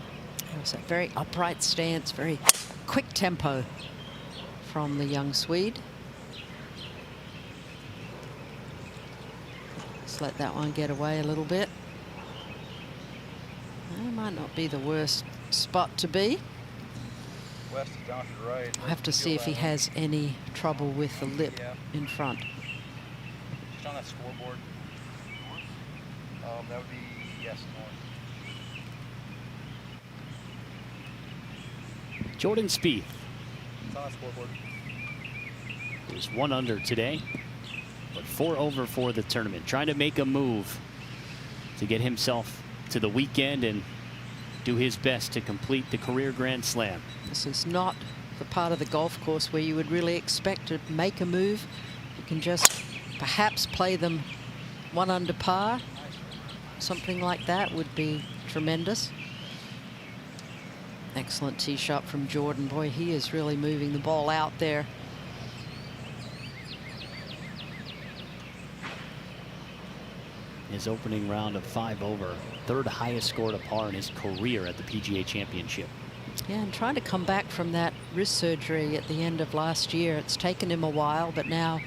It was a very upright stance, very quick tempo from the young Swede. Let's let that one get away a little bit. That might not be the worst spot to be. West is down to the right. I'll have to see if he has any trouble with the lip in front. Just on that scoreboard. That would be, yes, north. Jordan Spieth. It's on that scoreboard. Is 1 under today, but 4 over for the tournament. Trying to make a move to get himself to the weekend and do his best to complete the career Grand Slam. This is not the part of the golf course where you would really expect to make a move. You can just perhaps play them 1 under par. Something like that would be tremendous. Excellent tee shot from Jordan. Boy, he is really moving the ball out there. His opening round of 5 over, third highest score to par in his career at the PGA Championship. Yeah, and trying to come back from that wrist surgery at the end of last year. It's taken him a while, but now,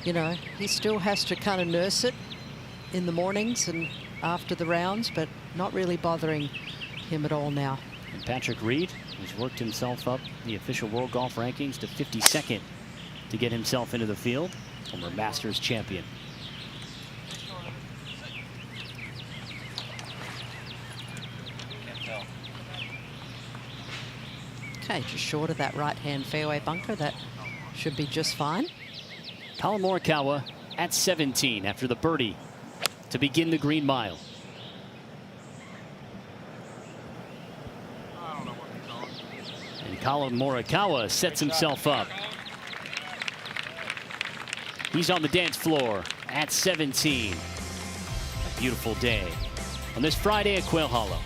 you know, he still has to kind of nurse it in the mornings and after the rounds, but not really bothering him at all now. And Patrick Reed has worked himself up the official World Golf Rankings to 52nd to get himself into the field. Former Masters champion. Okay, just short of that right-hand fairway bunker. That should be just fine. Colin Morikawa at 17 after the birdie to begin the Green Mile. And Colin Morikawa sets himself up. He's on the dance floor at 17. A beautiful day on this Friday at Quail Hollow.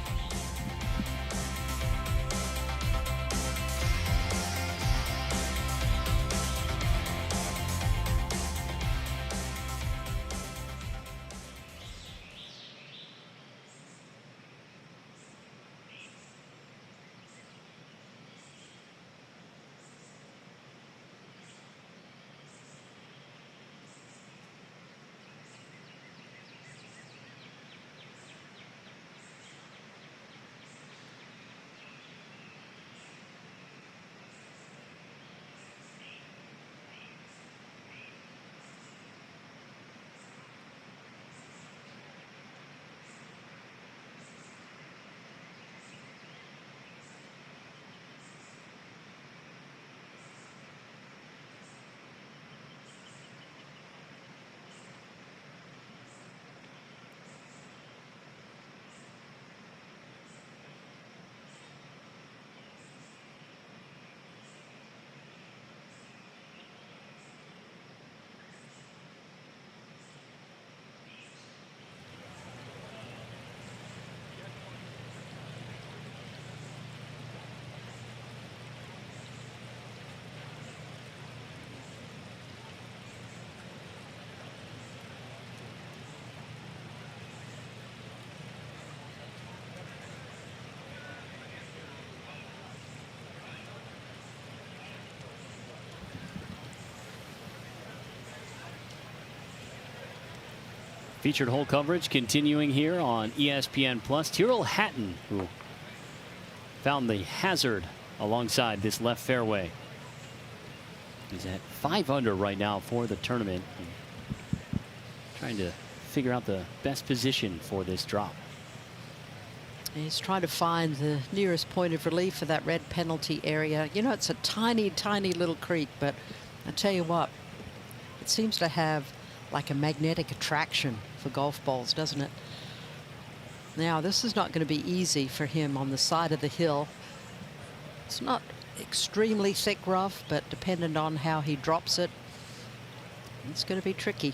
Featured hole coverage continuing here on ESPN Plus. Tyrrell Hatton, who found the hazard alongside this left fairway. He's at 5 under right now for the tournament. Trying to figure out the best position for this drop. He's trying to find the nearest point of relief for that red penalty area. You know, it's a tiny, tiny little creek, but I tell you what, it seems to have like a magnetic attraction for golf balls, doesn't it? Now, this is not going to be easy for him on the side of the hill. It's not extremely thick rough, but depending on how he drops it, it's going to be tricky.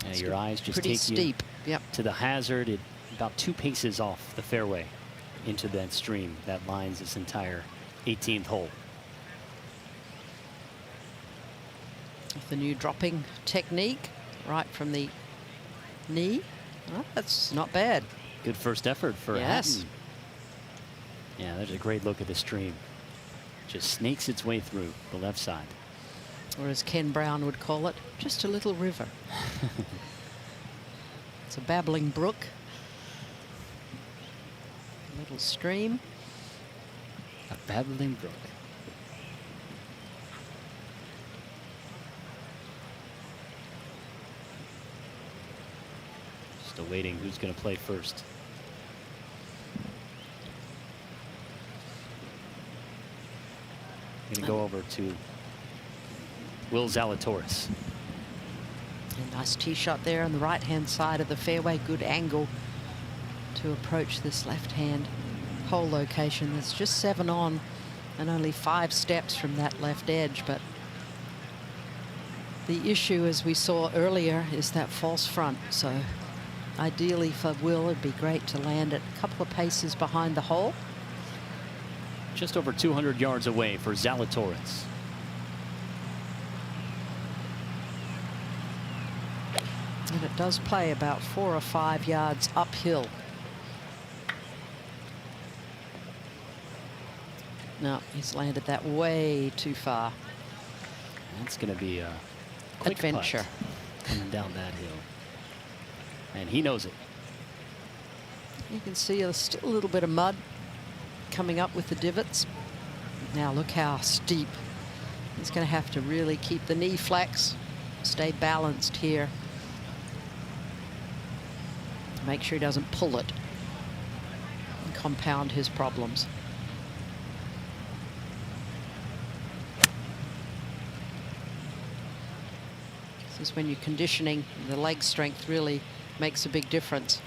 Yeah, your eyes just pretty take steep. You Yep. to the hazard. About 2 paces off the fairway into that stream that lines this entire 18th hole. The new dropping technique, right from the knee. Oh, that's not bad. Good first effort for Yes. Hatton. Yeah, there's a great look at the stream. Just snakes its way through the left side. Or as Ken Brown would call it, just a little river. It's a babbling brook. A little stream. A babbling brook. Just awaiting who's going to play first. Going to go over to Will Zalatoris. A nice tee shot there on the right-hand side of the fairway. Good angle to approach this left-hand hole location. There's just 7 on and only 5 steps from that left edge. But the issue, as we saw earlier, is that false front. So ideally for Will, it'd be great to land it a couple of paces behind the hole. just over 200 yards away for Zalatoris. And it does play about 4 or 5 yards uphill. No, he's landed that way too far. That's going to be a quick adventure coming down that hill. And he knows it. You can see still a little bit of mud coming up with the divots. Now look how steep. He's going to have to really keep the knee flex, stay balanced here. Make sure he doesn't pull it and compound his problems. This is when you're conditioning, the leg strength really makes a big difference.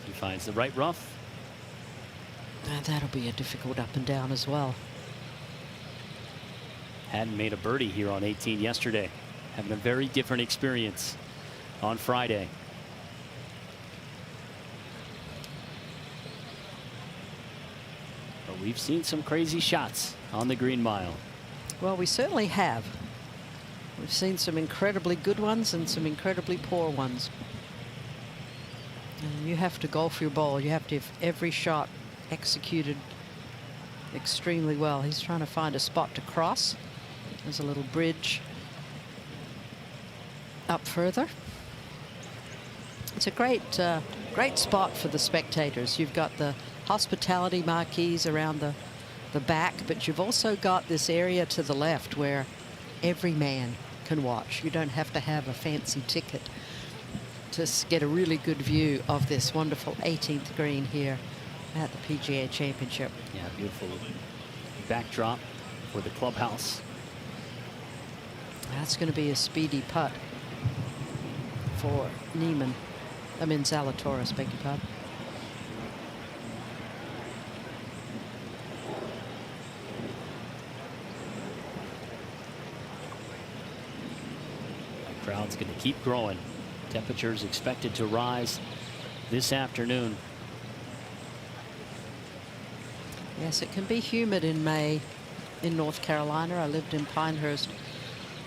He finds the right rough. And that'll be a difficult up and down as well. Hadn't made a birdie here on 18 yesterday. Having a very different experience on Friday. But we've seen some crazy shots on the Green Mile. Well, we certainly have. We've seen some incredibly good ones and some incredibly poor ones. And you have to golf your ball. You have to have every shot executed extremely well. He's trying to find a spot to cross. There's a little bridge up further. It's a great spot for the spectators. You've got the hospitality marquees around the back, but you've also got this area to the left where every man can watch. You don't have to have a fancy ticket to get a really good view of this wonderful 18th green here at the PGA Championship. Yeah, beautiful backdrop for the clubhouse. That's going to be a speedy putt for Zalatoris, beg your pardon. The crowd's going to keep growing. Temperatures expected to rise this afternoon. Yes, it can be humid in May in North Carolina. I lived in Pinehurst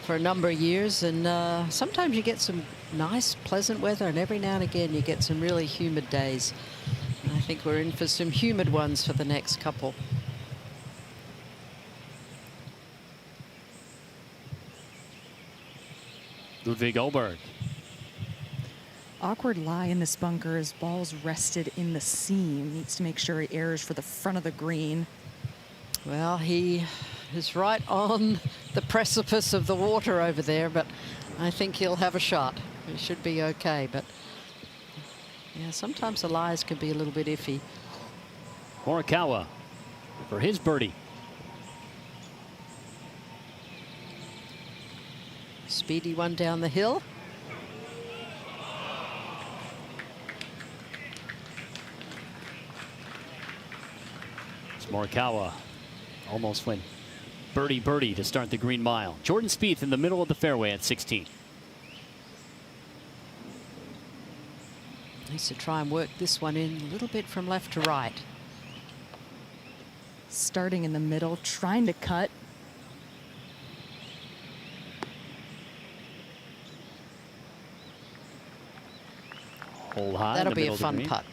for a number of years, and sometimes you get some nice, pleasant weather, and every now and again you get some really humid days. And I think we're in for some humid ones for the next couple. Ludwig Oberg. Awkward lie in this bunker as ball's rested in the seam. Needs to make sure he airs for the front of the green. Well, he is right on the precipice of the water over there, but I think he'll have a shot. He should be okay, but yeah, sometimes the lies can be a little bit iffy. Morikawa for his birdie. Speedy one down the hill. Morikawa almost went birdie to start the Green Mile. Jordan Spieth in the middle of the fairway at 16. Needs to try and work this one in a little bit from left to right. Starting in the middle, trying to cut. Hole high. That'll be a fun putt.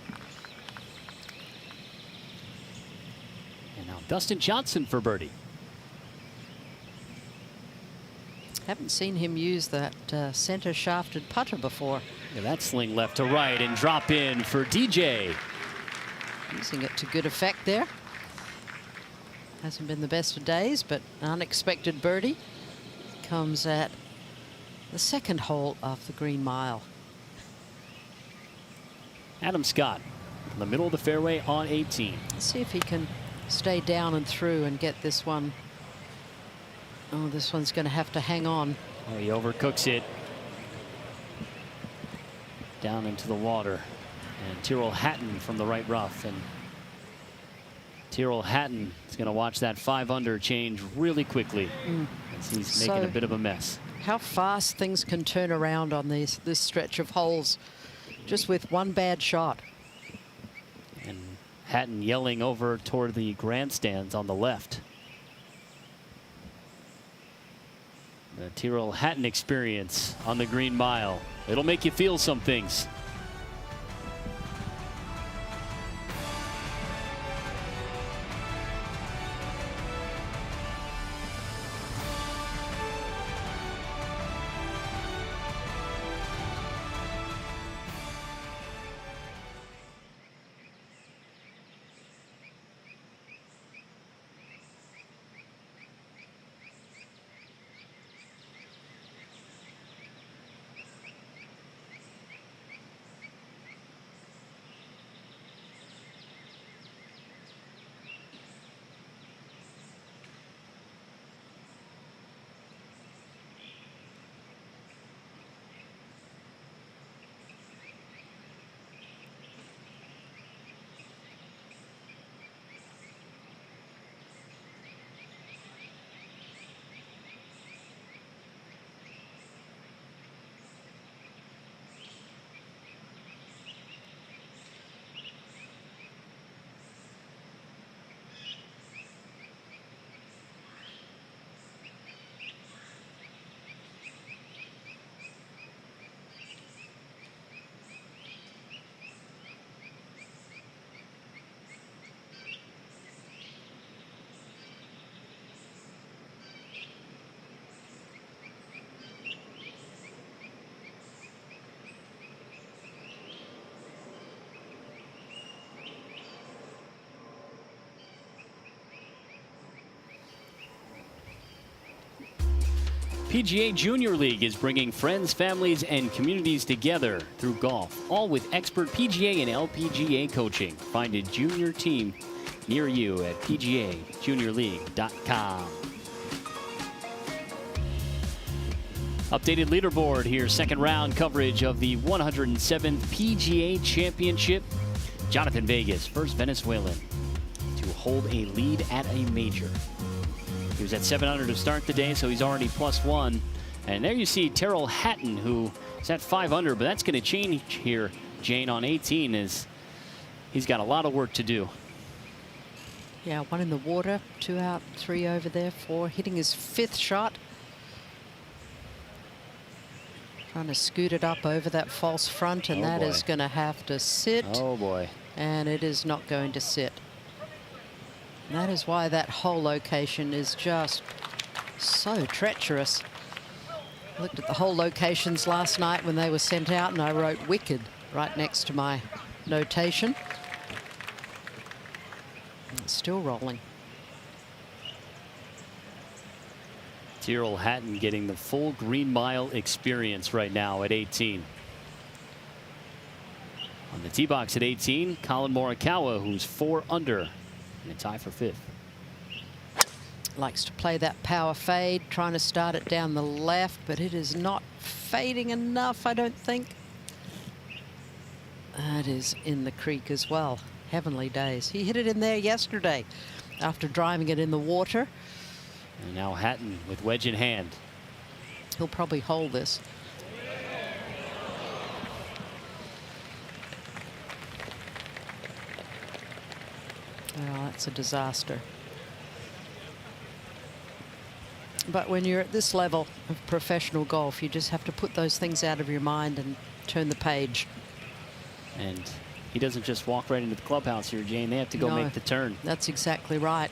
Dustin Johnson for birdie. Haven't seen him use that center shafted putter before. Yeah, that sling left to right and drop in for DJ. Using it to good effect there. Hasn't been the best of days, but an unexpected birdie comes at the second hole of the Green Mile. Adam Scott in the middle of the fairway on 18. Let's see if he can stay down and through and get this one. Oh, this one's going to have to hang on. Oh, he overcooks it. Down into the water. And Tyrrell Hatton from the right rough. And Tyrrell Hatton is going to watch that 5 under change really quickly as he's making a bit of a mess. How fast things can turn around on this stretch of holes just with one bad shot. And Hatton yelling over toward the grandstands on the left. The Tyrrell Hatton experience on the Green Mile. It'll make you feel some things. PGA Junior League is bringing friends, families, and communities together through golf, all with expert PGA and LPGA coaching. Find a junior team near you at PGAJuniorLeague.com. Updated leaderboard here, second round coverage of the 107th PGA Championship. Jonathan Vegas, first Venezuelan to hold a lead at a major. He was at 700 to start the day, so he's already +1. And there you see Tyrrell Hatton, who is at 5 under, but that's going to change here, Jane, on 18, as he's got a lot of work to do. Yeah, 1 in the water, 2 out, 3 over there, 4, hitting his 5th shot. Trying to scoot it up over that false front, and that is going to have to sit. Oh, boy. And it is not going to sit. And that is why that hole location is just so treacherous. I looked at the hole locations last night when they were sent out, and I wrote wicked right next to my notation. It's still rolling. Tyrrell Hatton getting the full Green Mile experience right now at 18. On the tee box at 18, Colin Morikawa, who's 4 under. And a tie for 5th. Likes to play that power fade, trying to start it down the left, but it is not fading enough, I don't think. That is in the creek as well. Heavenly days. He hit it in there yesterday after driving it in the water. And now Hatton with wedge in hand. He'll probably hold this. Oh, that's a disaster. But when you're at this level of professional golf, you just have to put those things out of your mind and turn the page. And he doesn't just walk right into the clubhouse here, Jane. They have to go make the turn. That's exactly right.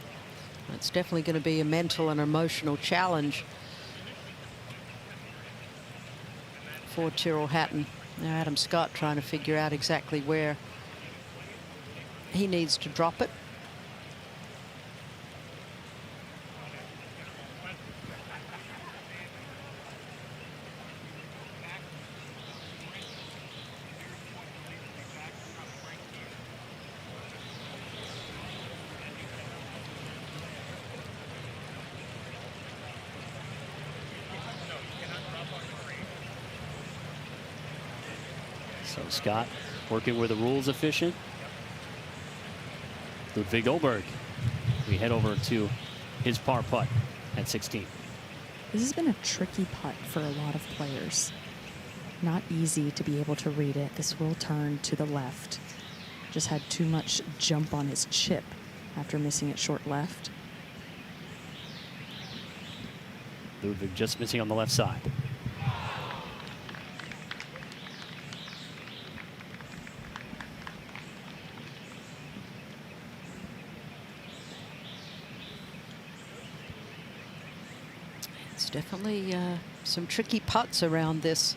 It's definitely going to be a mental and emotional challenge for Tyrrell Hatton. Now Adam Scott trying to figure out exactly where he needs to drop it. So Scott working with the rules official, Ludwig Oberg. We head over to his par putt at 16. This has been a tricky putt for a lot of players. Not easy to be able to read it. This will turn to the left. Just had too much jump on his chip after missing it short left. Ludwig just missing on the left side. It's definitely some tricky putts around this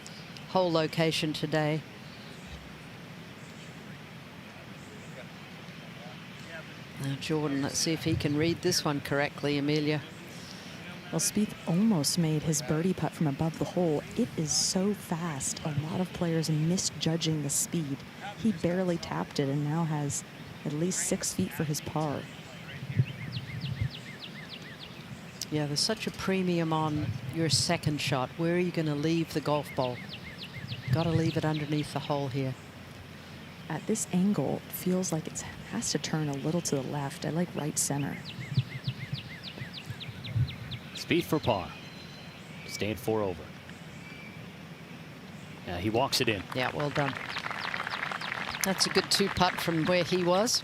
whole location today. Now Jordan, let's see if he can read this one correctly, Amelia. Well, Spieth almost made his birdie putt from above the hole. It is so fast. A lot of players misjudging the speed. He barely tapped it and now has at least 6 feet for his par. Yeah, there's such a premium on your second shot. Where are you going to leave the golf ball? Got to leave it underneath the hole here. At this angle, it feels like it has to turn a little to the left. I like right center. Spieth for par. Staying 4 over. Yeah, he walks it in. Yeah, well done. That's a good 2-putt from where he was.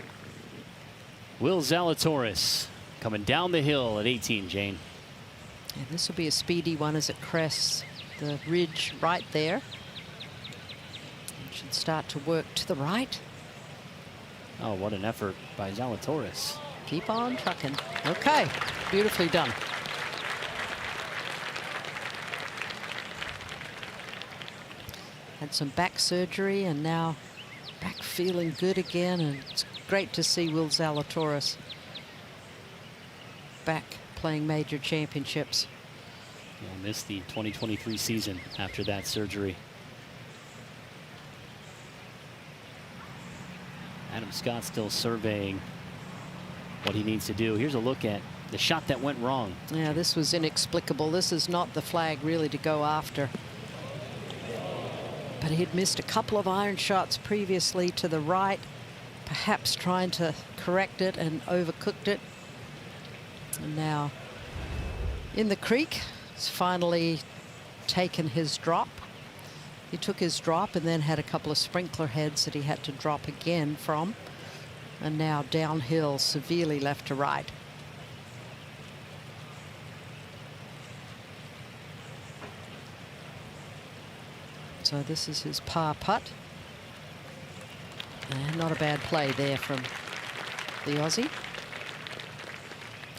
Will Zalatoris coming down the hill at 18, Jane. Yeah, this will be a speedy one as it crests the ridge right there. It should start to work to the right. Oh, what an effort by Zalatoris. Keep on trucking. Okay, beautifully done. Had some back surgery and now back feeling good again, and it's great to see Will Zalatoris back playing major championships. He'll miss the 2023 season after that surgery. Adam Scott still surveying what he needs to do. Here's a look at the shot that went wrong. Yeah, this was inexplicable. This is not the flag really to go after. But he had missed a couple of iron shots previously to the right, perhaps trying to correct it and overcooked it. And now in the creek, he's finally taken his drop. He took his drop and then had a couple of sprinkler heads that he had to drop again from. And now downhill, severely left to right. So this is his par putt. And not a bad play there from the Aussie.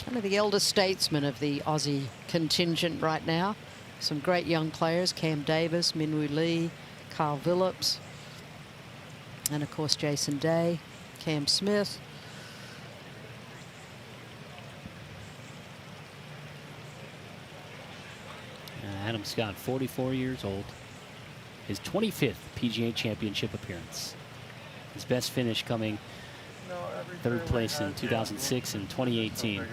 Kind of the elder statesman of the Aussie contingent right now. Some great young players, Cam Davis, Minwoo Lee, Carl Phillips, and of course Jason Day, Cam Smith. Adam Scott, 44 years old. His 25th PGA Championship appearance. His best finish coming third place in 2006 and 2018.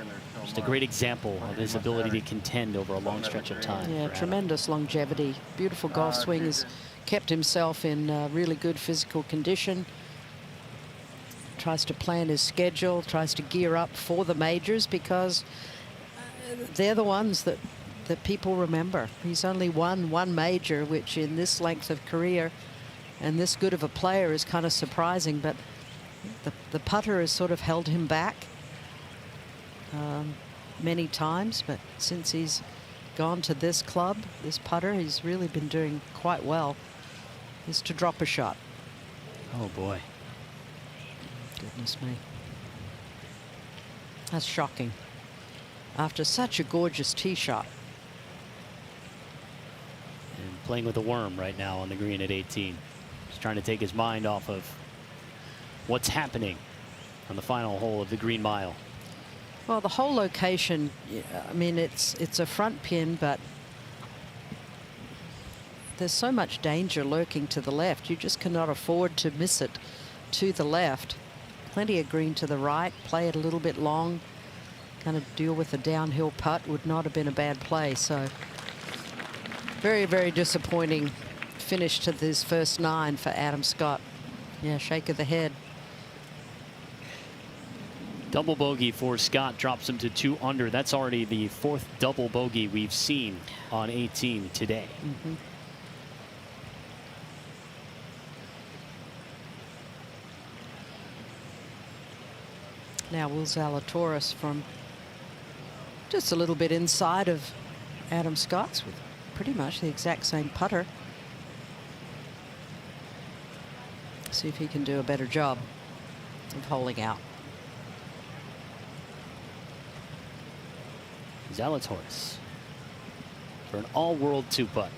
Just a great example of his ability to contend over a long stretch of time. Yeah, tremendous longevity. Beautiful golf swing. Has kept himself in really good physical condition. Tries to plan his schedule, tries to gear up for the majors because they're the ones that people remember. He's only won one major, which in this length of career and this good of a player is kind of surprising, but the putter has sort of held him back many times, but since he's gone to this club, this putter, he's really been doing quite well. Is to drop a shot. Oh boy. Goodness me. That's shocking. After such a gorgeous tee shot. And playing with a worm right now on the green at 18. Just trying to take his mind off of what's happening on the final hole of the Green Mile. Well, the whole location, I mean, it's a front pin, but there's so much danger lurking to the left. You just cannot afford to miss it to the left. Plenty of green to the right. Play it a little bit long. Kind of deal with a downhill putt would not have been a bad play. So very, very disappointing finish to this first 9 for Adam Scott. Yeah, shake of the head. Double bogey for Scott drops him to 2 under. That's already the 4th double bogey we've seen on 18 today. Mm-hmm. Now Will Zalatoris from just a little bit inside of Adam Scott's with pretty much the exact same putter. See if he can do a better job of holding out. Zalatoris for an all-world 2-putt.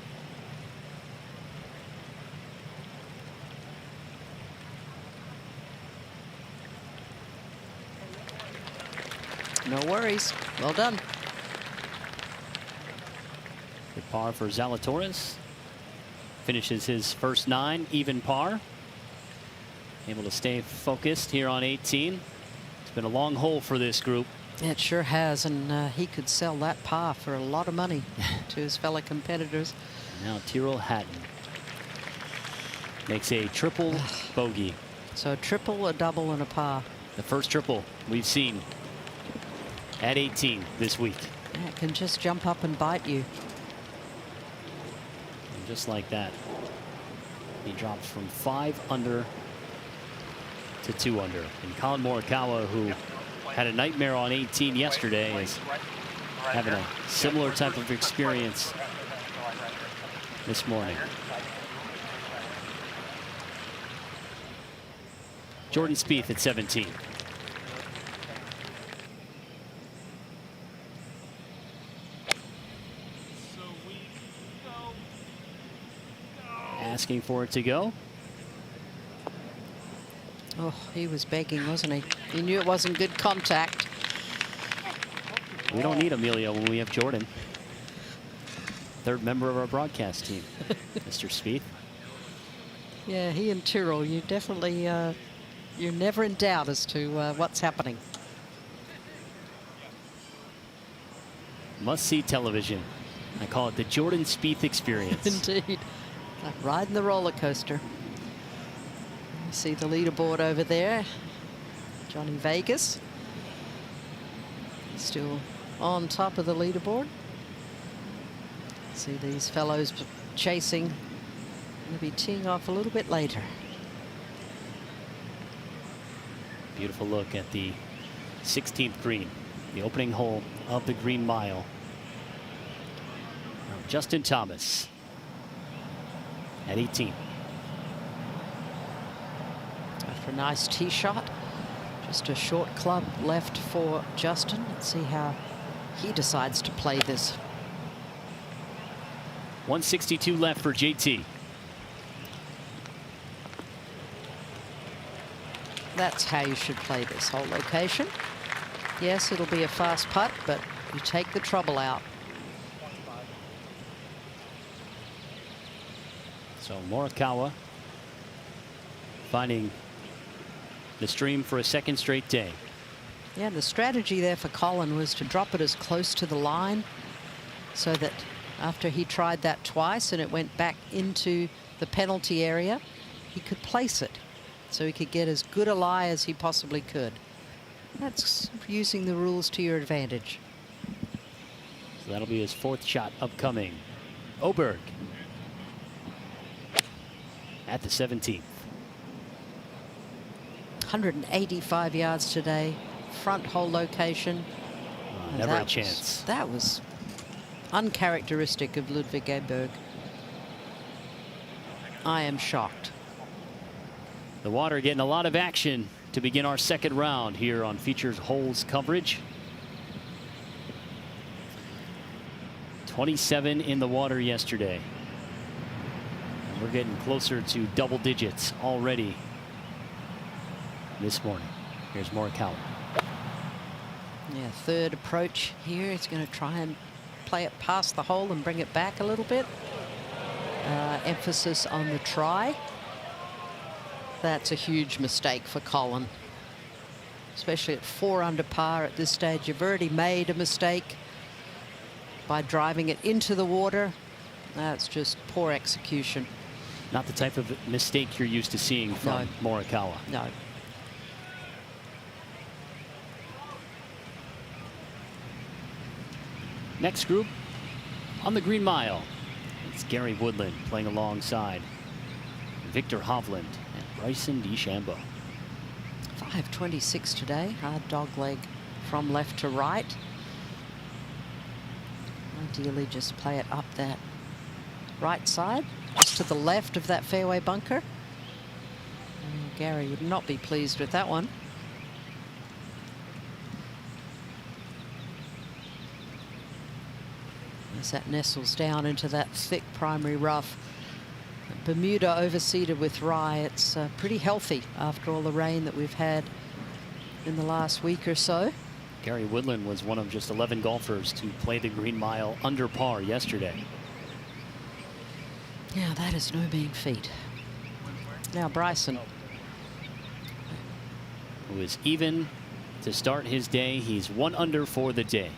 No worries. Well done. Good par for Zalatoris. Finishes his first 9 even par. Able to stay focused here on 18. It's been a long hole for this group. It sure has, and he could sell that par for a lot of money to his fellow competitors. Now Tyrrell Hatton makes a triple bogey. So a triple, a double, and a par. The first triple we've seen at 18 this week. Yeah, it can just jump up and bite you. And just like that, he drops from 5 under to 2 under. And Colin Morikawa, who had a nightmare on 18 yesterday, is having a similar type of experience this morning. Jordan Spieth at 17. Asking for it to go. Oh, he was begging, wasn't he? He knew it wasn't good contact. We don't need Emilio when we have Jordan. Third member of our broadcast team, Mr. Spieth. Yeah, he and Tyrrell, you definitely, you're never in doubt as to what's happening. Must-see television. I call it the Jordan Spieth experience. Indeed. Like riding the roller coaster. You see the leaderboard over there. Johnny Vegas still on top of the leaderboard. See these fellows chasing. Going to be teeing off a little bit later. Beautiful look at the 16th green, the opening hole of the Green Mile. Now Justin Thomas at 18. After a nice tee shot, just a short club left for Justin. Let's see how he decides to play this. 162 left for JT. That's how you should play this whole location. Yes, it'll be a fast putt, but you take the trouble out. So Morikawa finding the stream for a second straight day. Yeah, the strategy there for Colin was to drop it as close to the line so that after he tried that twice and it went back into the penalty area, he could place it so he could get as good a lie as he possibly could. That's using the rules to your advantage. So that'll be his 4th shot upcoming. Oberg at the 17th. 185 yards today, front hole location. Never a chance. That was uncharacteristic of Ludwig Aberg. I am shocked. The water getting a lot of action to begin our second round here on Featured Holes coverage. 27 in the water yesterday. And we're getting closer to double digits already this morning. Here's Morikawa. Yeah, third approach here. He's going to try and play it past the hole and bring it back a little bit. Emphasis on the try. That's a huge mistake for Colin, especially at 4 under par at this stage. You've already made a mistake by driving it into the water. That's just poor execution. Not the type of mistake you're used to seeing from Morikawa. No. Next group on the Green Mile. It's Gary Woodland playing alongside Victor Hovland and Bryson DeChambeau. 526 today. Hard dog leg from left to right. Ideally just play it up that right side, just to the left of that fairway bunker. Gary would not be pleased with that one. As that nestles down into that thick primary rough. Bermuda overseeded with rye. It's pretty healthy after all the rain that we've had in the last week or so. Gary Woodland was one of just 11 golfers to play the Green Mile under par yesterday. Yeah, that is no mean feat. Now Bryson, who is even to start his day. He's 1 under for the day.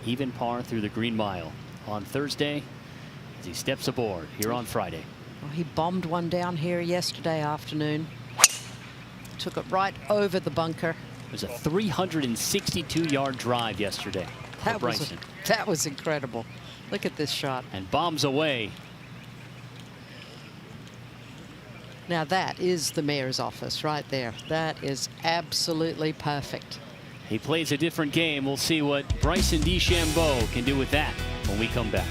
Even par through the Green Mile on Thursday as he steps aboard here on Friday. well, he bombed one down here yesterday afternoon. Took it right over the bunker. It was a 362-yard drive yesterday for Bryson. That was incredible. Look at this shot. And bombs away. Now that is the mayor's office right there. That is absolutely perfect. He plays a different game. We'll see what Bryson DeChambeau can do with that when we come back.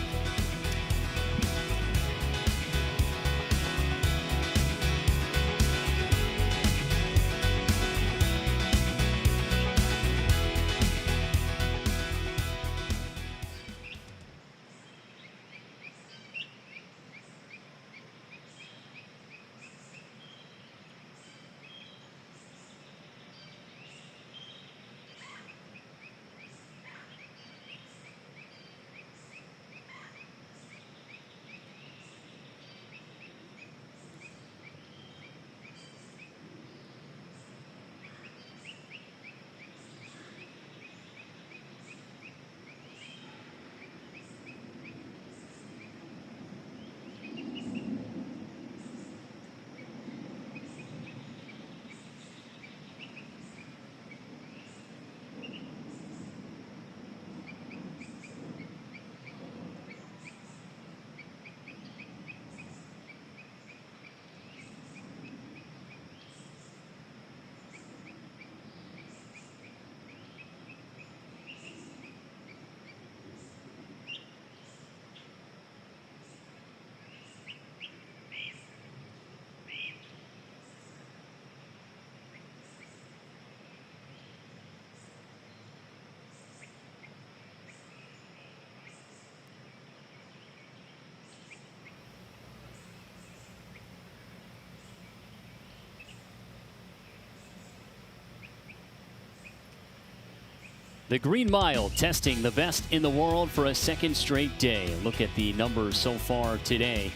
The Green Mile testing the best in the world for a second straight day. Look at the numbers so far today.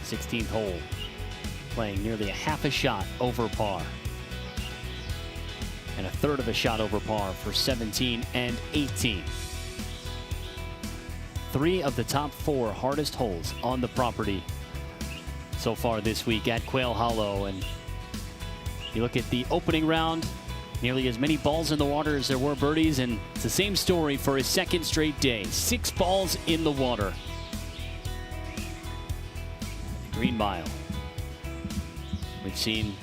16th hole, playing nearly a half a shot over par. And a third of a shot over par for 17 and 18. 3 of the top 4 hardest holes on the property so far this week at Quail Hollow. And you look at the opening round, nearly as many balls in the water as there were birdies, and it's the same story for his second straight day. 6 balls in the water. Green Mile. We've seen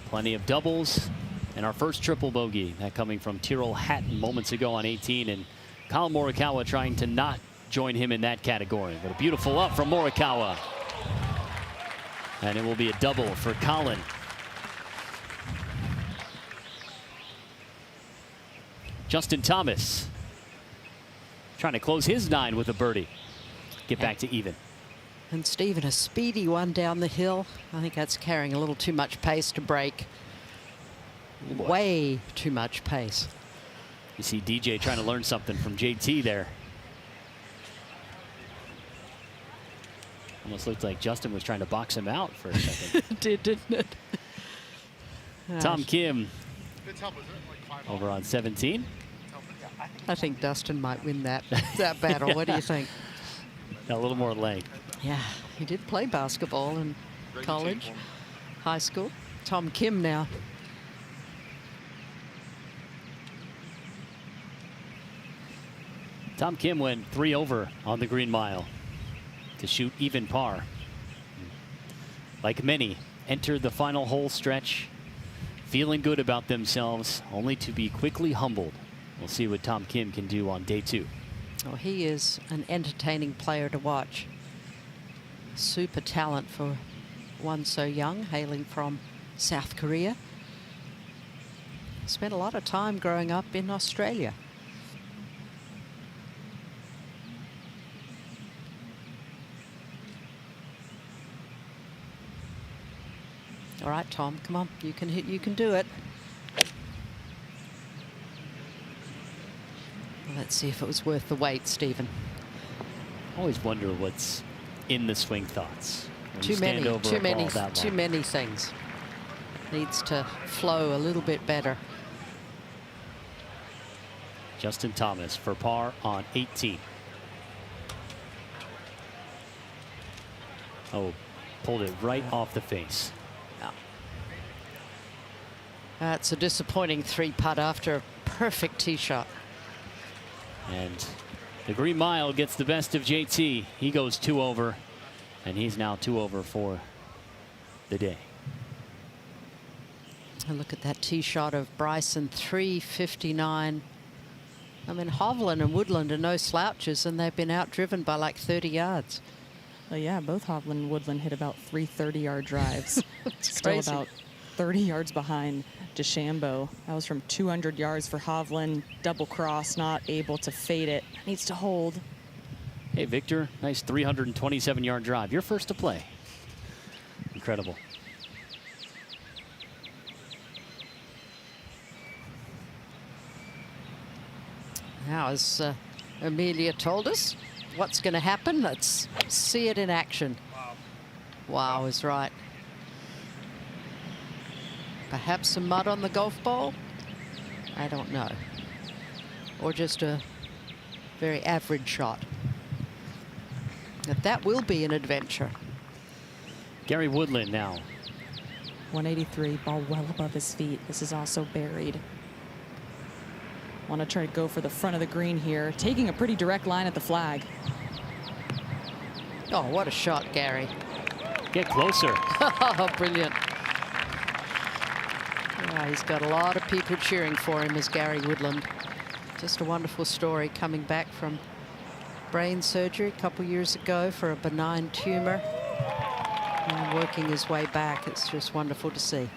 plenty of doubles, and our first triple bogey, that coming from Tyrrell Hatton moments ago on 18, and Colin Morikawa trying to not join him in that category. But a beautiful up from Morikawa. And it will be a double for Colin. Justin Thomas trying to close his 9 with a birdie. Get back to even. And Stephen, a speedy one down the hill. I think that's carrying a little too much pace to break. Way too much pace. You see DJ trying to learn something from JT there. Almost looked like Justin was trying to box him out for a second. It did, didn't it? Tom Kim over on 17. I think Dustin might win that battle. What do you think? A little more length. Yeah, he did play basketball in college, high school. Tom Kim now. Tom Kim went 3 over on the Green Mile to shoot even par. Like many entered the final hole stretch feeling good about themselves, only to be quickly humbled. We'll see what Tom Kim can do on day 2. Oh, he is an entertaining player to watch. Super talent for one so young, hailing from South Korea. Spent a lot of time growing up in Australia. All right, Tom, come on. You can hit, you can do it. Let's see if it was worth the wait, Stephen. Always wonder what's in the swing thoughts. Too many things. Needs to flow a little bit better. Justin Thomas for par on 18. Oh, pulled it right off the face. That's a disappointing 3-putt after a perfect tee shot. And the Green Mile gets the best of JT. He goes 2 over, and he's now 2 over for the day. And look at that tee shot of Bryson, 359. I mean, Hovland and Woodland are no slouches, and they've been outdriven by like 30 yards. Well, yeah, both Hovland and Woodland hit about 3 30-yard drives. Still crazy. about 30 yards behind DeChambeau. That was from 200 yards for Hovland. Double cross, not able to fade it. Needs to hold. Hey, Victor, nice 327-yard drive. You're first to play. Incredible. Now, as Amelia told us, what's going to happen? Let's see it in action. Wow is right. Perhaps some mud on the golf ball? I don't know. Or just a very average shot. But that will be an adventure. Gary Woodland now. 183, ball well above his feet. This is also buried. Want to try to go for the front of the green here. Taking a pretty direct line at the flag. Oh, what a shot, Gary. Get closer. Oh, brilliant. Yeah, he's got a lot of people cheering for him as Gary Woodland. Just a wonderful story, coming back from brain surgery a couple years ago for a benign tumor and working his way back. It's just wonderful to see.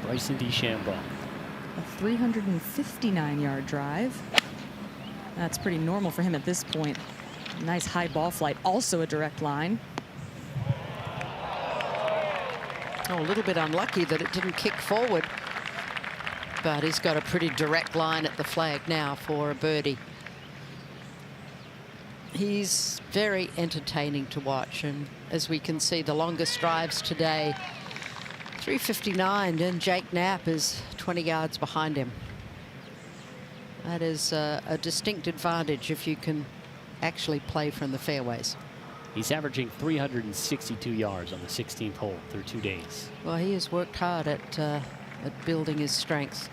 Bryson DeChambeau. A 359-yard drive. That's pretty normal for him at this point. Nice high ball flight, also a direct line. Oh, a little bit unlucky that it didn't kick forward. But he's got a pretty direct line at the flag now for a birdie. He's very entertaining to watch. And as we can see, the longest drives today, 359, and Jake Knapp is 20 yards behind him. That is a distinct advantage if you can actually play from the fairways. He's averaging 362 yards on the 16th hole through 2 days. Well, he has worked hard at building his strength.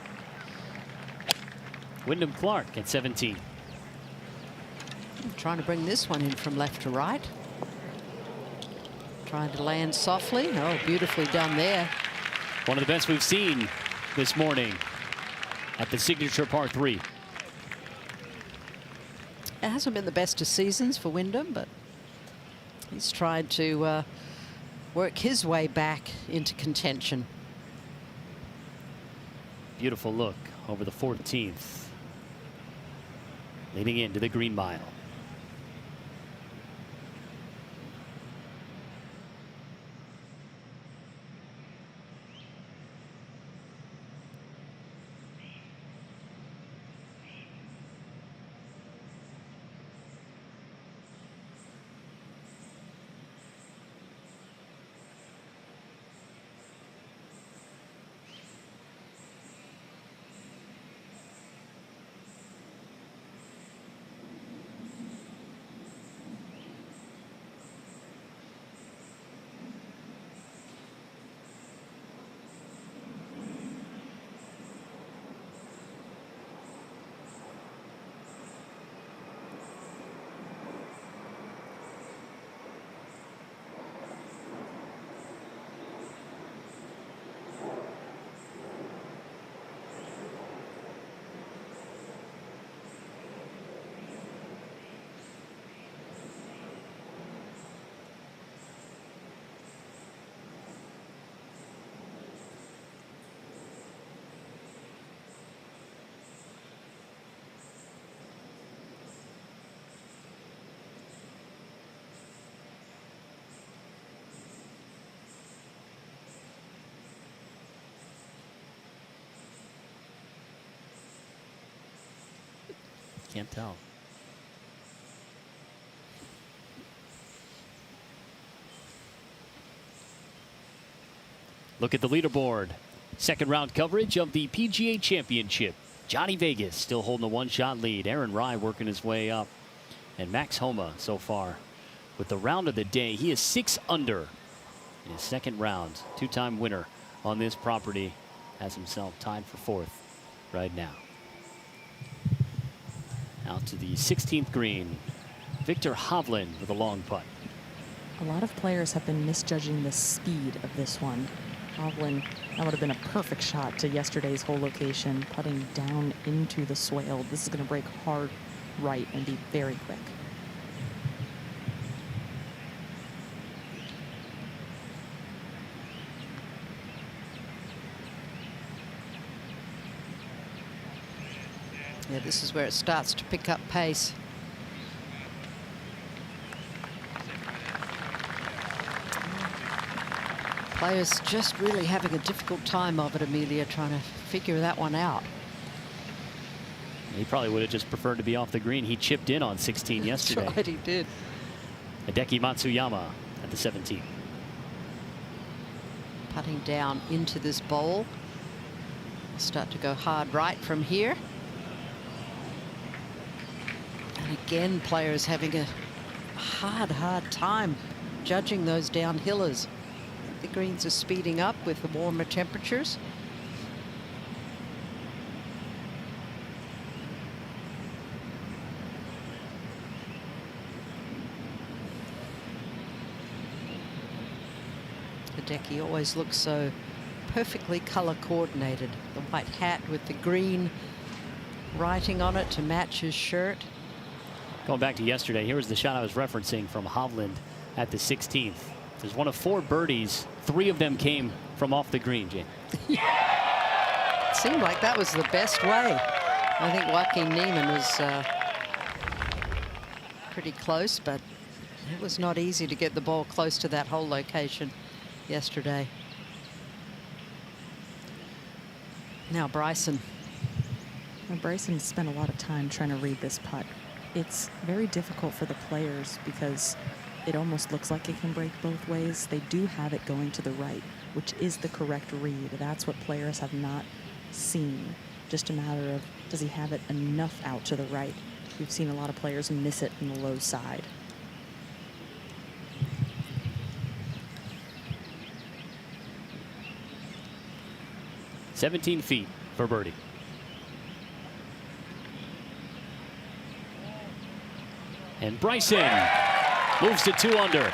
Wyndham Clark at 17. Trying to bring this one in from left to right. Trying to land softly. Oh, beautifully done there. One of the best we've seen this morning at the signature par 3. It hasn't been the best of seasons for Wyndham, but he's tried to work his way back into contention. Beautiful look over the 14th. Leading into the Green Mile. Can't tell. Look at the leaderboard. Second round coverage of the PGA Championship. Johnny Vegas still holding a one-shot lead. Aaron Rai working his way up. And Max Homa so far with the round of the day. He is 6 under in his second round. Two-time winner on this property. Has himself tied for 4th right now. Out to the 16th green. Victor Hovland with a long putt. A lot of players have been misjudging the speed of this one. Hovland, that would have been a perfect shot to yesterday's hole location, putting down into the swale. This is going to break hard right and be very quick. Yeah, this is where it starts to pick up pace. Players just really having a difficult time of it, Amelia, trying to figure that one out. He probably would have just preferred to be off the green. He chipped in on 16 yesterday. That's right, he did. Hideki Matsuyama at the 17th. Putting down into this bowl. Start to go hard right from here. And again, players having a hard time judging those downhillers. The greens are speeding up with the warmer temperatures. Hideki always looks so perfectly color coordinated. The white hat with the green writing on it to match his shirt. Going back to yesterday, here was the shot I was referencing from Hovland at the 16th. There's one of 4 birdies. 3 of them came from off the green, Jane. It seemed like that was the best way. I think Joaquin Niemann was pretty close, but it was not easy to get the ball close to that hole location yesterday. Now Bryson. Now Bryson spent a lot of time trying to read this putt. It's very difficult for the players because it almost looks like it can break both ways. They do have it going to the right, which is the correct read. That's what players have not seen. Just a matter of, does he have it enough out to the right? We've seen a lot of players miss it in the low side. "17 feet for birdie." And Bryson moves to 2 under.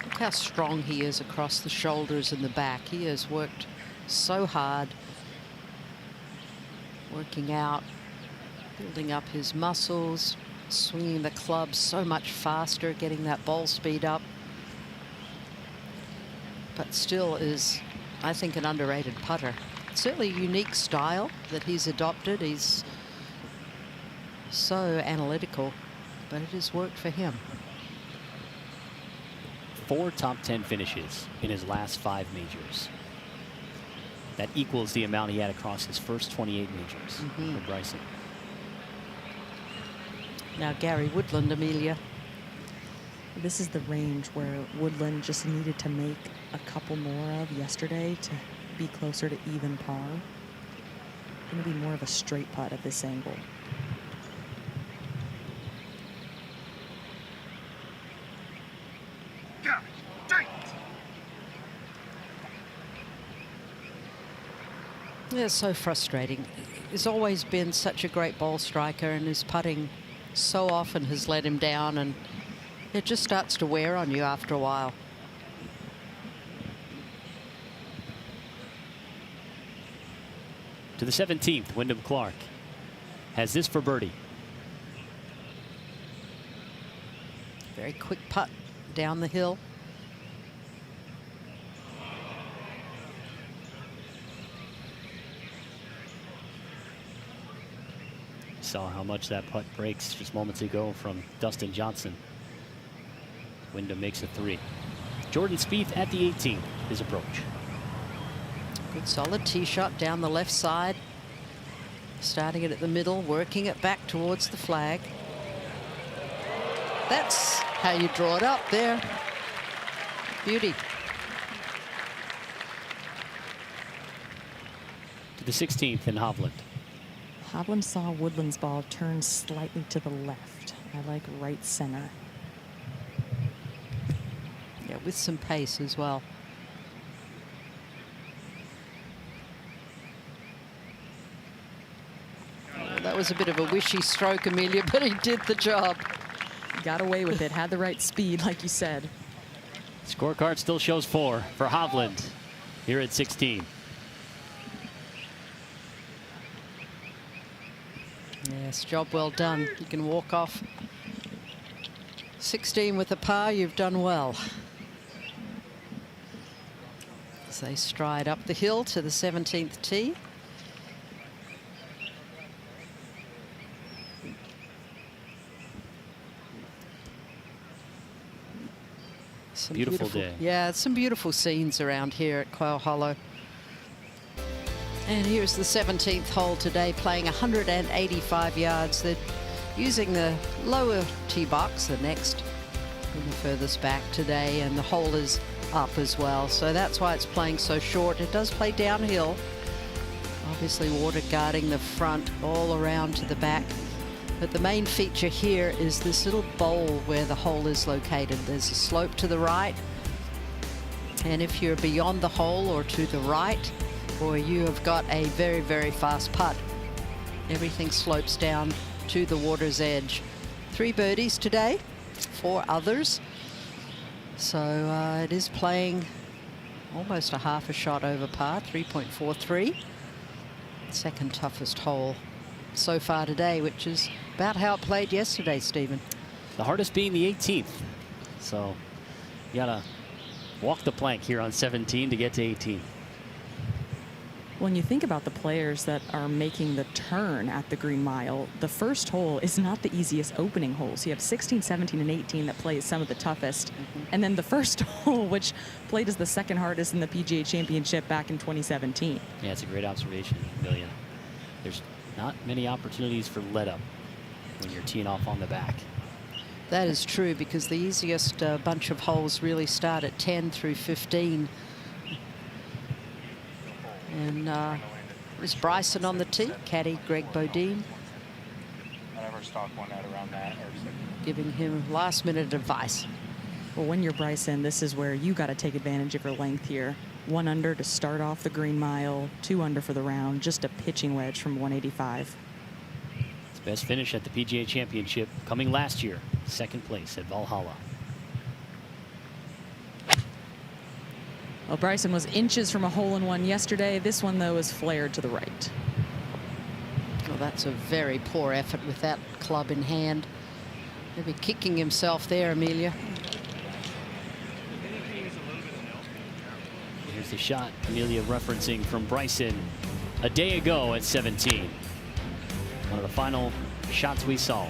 Look how strong he is across the shoulders and the back. He has worked so hard, working out, building up his muscles, swinging the club so much faster, getting that ball speed up. But still is, I think, an underrated putter. Certainly a unique style that he's adopted. He's so analytical, but it has worked for him. 4 top 10 finishes in his last 5 majors. That equals the amount he had across his first 28 majors for Bryson. Now Gary Woodland, Amelia. This is the range where Woodland just needed to make a couple more of yesterday to be closer to even par. Going to be more of a straight putt at this angle. Yeah, it's so frustrating. He's always been such a great ball striker, and his putting so often has let him down, and it just starts to wear on you after a while. To the 17th, Wyndham Clark has this for birdie. Very quick putt down the hill. Saw how much that putt breaks just moments ago from Dustin Johnson. Wyndham makes a 3. Jordan Spieth at the 18th, his approach. Good solid tee shot down the left side. Starting it at the middle, working it back towards the flag. That's how you draw it up there. Beauty. To the 16th in Hovland. Hovland saw Woodland's ball turn slightly to the left. I like right center. Yeah, with some pace as well. Oh, that was a bit of a wishy stroke, Amelia, but he did the job. Got away with it, had the right speed, like you said. Scorecard still shows 4 for Hovland here at 16. Yes, job well done. You can walk off 16 with a par, you've done well. As they stride up the hill to the 17th tee. Some beautiful day. Yeah, some beautiful scenes around here at Quail Hollow. And here's the 17th hole today, playing 185 yards. They're using the lower tee box, the next and the furthest back today, and the hole is up as well. So that's why it's playing so short. It does play downhill. Obviously water guarding the front all around to the back. But the main feature here is this little bowl where the hole is located. There's a slope to the right. And if you're beyond the hole or to the right, or you have got a very, very fast putt, everything slopes down to the water's edge. 3 birdies today, 4 others. So it is playing almost a half a shot over par, 3.43. Second toughest hole so far today, which is about how it played yesterday, Stephen. The hardest being the 18th. So you gotta walk the plank here on 17 to get to 18. When you think about the players that are making the turn at the Green Mile, the first hole is not the easiest opening hole. So you have 16, 17, and 18 that play some of the toughest. And then the first hole, which played as the second hardest in the PGA Championship back in 2017. Yeah, it's a great observation, Amelia. There's not many opportunities for let up when you're teeing off on the back. That is true, because the easiest bunch of holes really start at 10 through 15. And there's Bryson on the tee, caddy Greg Bodine, I never stock one out around that. giving him last minute advice. Well, when you're Bryson, this is where you got to take advantage of your length here. 1 under to start off the Green Mile, 2 under for the round, just a pitching wedge from 185. His best finish at the PGA Championship coming last year, 2nd place at Valhalla. Well, Bryson was inches from a hole-in-one yesterday. This one, though, is flared to the right. Well, that's a very poor effort with that club in hand. Maybe kicking himself there, Amelia. Here's the shot Amelia referencing from Bryson a day ago at 17. One of the final shots we saw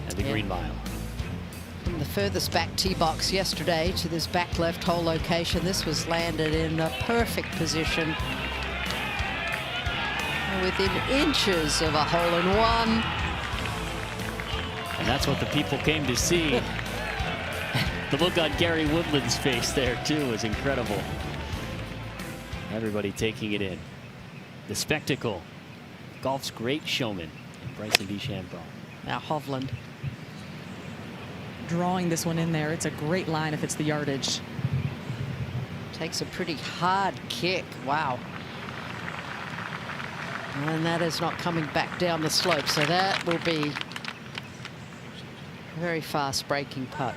at the Green Mile. From the furthest back tee box yesterday to this back left hole location, this was landed in a perfect position. Within inches of a hole-in-one. And that's what the people came to see. The look on Gary Woodland's face there, too, was incredible. Everybody taking it in. The spectacle. Golf's great showman, Bryson DeChambeau. Now Hovland. Drawing this one in there. It's a great line if it's the yardage. Takes a pretty hard kick. Wow. And that is not coming back down the slope, so that will be a very fast breaking putt.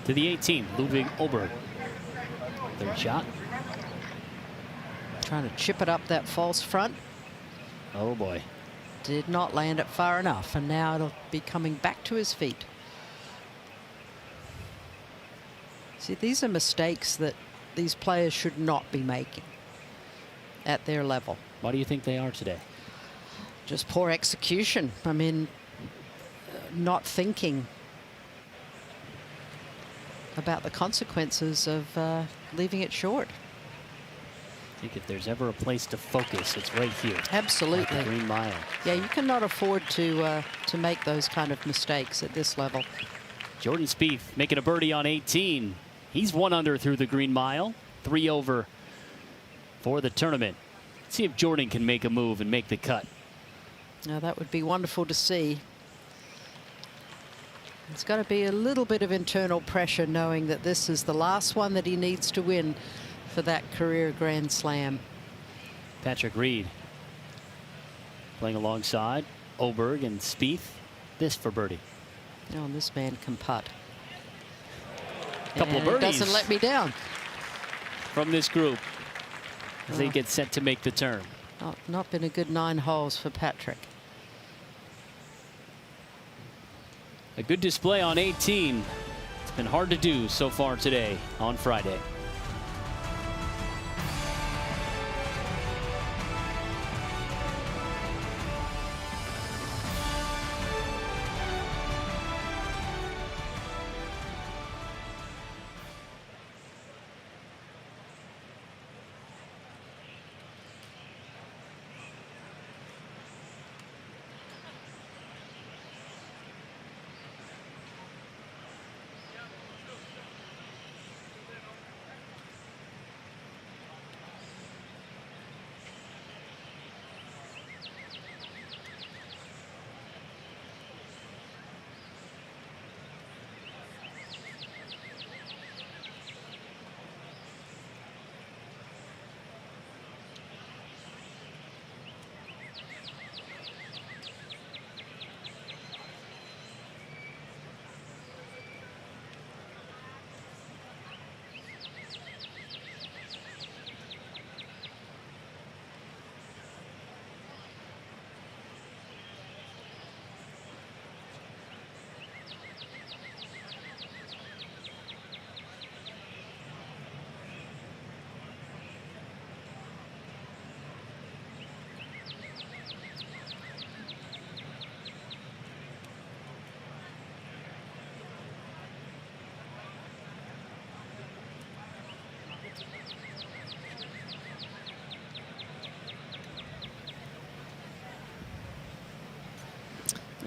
To the 18th, Ludwig Oberg. Third shot. Trying to chip it up that false front. Oh boy. Did not land it far enough, and now it'll be coming back to his feet. See, these are mistakes that these players should not be making at their level. Why do you think they are today? Just poor execution. I mean, not thinking about the consequences of leaving it short. I think if there's ever a place to focus, it's right here. Absolutely. At the Green Mile. Yeah, you cannot afford to make those kind of mistakes at this level. Jordan Spieth making a birdie on 18. He's 1 under through the Green Mile, 3 over for the tournament. Let's see if Jordan can make a move and make the cut. Now that would be wonderful to see. It's got to be a little bit of internal pressure knowing that this is the last one that he needs to win for that career Grand Slam. Patrick Reed playing alongside Oberg and Spieth. This for birdie. Oh, and this man can putt. Couple of birdies. Doesn't let me down. From this group as they get set to make the turn. Not been a good 9 holes for Patrick. A good display on 18. It's been hard to do so far today on Friday.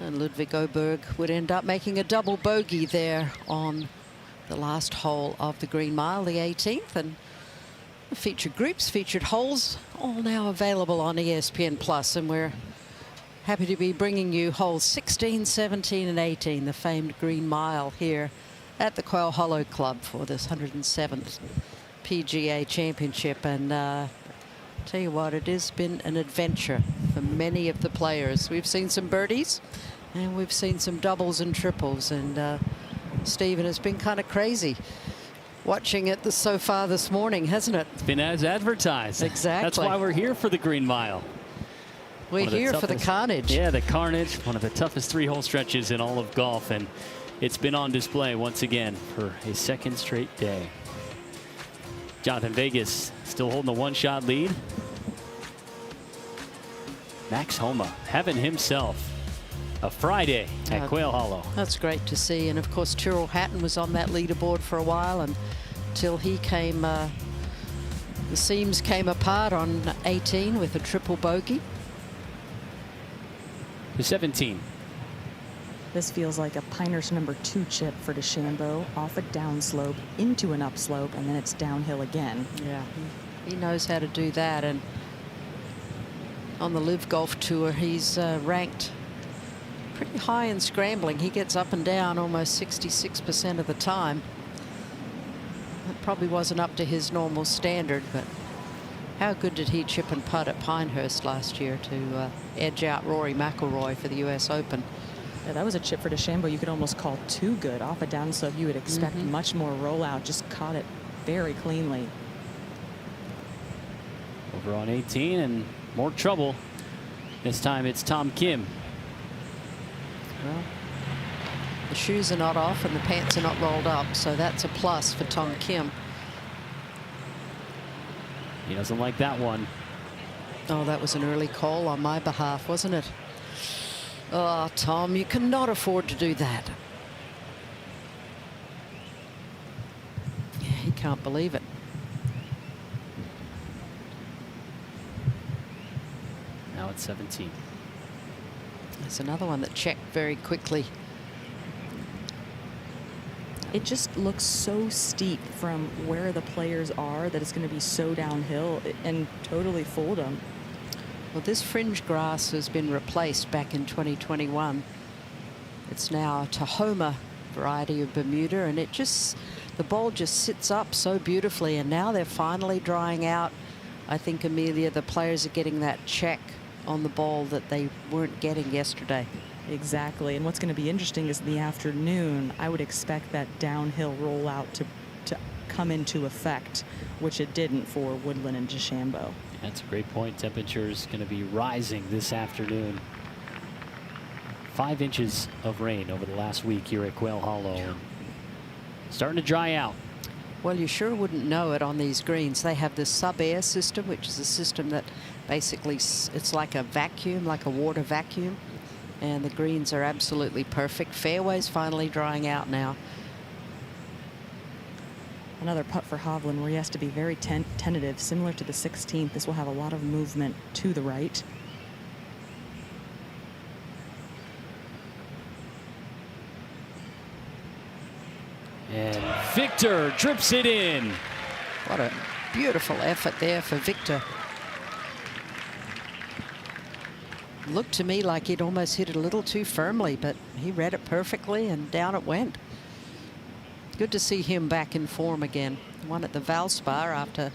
And Ludwig Oberg would end up making a double bogey there on the last hole of the Green Mile, the 18th. And the featured groups, featured holes, all now available on ESPN Plus. And we're happy to be bringing you holes 16, 17, and 18, the famed Green Mile here at the Quail Hollow Club for this 107th PGA Championship. And tell you what, it has been an adventure for many of the players. We've seen some birdies and we've seen some doubles and triples, and Stephen, has been kind of crazy watching it so far this morning, hasn't it? It's been as advertised. Exactly. That's why we're here for the Green Mile. We're here for the carnage. Yeah, the carnage, one of the toughest 3-hole stretches in all of golf, and it's been on display once again for a second straight day. Jonathan Vegas still holding the 1-shot lead. Max Homa having himself a Friday at Quail Hollow. That's great to see. And of course, Tyrrell Hatton was on that leaderboard for a while until he came, the seams came apart on 18 with a triple bogey. The 17. This feels like a Pinehurst #2 chip for DeChambeau, off a downslope into an upslope, and then it's downhill again. Yeah, he knows how to do that. And on the Live Golf Tour, he's ranked pretty high in scrambling. He gets up and down almost 66% of the time. That probably wasn't up to his normal standard, but how good did he chip and putt at Pinehurst last year to edge out Rory McIlroy for the US Open? Yeah, that was a chip for DeChambeau you could almost call too good. Off a downslope, you would expect much more rollout. Just caught it very cleanly. Over on 18 and more trouble. This time it's Tom Kim. Well, the shoes are not off and the pants are not rolled up, so that's a plus for Tom Kim. He doesn't like that one. Oh, that was an early call on my behalf, wasn't it? Oh, Tom, you cannot afford to do that. Yeah, he can't believe it. Now it's 17. There's another one that checked very quickly. It just looks so steep from where the players are that it's going to be so downhill and totally fooled them. Well, this fringe grass has been replaced back in 2021. It's now a Tahoma variety of Bermuda, and the ball just sits up so beautifully, and now they're finally drying out. I think, Amelia, the players are getting that check on the ball that they weren't getting yesterday. Exactly, and what's going to be interesting is in the afternoon, I would expect that downhill rollout to come into effect, which it didn't for Woodland and DeChambeau. That's a great point. Temperatures going to be rising this afternoon. 5 inches of rain over the last week here at Quail Hollow. And starting to dry out. Well, you sure wouldn't know it on these greens. They have this sub-air system, which is a system that basically it's like a vacuum, like a water vacuum. And the greens are absolutely perfect. Fairway's finally drying out now. Another putt for Hovland where he has to be very tentative, similar to the 16th. This will have a lot of movement to the right. And Victor drips it in. What a beautiful effort there for Victor. Looked to me like he'd almost hit it a little too firmly, but he read it perfectly and down it went. Good to see him back in form again. Won at the Valspar after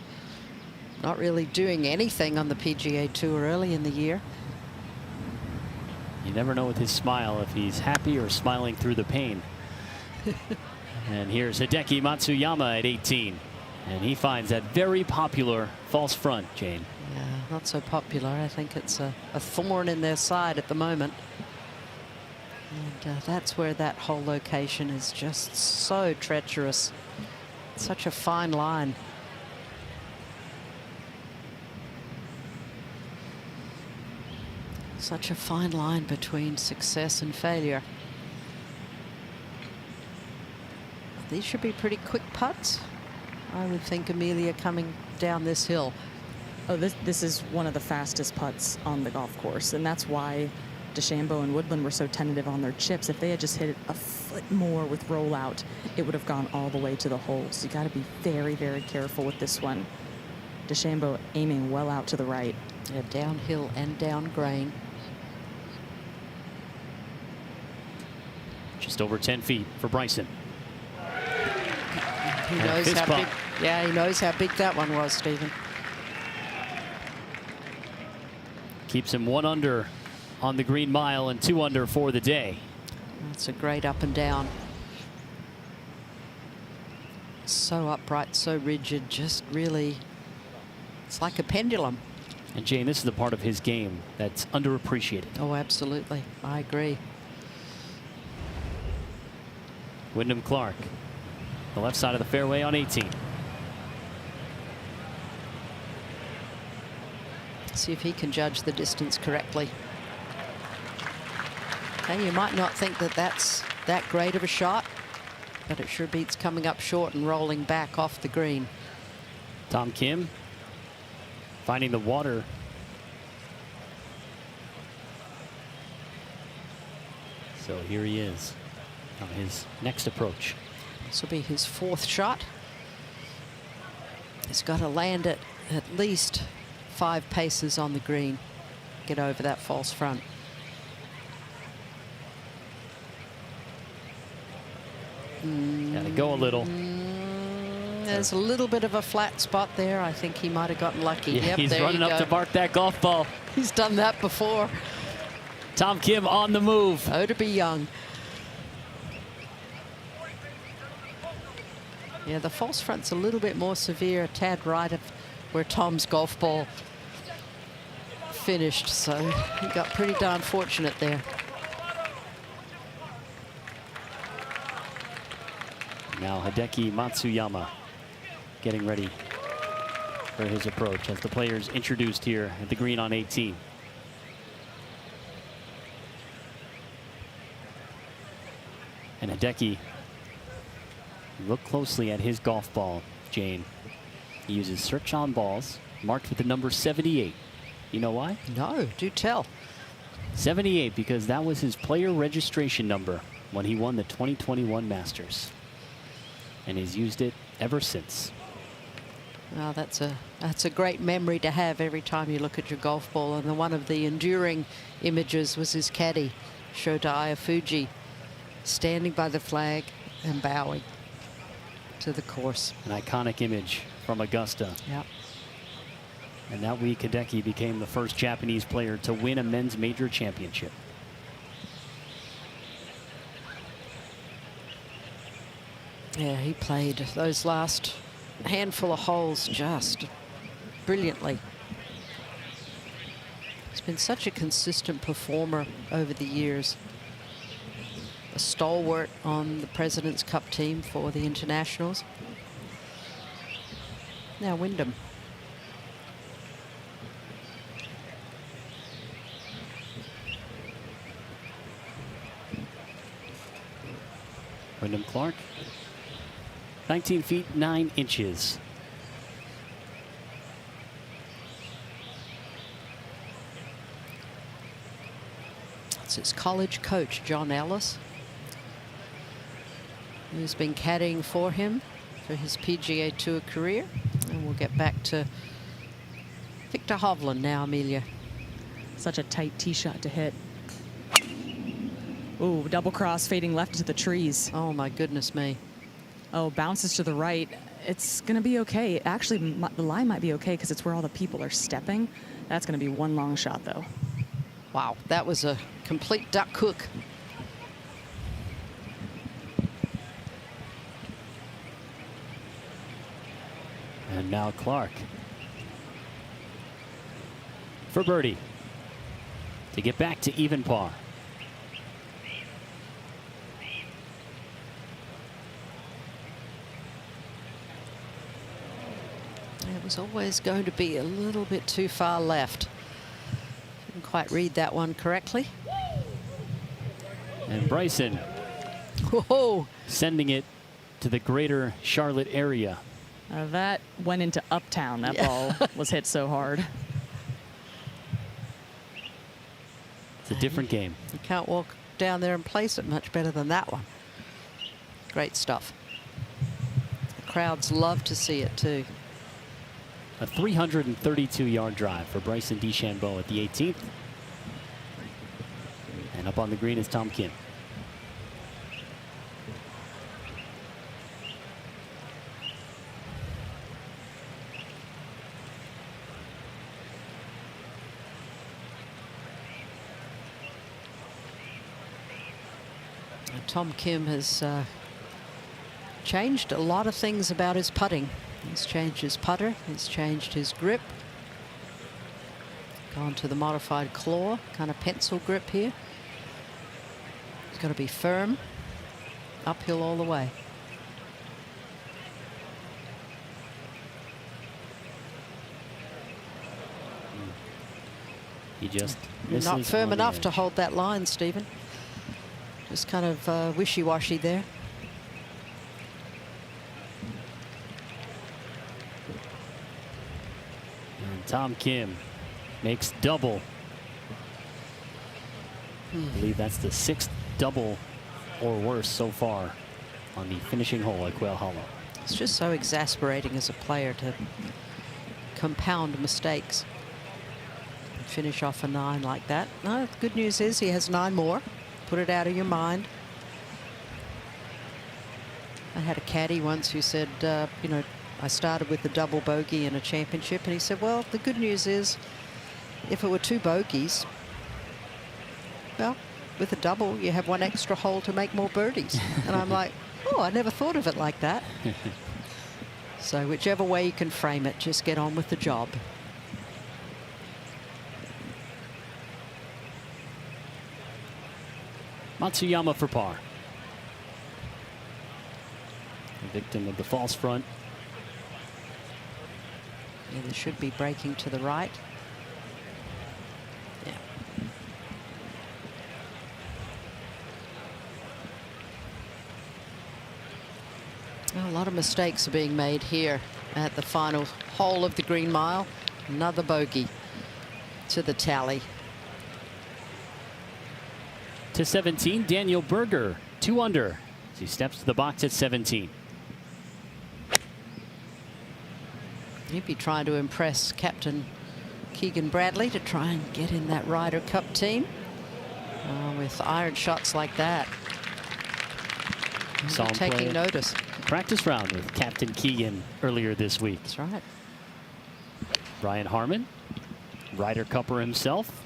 not really doing anything on the PGA Tour early in the year. You never know with his smile if he's happy or smiling through the pain. And here's Hideki Matsuyama at 18. And he finds that very popular false front, Jane. Yeah, not so popular. I think it's a thorn in their side at the moment. And that's where that whole location is just so treacherous. Such a fine line. Such a fine line between success and failure. These should be pretty quick putts, I would think, Amelia, coming down this hill. Oh, this is one of the fastest putts on the golf course, and that's why DeChambeau and Woodland were so tentative on their chips. If they had just hit it a foot more with rollout, it would have gone all the way to the hole. So you got to be very, very careful with this one. DeChambeau aiming well out to the right. Yeah, downhill and down grain. Just over 10 feet for Bryson. He knows how big. Yeah, he knows how big that one was, Stephen. Keeps him 1 under on the green mile and 2 under for the day. That's a great up and down. So upright, so rigid, just really, it's like a pendulum. And Jane, this is the part of his game that's underappreciated. Oh, absolutely. I agree. Wyndham Clark, the left side of the fairway on 18. See if he can judge the distance correctly. Okay, you might not think that that's that great of a shot, but it sure beats coming up short and rolling back off the green. Tom Kim finding the water. So here he is on his next approach. This will be his 4th shot. He's got to land it at least 5 paces on the green. Get over that false front. Got to go a little. There's a little bit of a flat spot there. I think he might have gotten lucky. Yeah, yep, he's there running you up go. to mark that golf ball. He's done that before. Tom Kim on the move. Oh, to be young. Yeah, the false front's a little bit more severe, a tad right of where Tom's golf ball finished, so he got pretty darn fortunate there. Now Hideki Matsuyama getting ready for his approach as the players introduced here at the green on 18. And Hideki, look closely at his golf ball, Jane. He uses search on balls marked with the number 78 You know why? No, do tell. 78, because that was his player registration number when he won the 2021 Masters. And he's used it ever since. Well, that's a great memory to have every time you look at your golf ball. And one of the enduring images was his caddy, Shota Iafuji, standing by the flag and bowing to the course. An iconic image from Augusta. Yep. And that week, Hideki became the first Japanese player to win a men's major championship. Yeah, he played those last handful of holes just brilliantly. He's been such a consistent performer over the years. A stalwart on the President's Cup team for the internationals. Now Wyndham. Wyndham Clark, 19 feet 9 inches. It's his college coach, John Ellis, who's been caddying for him for his PGA Tour career. And we'll get back to Victor Hovland now, Amelia. Such a tight tee shot to hit. Ooh, double cross fading left into the trees. Oh, my goodness me. Oh, bounces to the right. It's going to be okay. Actually, the line might be okay because it's where all the people are stepping. That's going to be one long shot, though. Wow, that was a complete duck hook. And now Clark for birdie to get back to even par. It was always going to be a little bit too far left. Didn't quite read that one correctly. And Bryson Whoa. sending it to the greater Charlotte area. That went into Uptown. That ball was hit so hard. It's a different game. You can't walk down there and place it much better than that one. Great stuff. The crowds love to see it too. A 332-yard drive for Bryson DeChambeau at the 18th. And up on the green is Tom Kim. Tom Kim has changed a lot of things about his putting. He's changed his putter, he's changed his grip. Gone to the modified claw, kind of pencil grip here. He's got to be firm, uphill all the way. He just You're not misses firm on the enough to edge. hold that line, Stephen. Just kind of wishy-washy there. And Tom Kim makes double. I believe that's the 6th double or worse so far on the finishing hole at Quail Hollow. It's just so exasperating as a player to compound mistakes and finish off a 9 like that. No, the good news is he has 9 more. Put it out of your mind. I had a caddy once who said, you know, I started with a double bogey in a championship, and he said, well, the good news is if it were 2 bogeys, well, with a double, you have 1 extra hole to make more birdies. And I'm like, oh, I never thought of it like that. So whichever way you can frame it, just get on with the job. Matsuyama for par. A victim of the false front. Yeah, they should be braking to the right. Yeah. Well, a lot of mistakes are being made here at the final hole of the Green Mile. Another bogey. to the tally. To 17, Daniel Berger, 2 under. As he steps to the box at 17. He'd be trying to impress Captain Keegan Bradley to try and get in that Ryder Cup team with iron shots like that. Saw him taking notice. Practice round with Captain Keegan earlier this week. That's right. Brian Harman, Ryder Cupper himself.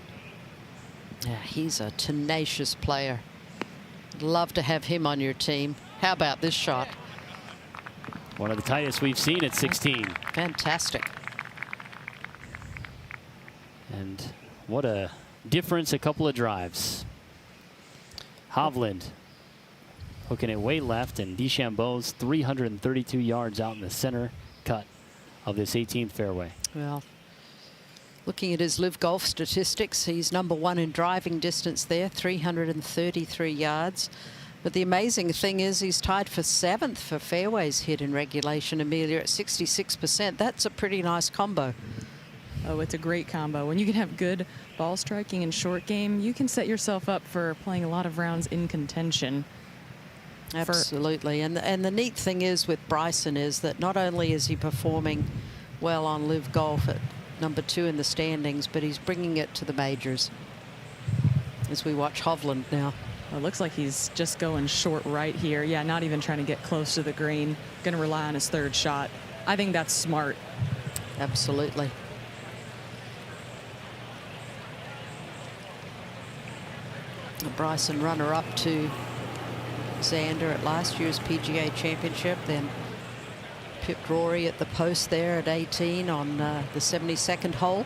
Yeah, he's a tenacious player. Love to have him on your team. How about this shot? One of the tightest we've seen at 16. Fantastic. And what a difference a couple of drives. Hovland hooking it way left, and DeChambeau's 332 yards out in the center cut of this 18th fairway. Well, looking at his live golf statistics, he's #1 in driving distance there, 333 yards. But the amazing thing is he's tied for 7th for fairways hit in regulation, Amelia, at 66%. That's a pretty nice combo. Oh, it's a great combo. When you can have good ball striking and short game, you can set yourself up for playing a lot of rounds in contention. Absolutely. And the neat thing is with Bryson is that not only is he performing well on live golf at #2 in the standings, but he's bringing it to the majors. As we watch Hovland now. Well, it looks like he's just going short right here. Yeah, not even trying to get close to the green. Going to rely on his 3rd shot. I think that's smart. Absolutely. The Bryson runner-up to Xander at last year's PGA Championship, then pipped Rory at the post there at 18 on the 72nd hole.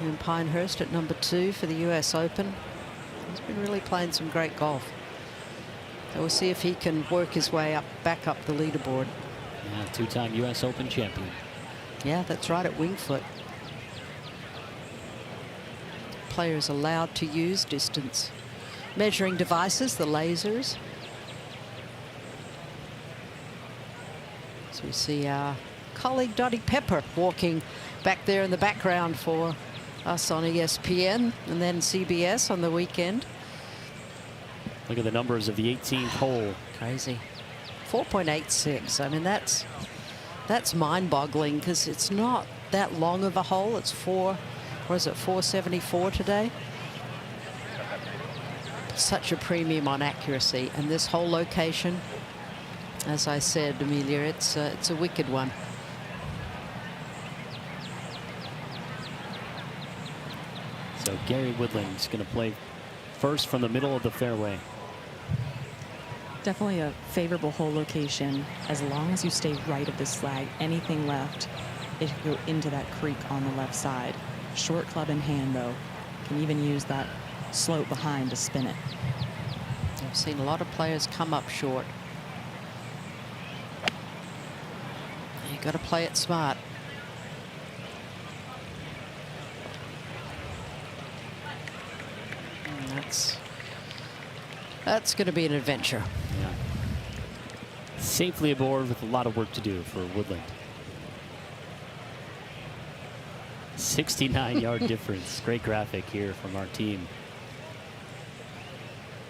And Pinehurst at #2 for the US Open. He's been really playing some great golf. So we'll see if he can work his way up, back up the leaderboard. Yeah, 2-time US Open champion. Yeah, that's right, at Winged Foot. Players allowed to use distance measuring devices, the lasers. So we see our colleague Dottie Pepper walking back there in the background for us on ESPN and then CBS on the weekend. Look at the numbers of the 18th hole. Crazy. 4.86. I mean, that's mind-boggling because it's not that long of a hole. It's 474 today. Such a premium on accuracy, and this whole location, as I said, Amelia, it's a wicked one. So Gary Woodland's going to play first from the middle of the fairway. Definitely a favorable hole location as long as you stay right of this flag. Anything left, it can go into that creek on the left side. Short club in hand, though. Can even use that slope behind to spin it. I've seen a lot of players come up short. You've got to play it smart. And that's going to be an adventure. Yeah. Safely aboard with a lot of work to do for Woodland. 69-yard difference. Great graphic here from our team.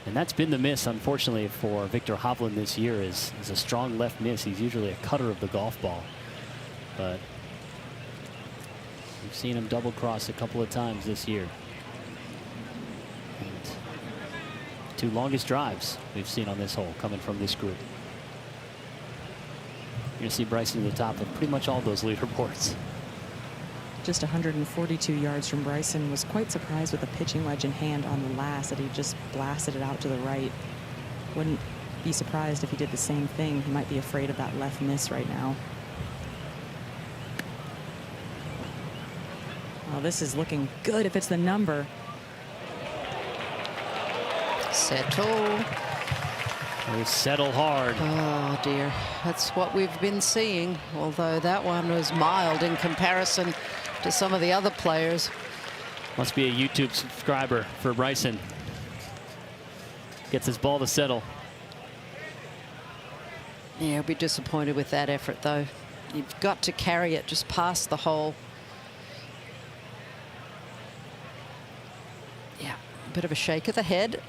And that's been the miss, unfortunately, for Victor Hovland this year is a strong left miss. He's usually a cutter of the golf ball. But we've seen him double cross a couple of times this year. And 2 longest drives we've seen on this hole coming from this group. You're going to see Bryson at the top of pretty much all those leaderboards. Just 142 yards from Bryson. Was quite surprised with a pitching wedge in hand on the last that he just blasted it out to the right. Wouldn't be surprised if he did the same thing. He might be afraid of that left miss right now. Well, this is looking good if it's the number. Settle. They settle hard. Oh dear, that's what we've been seeing, although that one was mild in comparison to some of the other players. Must be a YouTube subscriber for Bryson. Gets his ball to settle. Yeah, I'll be disappointed with that effort, though. You've got to carry it just past the hole. Yeah, a bit of a shake of the head.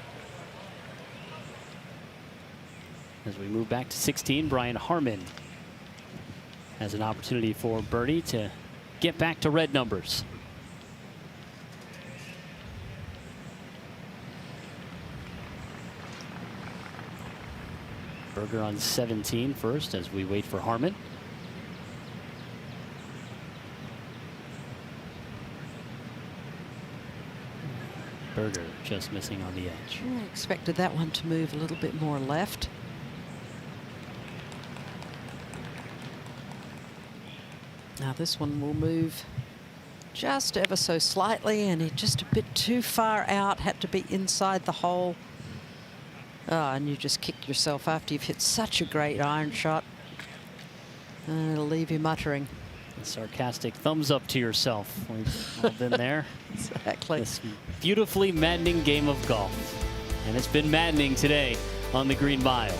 As we move back to 16, Brian Harman has an opportunity for birdie to get back to red numbers. Berger on 17 first as we wait for Harman. Berger just missing on the edge. I expected that one to move a little bit more left. Now this one will move just ever so slightly, and it just a bit too far out, had to be inside the hole. And you just kick yourself after you've hit such a great iron shot. And it'll leave you muttering. A sarcastic thumbs up to yourself. We've all been there. Exactly. This beautifully maddening game of golf. And it's been maddening today on the Green Mile.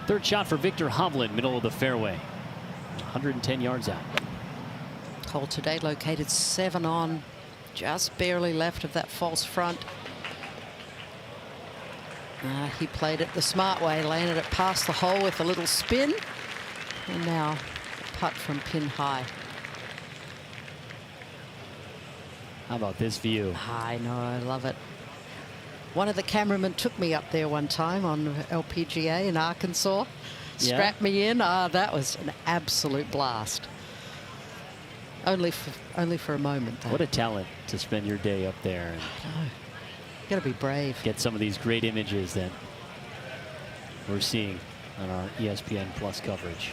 Third shot for Victor Hovland, middle of the fairway. 110 yards out. Hole today located 7 on, just barely left of that false front. He played it the smart way, landed it past the hole with a little spin. And now a putt from pin high. How about this view? I know, I love it. One of the cameramen took me up there one time on LPGA in Arkansas. Strapped me in. That was an absolute blast. Only for a moment, though. What a talent to spend your day up there. And I know. You gotta be brave. Get some of these great images that we're seeing on our ESPN Plus coverage.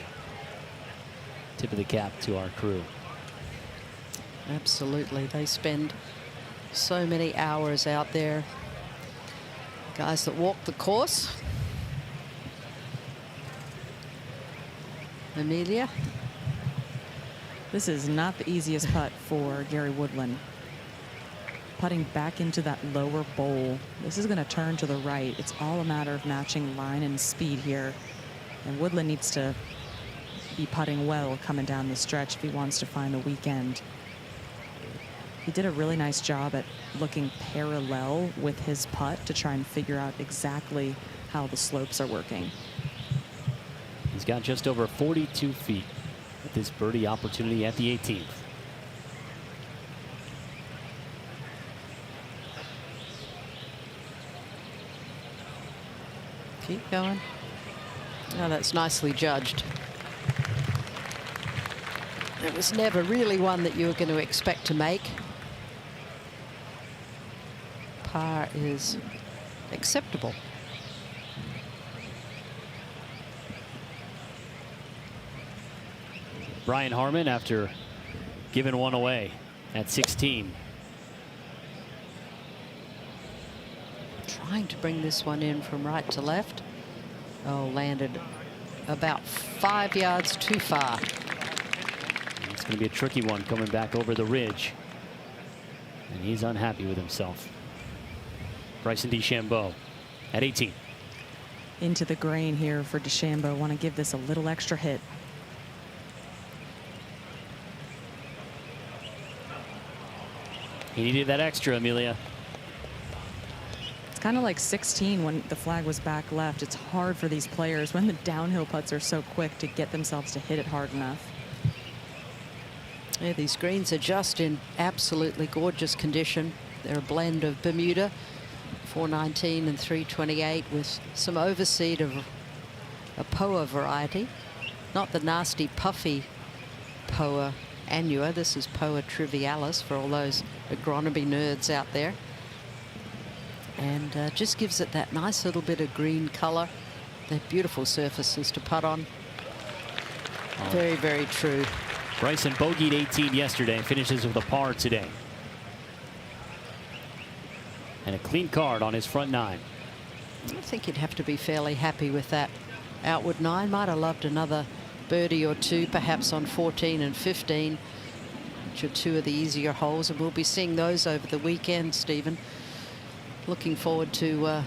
Tip of the cap to our crew. Absolutely. They spend so many hours out there. Guys that walk the course. Amelia. This is not the easiest putt for Gary Woodland. Putting back into that lower bowl. This is going to turn to the right. It's all a matter of matching line and speed here. And Woodland needs to be putting well coming down the stretch if he wants to find the weekend. He did a really nice job at looking parallel with his putt to try and figure out exactly how the slopes are working. He's got just over 42 feet with this birdie opportunity at the 18th. Keep going. Oh, that's nicely judged. It was never really one that you were going to expect to make. Par is acceptable. Brian Harman after giving one away at 16. Trying to bring this one in from right to left. Oh, landed about 5 yards too far. It's going to be a tricky one coming back over the ridge. And he's unhappy with himself. Bryson DeChambeau at 18. Into the grain here for DeChambeau. Want to give this a little extra hit. He needed that extra, Amelia. It's kind of like 16 when the flag was back left. It's hard for these players when the downhill putts are so quick to get themselves to hit it hard enough. Yeah, these greens are just in absolutely gorgeous condition. They're a blend of Bermuda, 419 and 328, with some overseed of a Poa variety. Not the nasty puffy Poa annua. This is Poa trivialis for all those agronomy nerds out there. And just gives it that nice little bit of green color. They're beautiful surfaces to putt on. Very, very true. Bryson bogeyed 18 yesterday, finishes with a par today. And a clean card on his front 9. I think he'd have to be fairly happy with that outward 9. Might have loved another birdie or two, perhaps on 14 and 15, which are 2 of the easier holes, and we'll be seeing those over the weekend, Stephen. Looking forward to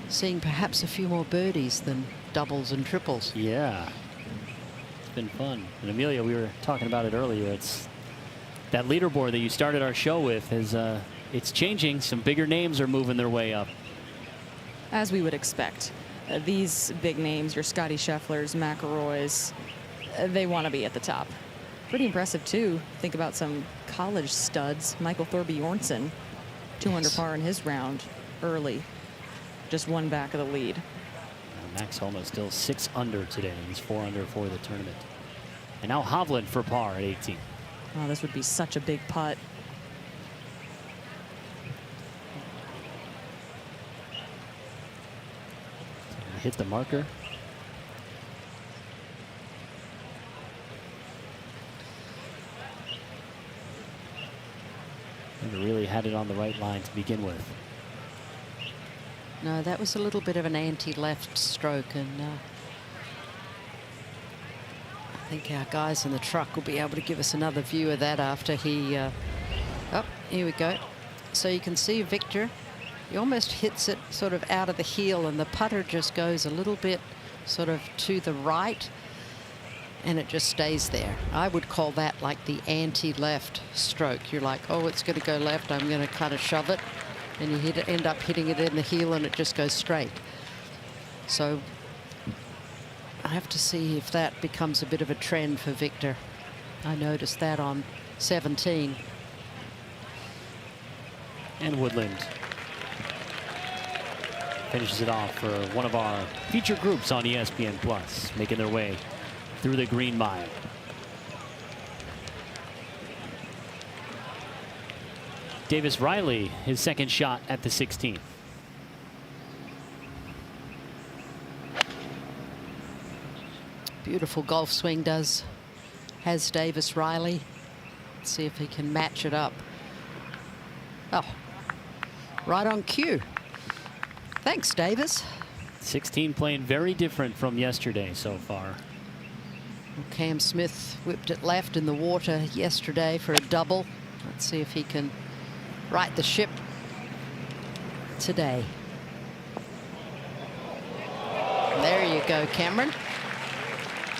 seeing perhaps a few more birdies than doubles and triples. Yeah, it's been fun. And Amelia, we were talking about it earlier. It's that leaderboard that you started our show with is it's changing. Some bigger names are moving their way up. As we would expect. These big names, your Scotty Schefflers, McIlroys, they want to be at the top. Pretty impressive, too. Think about some college studs. Michael Thorbjornsen, 2 under par in his round early. Just 1 back of the lead. Max Homa still 6 under today. He's 4 under for the tournament. And now Hovland for par at 18. Oh, this would be such a big putt. Hit the marker. Never really had it on the right line to begin with. No, that was a little bit of an anti-left stroke, and I think our guys in the truck will be able to give us another view of that after he... oh, here we go. So you can see Victor. He almost hits it sort of out of the heel, and the putter just goes a little bit sort of to the right, and it just stays there. I would call that like the anti-left stroke. You're like, oh, it's going to go left. I'm going to kind of shove it, and you end up hitting it in the heel, and it just goes straight. So I have to see if that becomes a bit of a trend for Victor. I noticed that on 17. And Woodland finishes it off for one of our feature groups on ESPN Plus, making their way through the Green Mile. Davis Riley, his second shot at the 16th. Beautiful golf swing has Davis Riley. Let's see if he can match it up. Oh, right on cue. Thanks, Davis. 16 playing very different from yesterday so far. Well, Cam Smith whipped it left in the water yesterday for a double. Let's see if he can right the ship today. There you go, Cameron.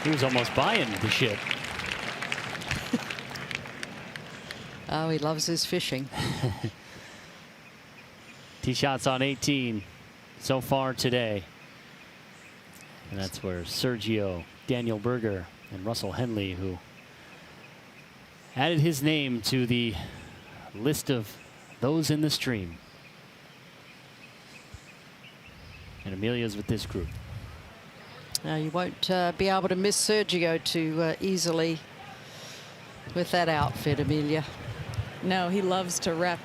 He was almost buying the ship. Oh, he loves his fishing. Tee shots on 18 so far today. And that's where Sergio, Daniel Berger, and Russell Henley, who added his name to the list of those in the stream. And Amelia's with this group. Now you won't be able to miss Sergio too easily with that outfit, Amelia. No, he loves to rep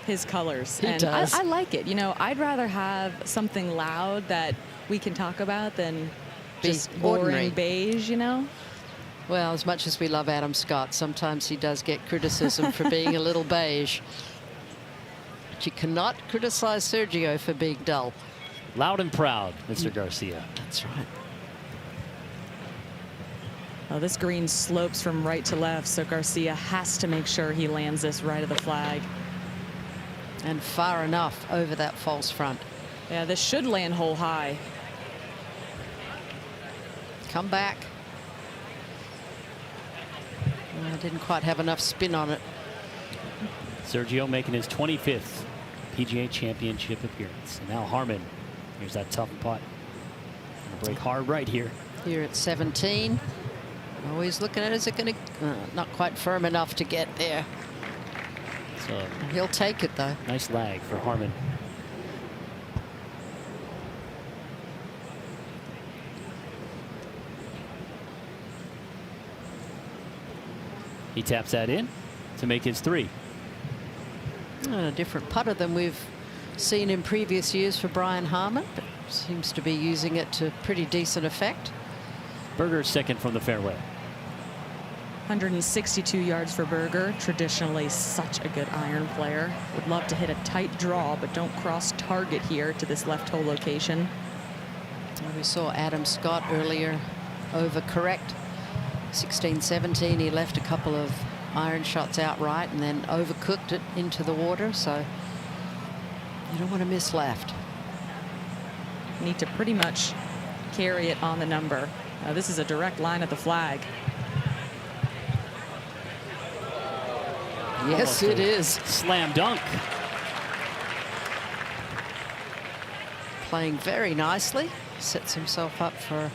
his colors. He does. I like it. You know, I'd rather have something loud that we can talk about than be just ordinary. boring beige, you know? Well, as much as we love Adam Scott, sometimes he does get criticism for being a little beige. But you cannot criticize Sergio for being dull. Loud and proud, Mr. Garcia. That's right. Oh, this green slopes from right to left, so Garcia has to make sure he lands this right of the flag. And far enough over that false front. Yeah, this should land hole high. Come back. I didn't quite have enough spin on it. Sergio making his 25th PGA Championship appearance. And now Harman. Here's that tough putt. Gonna break hard right here. Here at 17. Always looking at, is it going to, not quite firm enough to get there. So he'll take it though. Nice lag for Harman. He taps that in to make his 3. And a different putter than we've seen in previous years for Brian Harman, but seems to be using it to pretty decent effect. Berger second from the fairway. 162 yards for Berger, traditionally such a good iron player. Would love to hit a tight draw, but don't cross target here to this left hole location. Well, we saw Adam Scott earlier overcorrect. 16-17, he left a couple of iron shots outright and then overcooked it into the water, so you don't want to miss left. Need to pretty much carry it on the number. Now, this is a direct line at the flag. Yes, it is. Slam dunk. Playing very nicely. Sets himself up for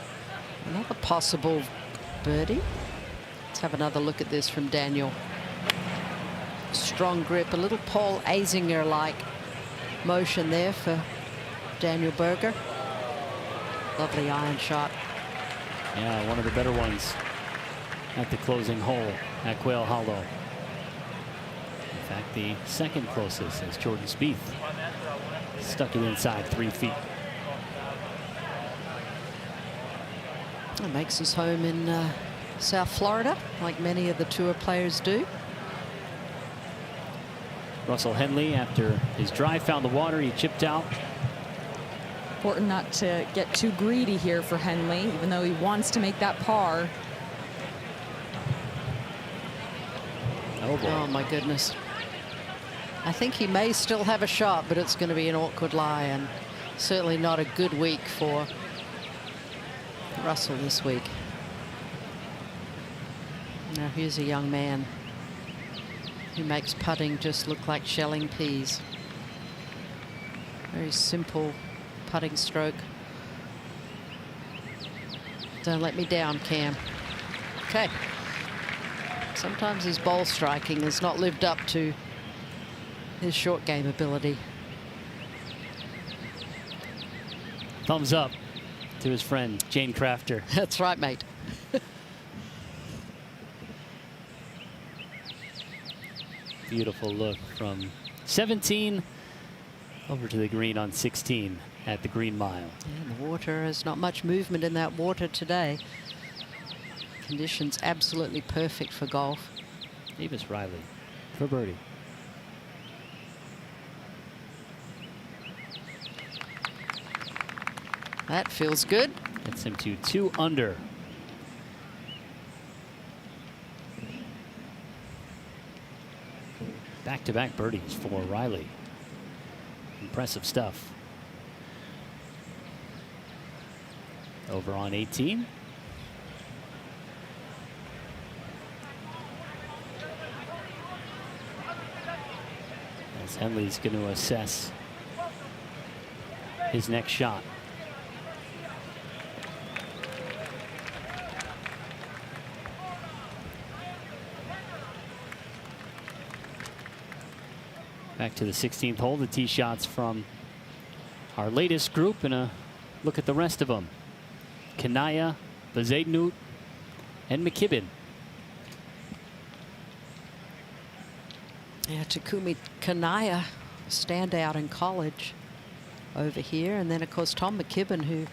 another possible birdie. Let's have another look at this from Daniel. Strong grip, a little Paul Azinger-like motion there for Daniel Berger. Lovely iron shot. Yeah, one of the better ones at the closing hole at Quail Hollow. In fact, the second closest as Jordan Spieth stuck it inside 3 feet. It makes his home in South Florida, like many of the tour players do. Russell Henley, after his drive found the water, he chipped out. Important not to get too greedy here for Henley, even though he wants to make that par. Oh, boy. Oh, my goodness. I think he may still have a shot, but it's going to be an awkward lie, and certainly not a good week for Russell this week. Now here's a young man who makes putting just look like shelling peas. Very simple putting stroke. Don't let me down, Cam. Okay. Sometimes his ball striking has not lived up to his short game ability. Thumbs up to his friend, Jane Crafter. That's right, mate. Beautiful look from 17 over to the green on 16 at the Green Mile. Yeah, the water, there's not much movement in that water today. Conditions absolutely perfect for golf. Davis Riley for birdie. That feels good. Gets him to 2 under. Back-to-back birdies for Riley. Impressive stuff. Over on 18. As Henley's going to assess his next shot. Back to the 16th hole, the tee shots from our latest group, and a look at the rest of them. Kanaya, Bezaidnout, and McKibben. Yeah, Takumi Kanaya, standout in college over here. And then, of course, Tom McKibben, who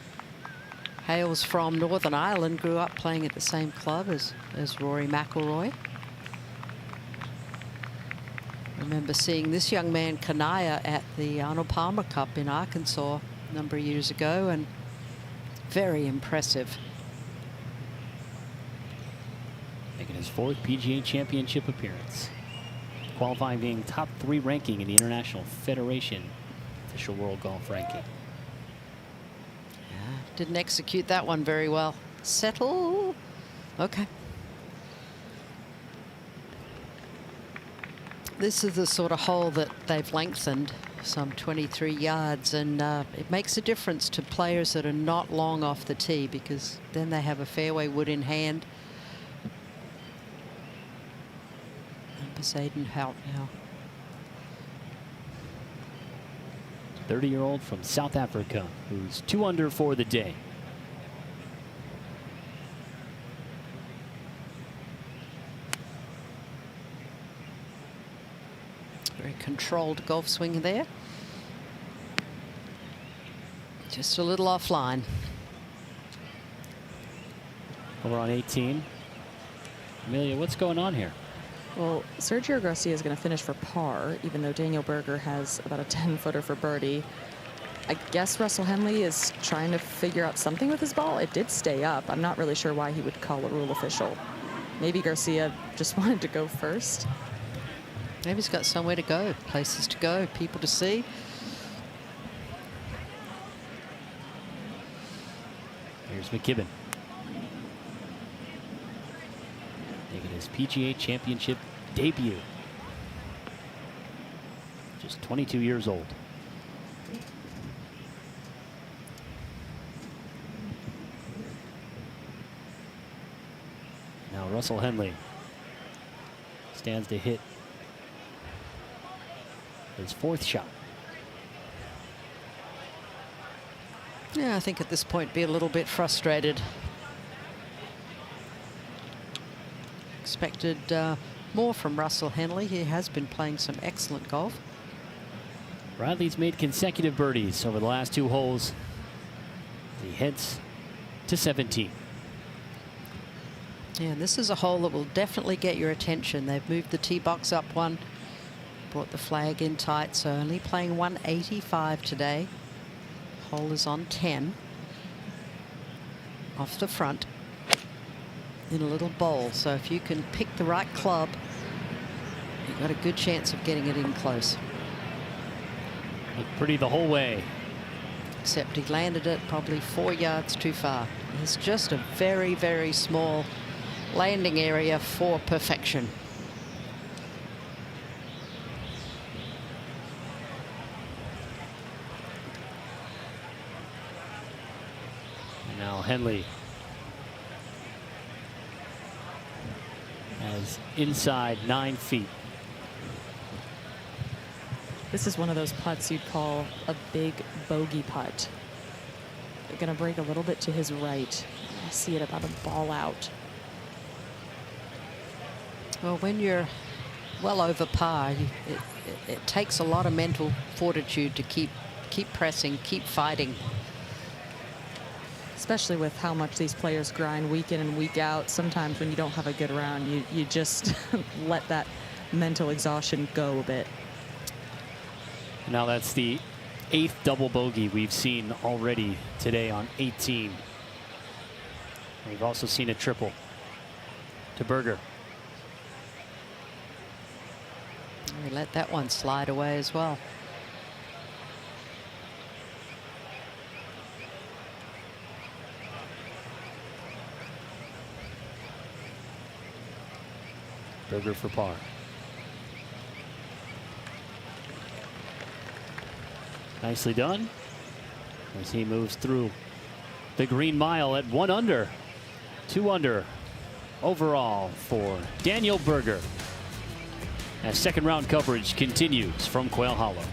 hails from Northern Ireland, grew up playing at the same club as Rory McIlroy. Remember seeing this young man, Kanaya, at the Arnold Palmer Cup in Arkansas a number of years ago, and very impressive. Making his 4th PGA Championship appearance. Qualifying being top 3 ranking in the International Federation official world golf ranking. Yeah, didn't execute that one very well. Settle. Okay. This is the sort of hole that they've lengthened some 23 yards, and it makes a difference to players that are not long off the tee, because then they have a fairway wood in hand. And Poseidon out now. 30-year-old from South Africa who's 2 under for the day. Very controlled golf swing there. Just a little offline. Over on 18. Amelia, what's going on here? Well, Sergio Garcia is going to finish for par, even though Daniel Berger has about a 10-footer for birdie. I guess Russell Henley is trying to figure out something with his ball. It did stay up. I'm not really sure why he would call a rule official. Maybe Garcia just wanted to go first. Maybe he's got somewhere to go, places to go, people to see. Here's McKibben. Making his PGA Championship debut. Just 22 years old. Now Russell Henley stands to hit his 4th shot. Yeah, I think at this point be a little bit frustrated. Expected more from Russell Henley. He has been playing some excellent golf. Bradley's made consecutive birdies over the last 2 holes. He heads to 17. Yeah, and this is a hole that will definitely get your attention. They've moved the tee box up one, brought the flag in tight, so only playing 185 today. Hole is on 10. Off the front in a little bowl, so if you can pick the right club, you've got a good chance of getting it in close. Looked pretty the whole way. Except he landed it probably 4 yards too far. It's just a very, very small landing area for perfection. And now Henley has inside 9 feet. This is one of those putts you'd call a big bogey putt. They're going to break a little bit to his right. I see it about a ball out. Well, when you're well over par, it takes a lot of mental fortitude to keep pressing, keep fighting. Especially with how much these players grind week in and week out. Sometimes when you don't have a good round, you just let that mental exhaustion go a bit. Now that's the 8th double bogey we've seen already today on 18. We've also seen a triple to Berger. We let that one slide away as well. Berger for par. Nicely done as he moves through the green mile at 1 under. 2 under overall for Daniel Berger as 2nd round coverage continues from Quail Hollow.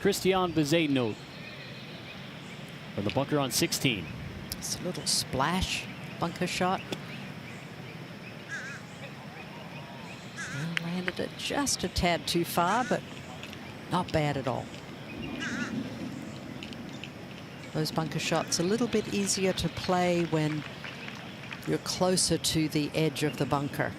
Christian Bezuidenhout from the bunker on 16. It's a little splash bunker shot. And landed it just a tad too far, but not bad at all. Those bunker shots a little bit easier to play when you're closer to the edge of the bunker.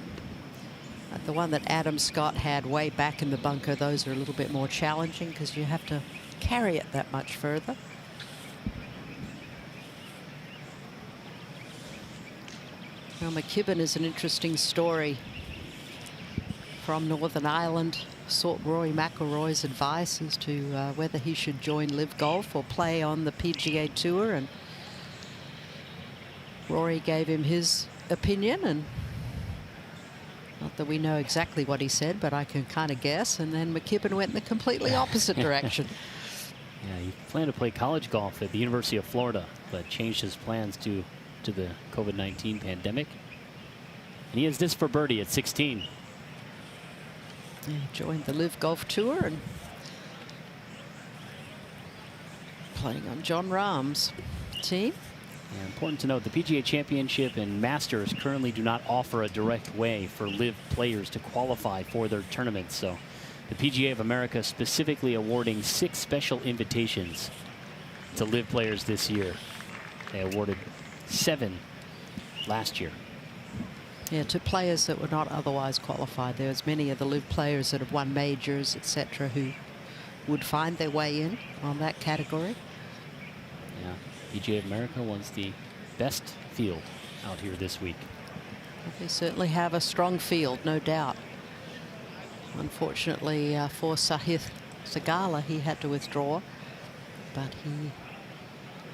The one that Adam Scott had way back in the bunker, those are a little bit more challenging because you have to carry it that much further. Now, McKibben is an interesting story. From Northern Ireland, sought Rory McIlroy's advice as to whether he should join Live Golf or play on the PGA Tour, and Rory gave him his opinion, and not that we know exactly what he said, but I can kind of guess. And then McKibben went in the completely opposite direction. Yeah, he planned to play college golf at the University of Florida, but changed his plans due to the COVID-19 pandemic. And he has this for birdie at 16. He joined the Live Golf Tour and playing on John Rahm's team. Yeah, important to note, the PGA Championship and Masters currently do not offer a direct way for Live players to qualify for their tournaments. So the PGA of America specifically awarding 6 special invitations to Live players this year. They awarded 7 last year. Yeah, to players that were not otherwise qualified. There's many of the Live players that have won majors, etc., who would find their way in on that category. Yeah, PGA of America wants the best field out here this week. They certainly have a strong field, no doubt. Unfortunately for Sahith Sagala, he had to withdraw, but he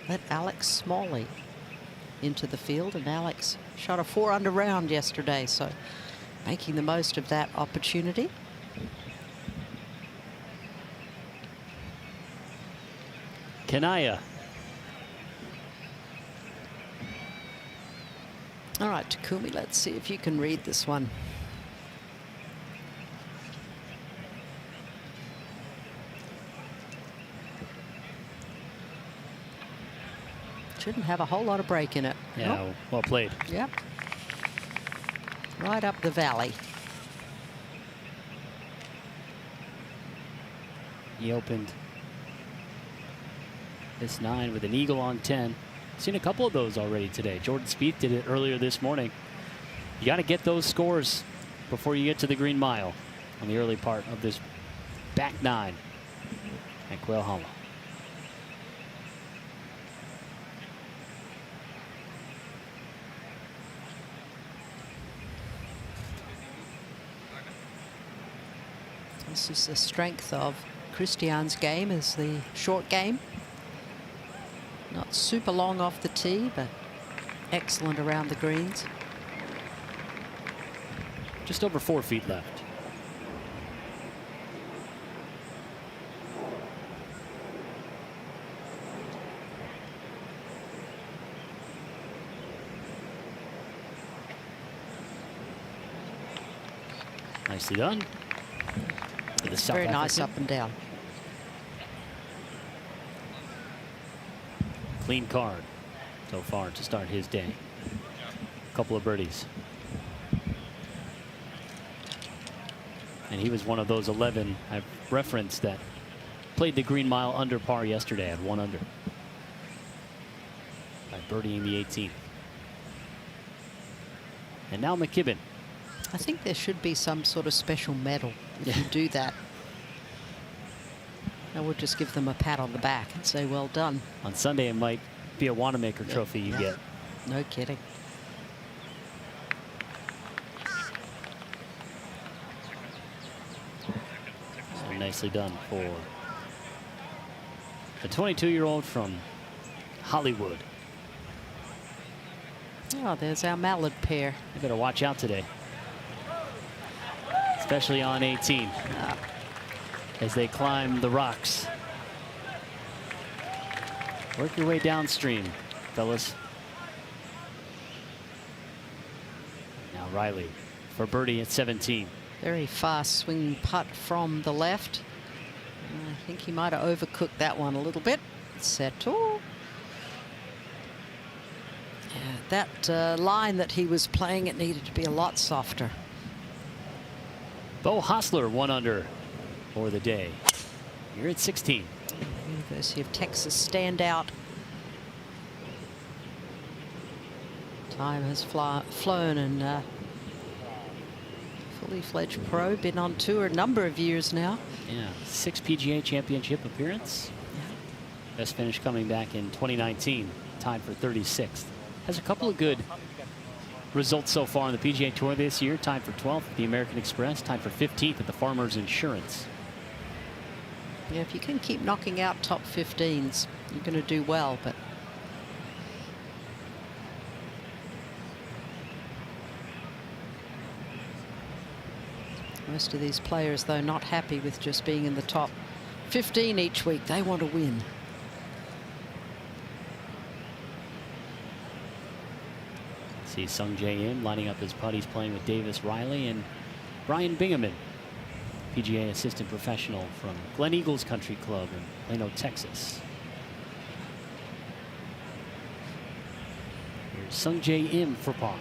let Alex Smalley into the field, and Alex shot a 4-under round yesterday, so making the most of that opportunity. Kanaya. All right, Takumi, let's see if you can read this one. Shouldn't have a whole lot of break in it. Yeah, Nope. well played. Yep. Right up the valley. He opened this 9 with an eagle on 10. Seen a couple of those already today. Jordan Spieth did it earlier this morning. You got to get those scores before you get to the green mile on the early part of this back 9 at Quail Hollow. This is the strength of Christian's game, is the short game. Not super long off the tee, but excellent around the greens. Just over 4 feet left. Nicely done. The South Very nice African. up and down. Clean card so far to start his day. A couple of birdies. And he was one of those 11 I've referenced that played the green mile under par yesterday at 1 under. By birdieing the 18th. And now McKibben. I think there should be some sort of special medal if you do that. I would just give them a pat on the back and say, well done. On Sunday, it might be a Wanamaker Trophy you get. No kidding. So nicely done for the 22-year-old from Hollywood. Oh, there's our mallard pair. You better watch out today. Especially on 18. As they climb the rocks. Work your way downstream, fellas. Now Riley for birdie at 17. Very fast swinging putt from the left. I think he might have overcooked that one a little bit. Settle. Yeah, that line that he was playing, it needed to be a lot softer. Bo Hostler 1 under for the day. You're at 16. University of Texas standout. Time has flown, and fully fledged pro, been on tour a number of years now. Yeah, 6 PGA Championship appearance. Best finish coming back in 2019, tied for 36th. Has a couple of good results so far on the PGA Tour this year. Tied for 12th at the American Express, tied for 15th at the Farmers Insurance. Yeah, if you can keep knocking out top 15s, you're going to do well, but most of these players, though, not happy with just being in the top 15 each week. They want to win. See Sung Jae Im lining up his putties, playing with Davis Riley and Brian Bingaman, PGA assistant professional from Glen Eagles Country Club in Plano, Texas. Here's Sung Jae Im for par.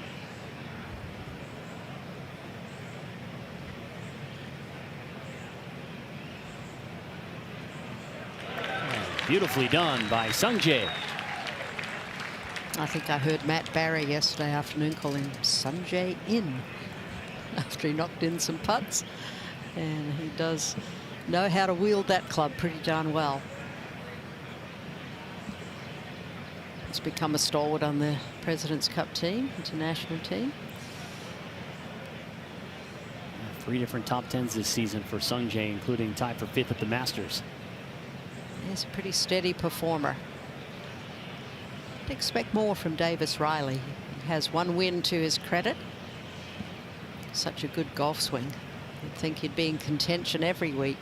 Beautifully done by Sung Jae. I think I heard Matt Barry yesterday afternoon call him Sung Jae In after he knocked in some putts. And he does know how to wield that club pretty darn well. He's become a stalwart on the President's Cup team, international team. 3 different top 10s this season for Sung Jae, including tied for 5th at the Masters. He's a pretty steady performer. I'd expect more from Davis Riley. He has 1 win to his credit. Such a good golf swing. You'd think he'd be in contention every week.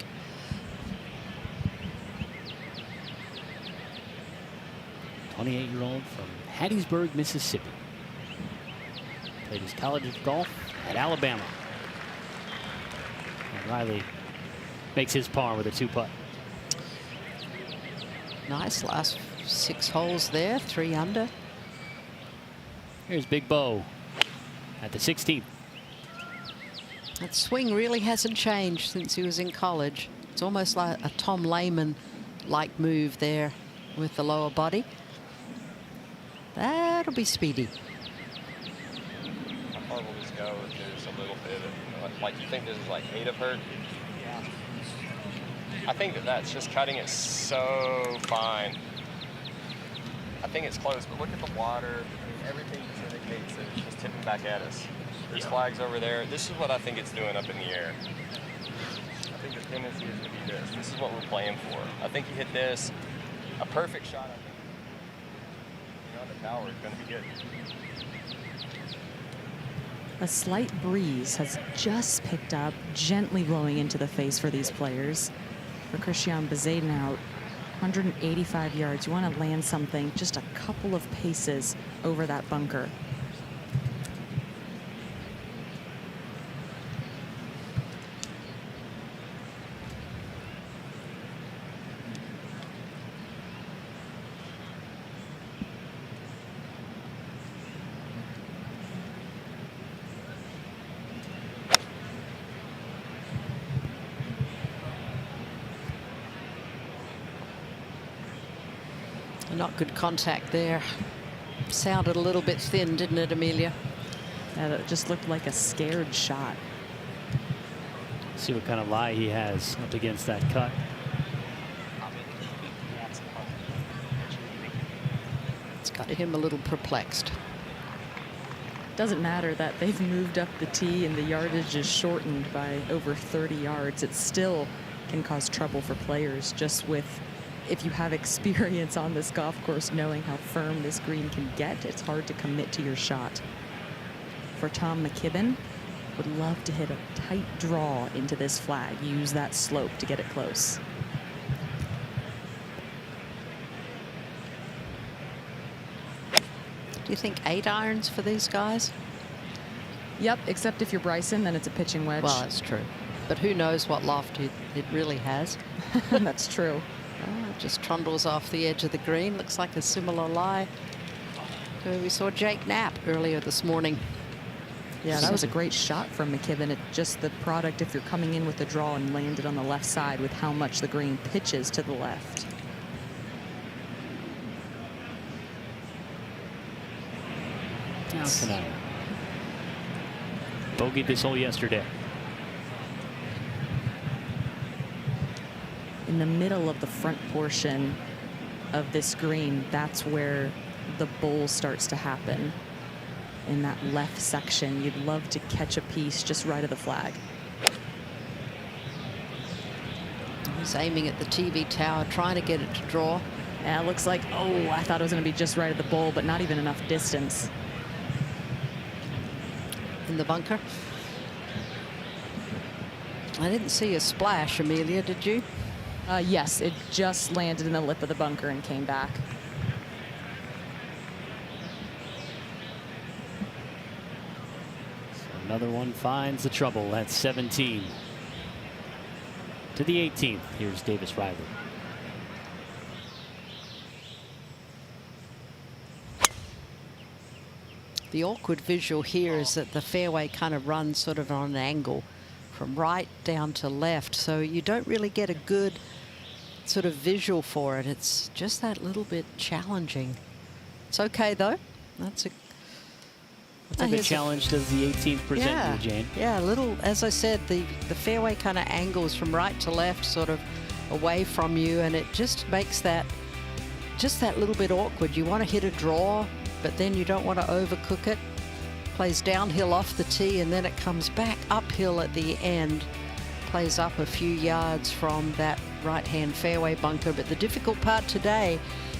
'28-year-old from Hattiesburg, Mississippi. Played his college golf at Alabama. And Riley makes his par with a 2-putt. Nice last 6 holes there, 3 under. Here's Big Bo at the 16th. That swing really hasn't changed since he was in college. It's almost like a Tom Lehman-like move there with the lower body. That'll be speedy. How far will this go if there's a little bit of, like, you think this is like 8 of her? Yeah. I think that's just cutting it so fine. I think it's close, but look at the water. I mean, everything just indicates that it's just tipping back at us. There's flags over there. This is what I think it's doing up in the air. I think the tendency is to be this. This is what we're playing for. I think you hit this, a perfect shot, I think. You know, the tower is going to be good. A slight breeze has just picked up, gently blowing into the face for these players. For Christian Bezuidenhout, 185 yards. You want to land something just a couple of paces over that bunker. Not good contact there. Sounded a little bit thin, didn't it, Amelia? Yeah, that just looked like a scared shot. See what kind of lie he has up against that cut. It's got him a little perplexed. Doesn't matter that they've moved up the tee and the yardage is shortened by over 30 yards. It still can cause trouble for players just with, if you have experience on this golf course, knowing how firm this green can get, it's hard to commit to your shot. For Tom McKibben, would love to hit a tight draw into this flag, use that slope to get it close. Do you think 8 irons for these guys? Yep, except if you're Bryson, then it's a pitching wedge. Well, that's true. but who knows what loft it really has. That's true. It just trundles off the edge of the green. Looks like a similar lie to where we saw Jake Knapp earlier this morning. Yeah, that was a great shot from McKibben. It just the product if you're coming in with the draw and landed on the left side with how much the green pitches to the left. Tonight. Bogeyed this hole yesterday. In the middle of the front portion of this green, that's where the bowl starts to happen. In that left section, you'd love to catch a piece just right of the flag. He's aiming at the TV tower, trying to get it to draw. Yeah, it looks like, oh, I thought it was going to be just right at the bowl, but not even enough distance. In the bunker. I didn't see a splash, Amelia, did you? Yes, it just landed in the lip of the bunker and came back. So another one finds the trouble at 17. To the 18th, here's Davis Riley. The awkward visual here is that the fairway kind of runs sort of on an angle from right down to left, so you don't really get a good sort of visual for it. It's just that little bit challenging. It's okay though. That's a bit challenge does the 18th present you, Jane? Yeah, a little, as I said, the fairway kind of angles from right to left, sort of away from you, and it just makes that just that little bit awkward. You want to hit a draw, but then you don't want to overcook it. Plays downhill off the tee, and then it comes back uphill at the end. Plays up a few yards from that right-hand fairway bunker. But the difficult part today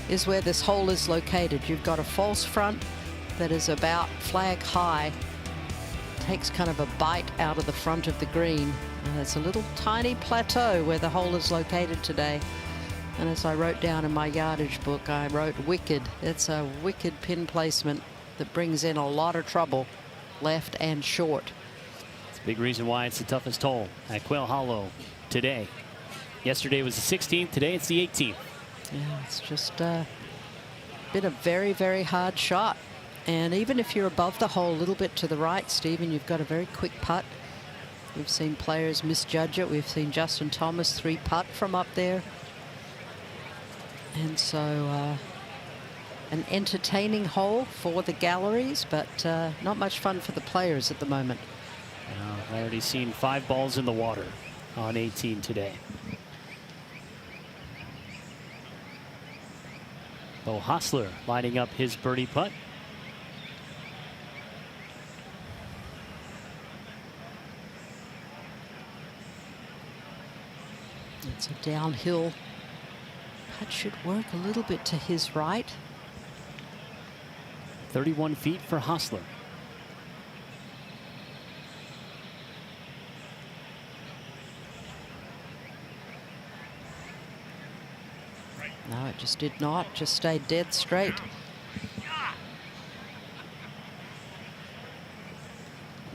is where this hole is located. You've got a false front that is about flag high. Takes kind of a bite out of the front of the green. And it's a little tiny plateau where the hole is located today. And as I wrote down in my yardage book, I wrote wicked. It's a wicked pin placement that brings in a lot of trouble, left and short. It's a big reason why it's the toughest hole at Quail Hollow today. Yesterday was the 16th, today it's the 18th. Yeah, it's just been a very, very hard shot. And even if you're above the hole a little bit to the right, Stephen, you've got a very quick putt. We've seen players misjudge it. We've seen Justin Thomas 3-putt from up there. And so an entertaining hole for the galleries, but not much fun for the players at the moment. I've already seen 5 balls in the water on 18 today. Beau Hossler lining up his birdie putt. It's a downhill. Putt should work a little bit to his right. 31 feet for Hossler. No, it just did not. Just stayed dead straight.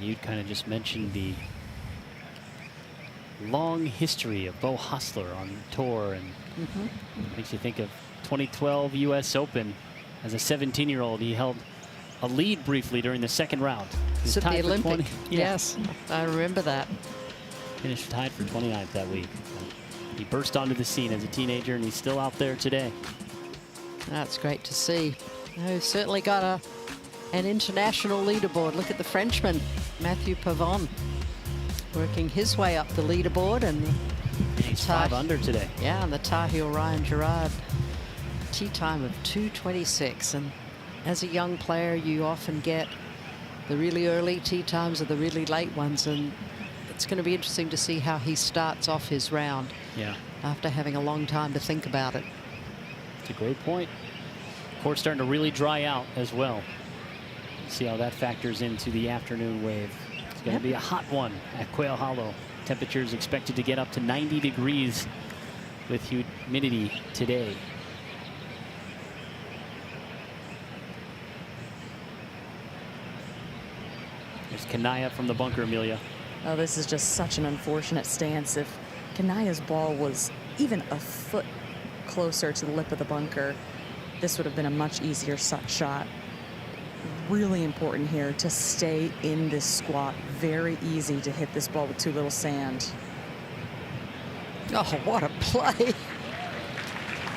You kind of just mentioned the long history of Beau Hossler on the tour, and makes you think of 2012 U.S. Open. As a 17-year-old, he held a lead briefly during the second round. It's at the Olympic. Yeah. Yes, I remember that. Finished tied for 29th that week. He burst onto the scene as a teenager, and he's still out there today. That's great to see. He's certainly got an international leaderboard. Look at the Frenchman, Mathieu Pavon, working his way up the leaderboard, and he's 5 under today. Yeah, and the Tar Heel Ryan Gerard tee time of 2:26. And as a young player, you often get the really early tee times or the really late ones, and it's going to be interesting to see how he starts off his round. Yeah. After having a long time to think about it. It's a great point. Court's starting to really dry out as well. See how that factors into the afternoon wave. It's going to be a hot one at Quail Hollow. Temperatures expected to get up to 90 degrees with humidity today. There's Kanaya from the bunker, Amelia. Oh, this is just such an unfortunate stance. If Kanaya's ball was even a foot closer to the lip of the bunker, this would have been a much easier shot. Really important here to stay in this squat. Very easy to hit this ball with too little sand. Oh, what a play.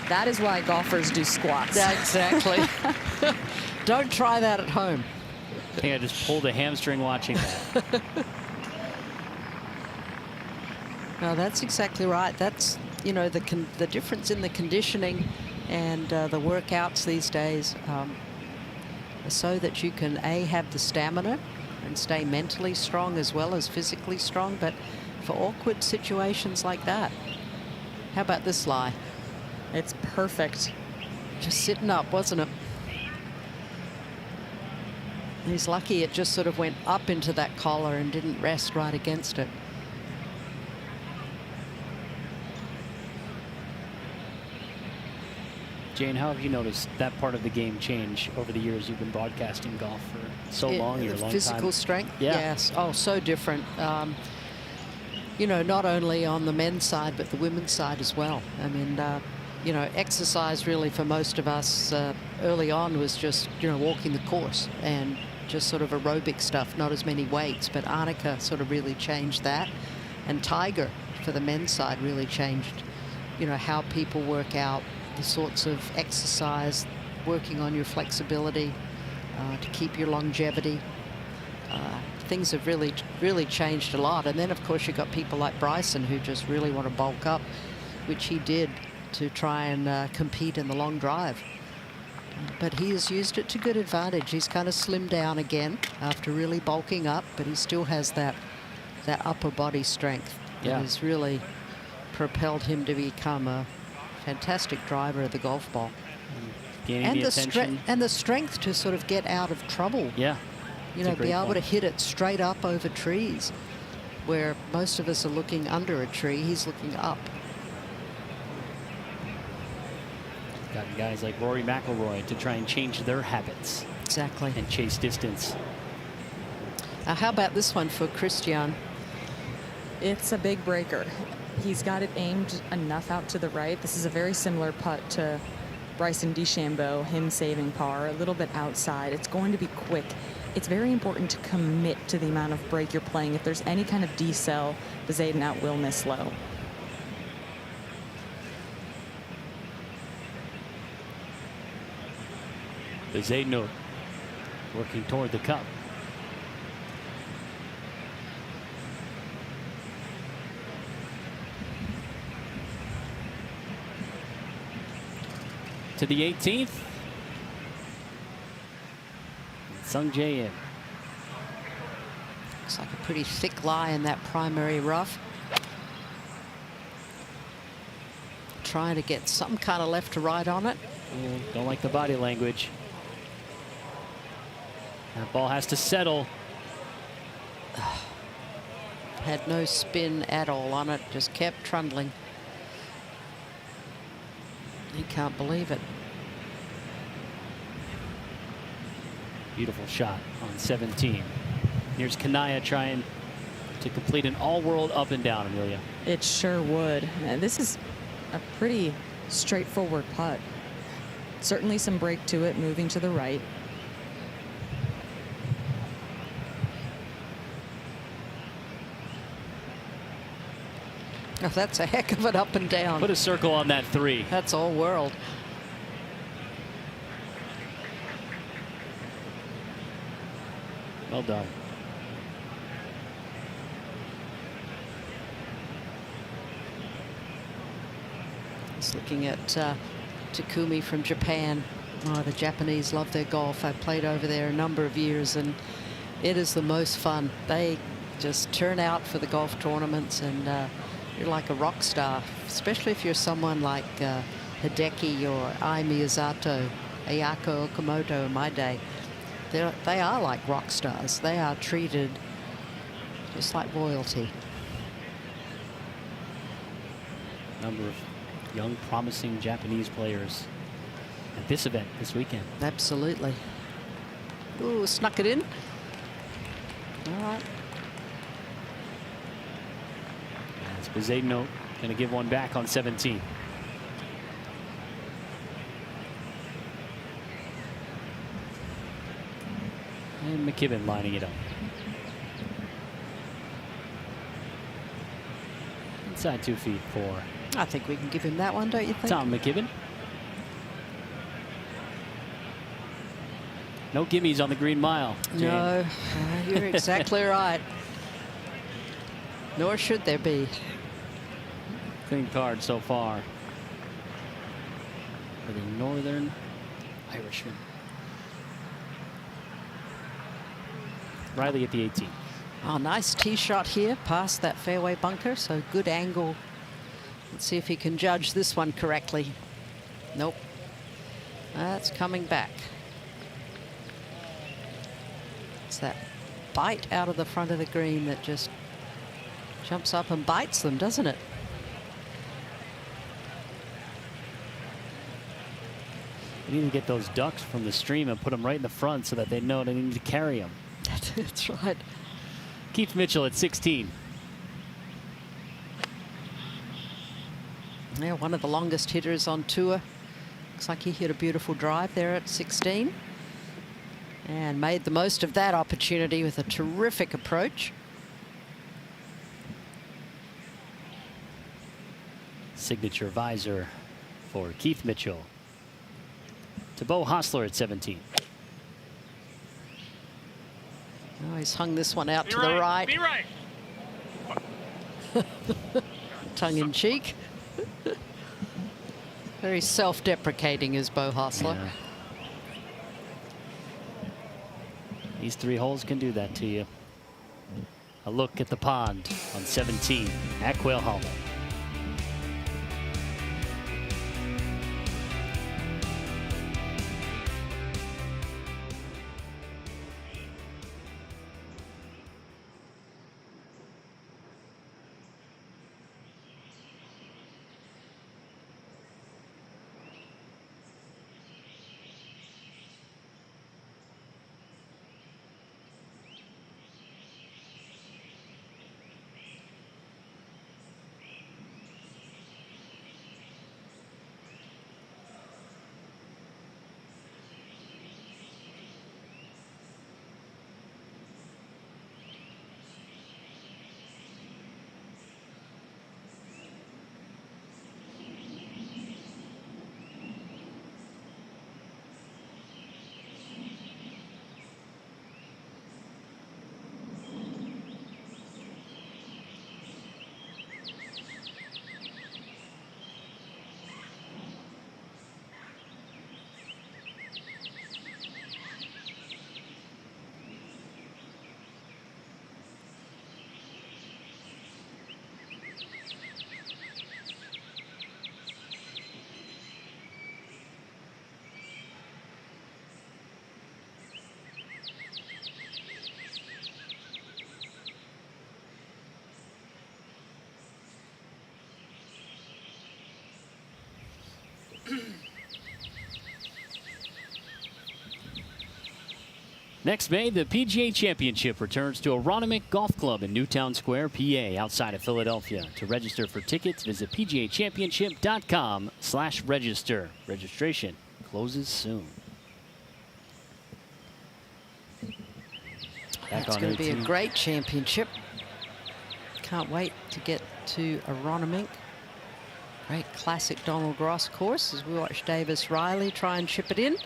That is why golfers do squats. Yeah, exactly. Don't try that at home. I think I just pulled a hamstring watching that. No, that's exactly right. That's, you know, the difference in the conditioning and the workouts these days, so that you can have the stamina and stay mentally strong as well as physically strong, but for awkward situations like that. How about this lie? It's perfect. Just sitting up, wasn't it? He's lucky it just sort of went up into that collar and didn't rest right against it. Jane, how have you noticed that part of the game change over the years you've been broadcasting golf for so long? You're a long physical time. strength? Yeah. Yes. Oh, so different. You know, not only on the men's side, but the women's side as well. I mean, you know, exercise really for most of us early on was just, you know, walking the course and just sort of aerobic stuff, not as many weights. But Arnica sort of really changed that. And Tiger, for the men's side, really changed, you know, how people work out, the sorts of exercise, working on your flexibility to keep your longevity. Things have really changed a lot. And then, of course, you've got people like Bryson who just really want to bulk up, which he did to try and compete in the long drive. But he has used it to good advantage. He's kind of slimmed down again after really bulking up, but he still has that upper body strength that has really propelled him to become a fantastic driver of the golf ball. And the strength to sort of get out of trouble. Yeah. You know, be able to hit it straight up over trees, where most of us are looking under a tree. He's looking up. Got guys like Rory McIlroy to try and change their habits. Exactly. And chase distance. How about this one for Christian? It's a big breaker. He's got it aimed enough out to the right. This is a very similar putt to Bryson DeChambeau, him saving par, a little bit outside. It's going to be quick. It's very important to commit to the amount of break you're playing. If there's any kind of decel, the Zayden out will miss low. The Zayden working toward the cup. To the 18th. Sung Jae in. Looks like a pretty thick lie in that primary rough. Trying to get some kind of left to right on it. Don't like the body language. That ball has to settle. Had no spin at all on it, just kept trundling. He can't believe it. Beautiful shot on 17. Here's Kanaya trying to complete an all-world up and down, Amelia. It sure would. And this is a pretty straightforward putt. Certainly some break to it, moving to the right. Oh, that's a heck of an up and down. Put a circle on that 3. That's all world. Well done. Just looking at Takumi from Japan. Oh, the Japanese love their golf. I played over there a number of years, and it is the most fun. They just turn out for the golf tournaments, and you're like a rock star, especially if you're someone like Hideki or Ai Miyazato, Ayako Okamoto in my day. They are like rock stars. They are treated just like royalty. Number of young, promising Japanese players at this event this weekend. Absolutely. Ooh, snuck it in. All right. Bezedno going to give one back on 17. And McKibben lining it up. Inside 2 feet for... I think we can give him that one, don't you think? Tom McKibben. No gimmies on the Green Mile. Jane. No, you're exactly right. Nor should there be. Clean card so far for the Northern Irishman. Riley at the 18. Oh, nice tee shot here past that fairway bunker, so good angle. Let's see if he can judge this one correctly. Nope. That's coming back. It's that bite out of the front of the green that just jumps up and bites them, doesn't it? We need to get those ducks from the stream and put them right in the front so that they know they need to carry them. That's right. Keith Mitchell at 16. Yeah, one of the longest hitters on tour. Looks like he hit a beautiful drive there at 16. And made the most of that opportunity with a terrific approach. Signature visor for Keith Mitchell. To Bo Hostler at 17. Oh, he's hung this one out to the right. Be right. Tongue in cheek. Very self-deprecating is Bo Hostler. Yeah. These 3 holes can do that to you. A look at the pond on 17 at Quail Hollow. Next May, the PGA Championship returns to Wanamaker Golf Club in Newtown Square, PA, outside of Philadelphia. To register for tickets, visit pgachampionship.com/register. Registration closes soon. That's going to be a great championship. Can't wait to get to Wanamaker. Great classic Donald Gross course as we watch Davis Riley try and chip it in.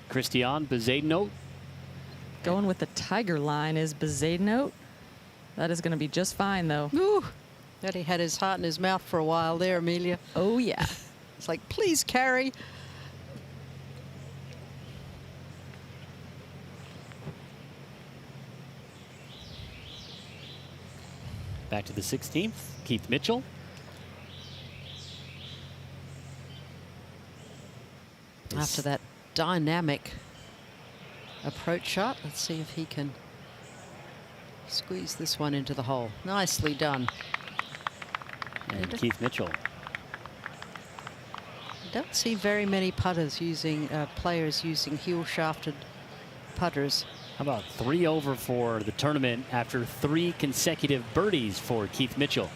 Christian Bezedno. Going with the tiger line is Bezedno. That is going to be just fine, though. Ooh, that he had his heart in his mouth for a while there, Amelia. Oh, yeah. It's like, please carry. Back to the 16th, Keith Mitchell. After that dynamic approach shot, let's see if he can squeeze this one into the hole. Nicely done. And Keith Mitchell. Don't see very many putters using players using heel shafted putters. How about 3 over for the tournament after 3 consecutive birdies for Keith Mitchell?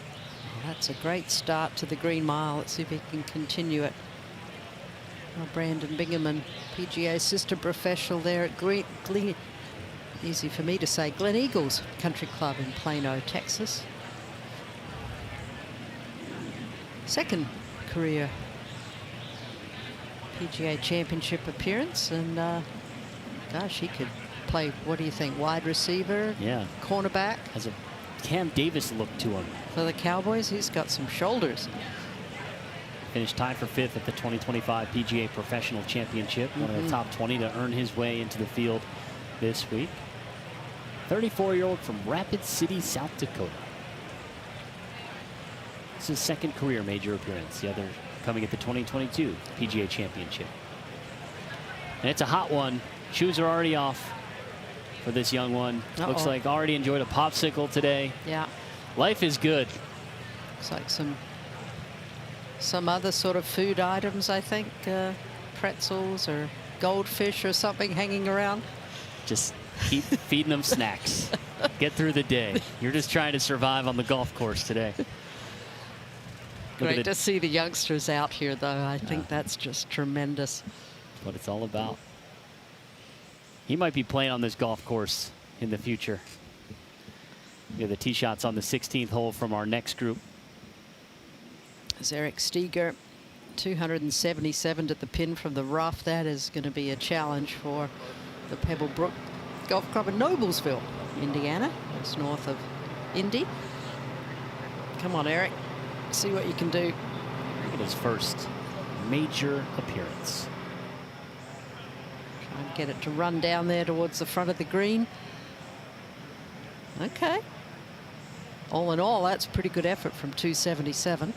Well, that's a great start to the Green Mile. Let's see if he can continue it. Well, Brandon Bingaman, PGA sister professional there at easy for me to say, Glen Eagles Country Club in Plano, Texas. Second career PGA Championship appearance, and gosh, he could play, what do you think, wide receiver? Yeah. Cornerback? Has a Cam Davis look to him. For the Cowboys, he's got some shoulders. Finished tied for 5th at the 2025 PGA Professional Championship. One of the top 20 to earn his way into the field this week. 34-year-old from Rapid City, South Dakota. It's his second career major appearance. The other coming at the 2022 PGA Championship. And it's a hot one. Shoes are already off for this young one. Looks like already enjoyed a popsicle today. Yeah. Life is good. Looks like some other sort of food items, I think. Pretzels or goldfish or something hanging around. Just keep feeding them snacks. Get through the day. You're just trying to survive on the golf course today. Great to see the youngsters out here, though. I think that's just tremendous. That's what it's all about. He might be playing on this golf course in the future. We have the tee shots on the 16th hole from our next group. As Eric Steger, 277 to the pin from the rough. That is going to be a challenge for the Pebblebrook Golf Club in Noblesville, Indiana. It's north of Indy. Come on, Eric. See what you can do. Look at his first major appearance. Try and get it to run down there towards the front of the green. Okay. All in all, that's a pretty good effort from 277.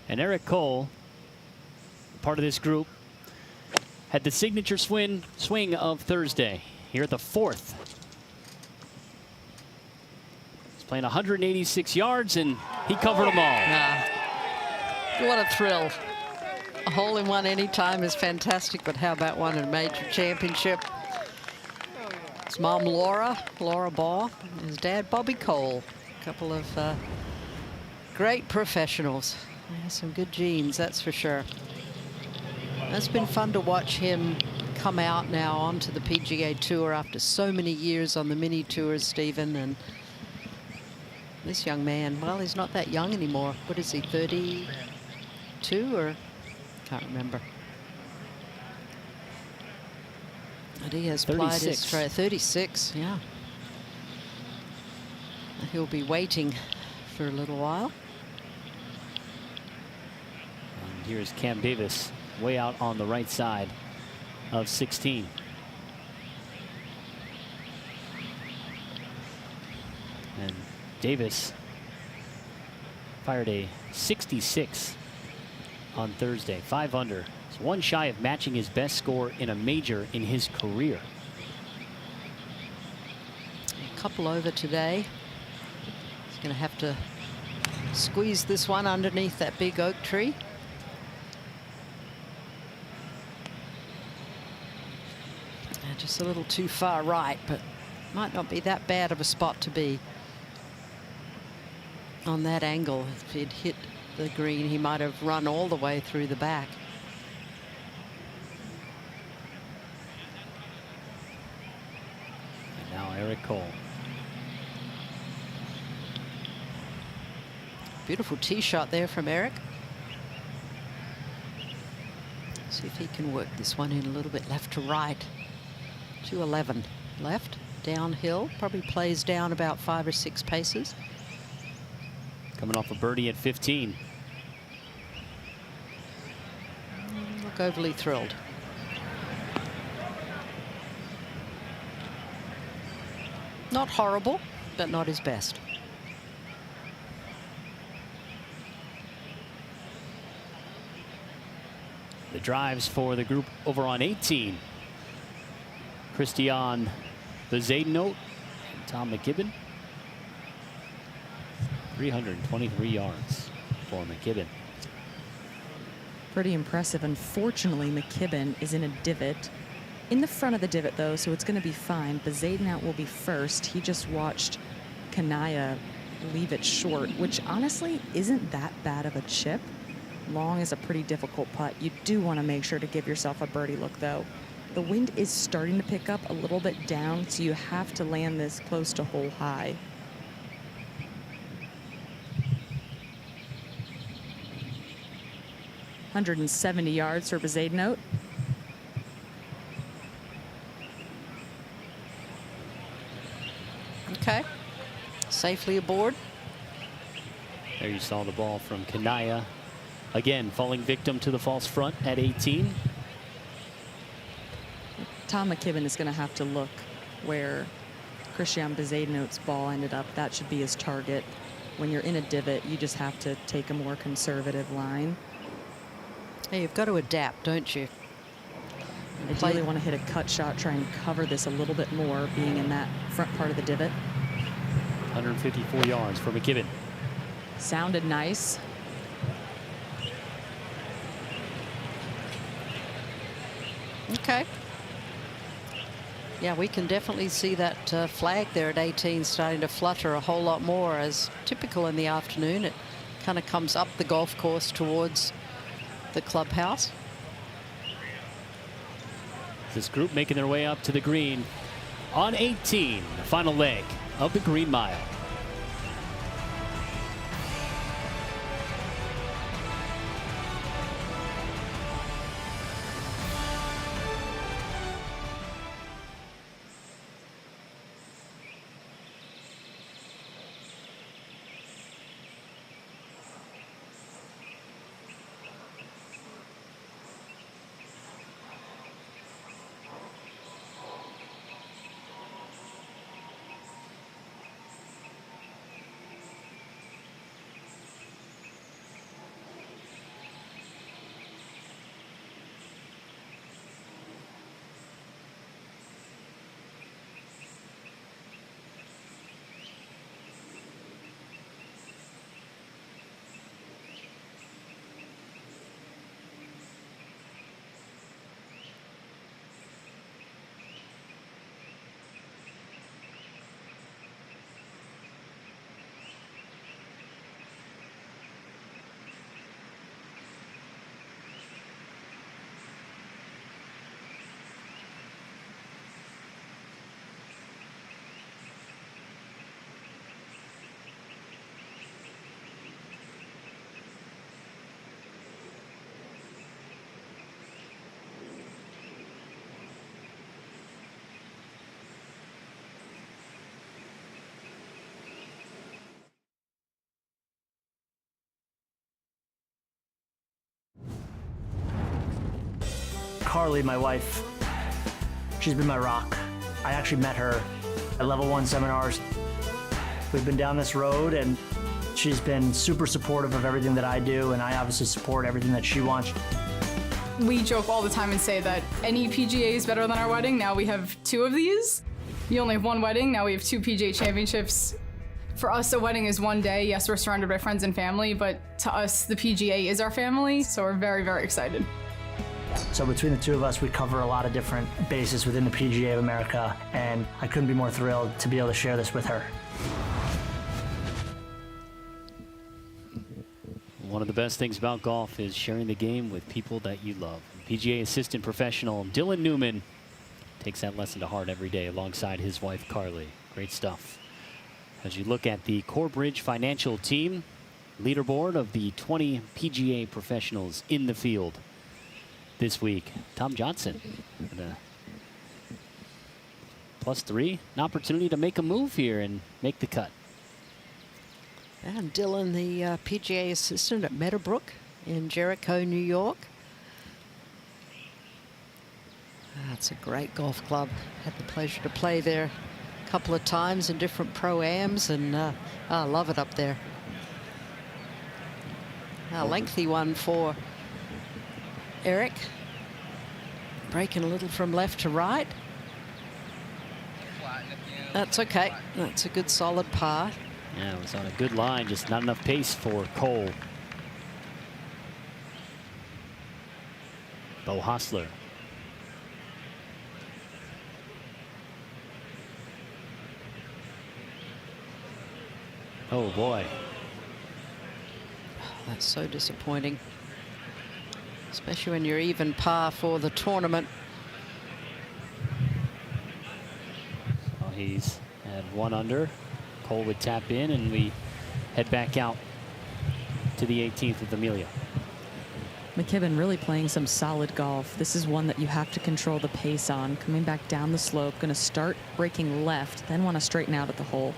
And Eric Cole, part of this group, had the signature swing of Thursday here at the 4th. He's playing 186 yards, and he covered them all. What a thrill. A hole-in-one anytime is fantastic, but how about one in a major championship? His mom, Laura Ball, his dad, Bobby Cole. A couple of great professionals. Yeah, some good genes, that's for sure. It's been fun to watch him come out now onto the PGA Tour after so many years on the mini tours, Stephen. And this young man, well, he's not that young anymore. What is he, 32 or? Can't remember. But he has plied his trade. 36, yeah. He'll be waiting for a little while. Here's Cam Davis way out on the right side of 16. And Davis fired a 66 on Thursday, 5 under. It's one shy of matching his best score in a major in his career. A couple over today. He's going to have to squeeze this one underneath that big oak tree. Just a little too far right, but might not be that bad of a spot to be on that angle. If he'd hit the green, he might have run all the way through the back. And now Eric Cole. Beautiful tee shot there from Eric. See if he can work this one in a little bit left to right. 211 left, downhill, probably plays down about 5 or 6 paces. Coming off a birdie at 15. Look overly thrilled. Not horrible, but not his best. The drives for the group over on 18. Christian Bezuidenhout and Tom McKibben. 323 yards for McKibben. Pretty impressive. Unfortunately, McKibben is in a divot. In the front of the divot, though, so it's going to be fine. Bezuidenhout will be first. He just watched Kanaya leave it short, which honestly isn't that bad of a chip. Long is a pretty difficult putt. You do want to make sure to give yourself a birdie look, though. The wind is starting to pick up a little bit down, so you have to land this close to hole high. .170 yards for Bezuidenhout. Okay. Safely aboard. There you saw the ball from Kanaya. Again, falling victim to the false front at 18. Tom McKibben is going to have to look where Christian Bezuidenhout's ball ended up. That should be his target. When you're in a divot, you just have to take a more conservative line. Hey, you've got to adapt, don't you? Ideally want to hit a cut shot, try and cover this a little bit more, being in that front part of the divot. 154 yards for McKibben. Sounded nice. Okay. Yeah, we can definitely see that flag there at 18 starting to flutter a whole lot more, as typical in the afternoon. It kind of comes up the golf course towards the clubhouse. This group making their way up to the green on 18, the final leg of the Green Mile. Carly, my wife, she's been my rock. I actually met her at Level 1 seminars. We've been down this road, and she's been super supportive of everything that I do, and I obviously support everything that she wants. We joke all the time and say that any PGA is better than our wedding. Now we have 2 of these. You only have 1 wedding, now we have 2 PGA Championships. For us, a wedding is 1 day. Yes, we're surrounded by friends and family, but to us, the PGA is our family, so we're very, very excited. So between the 2 of us, we cover a lot of different bases within the PGA of America, and I couldn't be more thrilled to be able to share this with her. One of the best things about golf is sharing the game with people that you love. PGA assistant professional Dylan Newman takes that lesson to heart every day alongside his wife, Carly. Great stuff. As you look at the Corebridge Financial Team leaderboard of the 20 PGA professionals in the field this week, Tom Johnson with a +3, an opportunity to make a move here and make the cut. And Dylan, the PGA assistant at Meadowbrook in Jericho, New York. That's a great golf club. Had the pleasure to play there a couple of times in different pro-ams, and I love it up there. A lengthy one for Eric. Breaking a little from left to right. That's okay. That's a good solid par. Yeah, it was on a good line, just not enough pace for Cole. Bo Hostler. Oh boy. That's so disappointing. Especially when you're even par for the tournament. Well, he's at 1 under. Cole would tap in and we head back out to the 18th with Amelia. McKibben really playing some solid golf. This is one that you have to control the pace on. Coming back down the slope, going to start breaking left, then want to straighten out at the hole.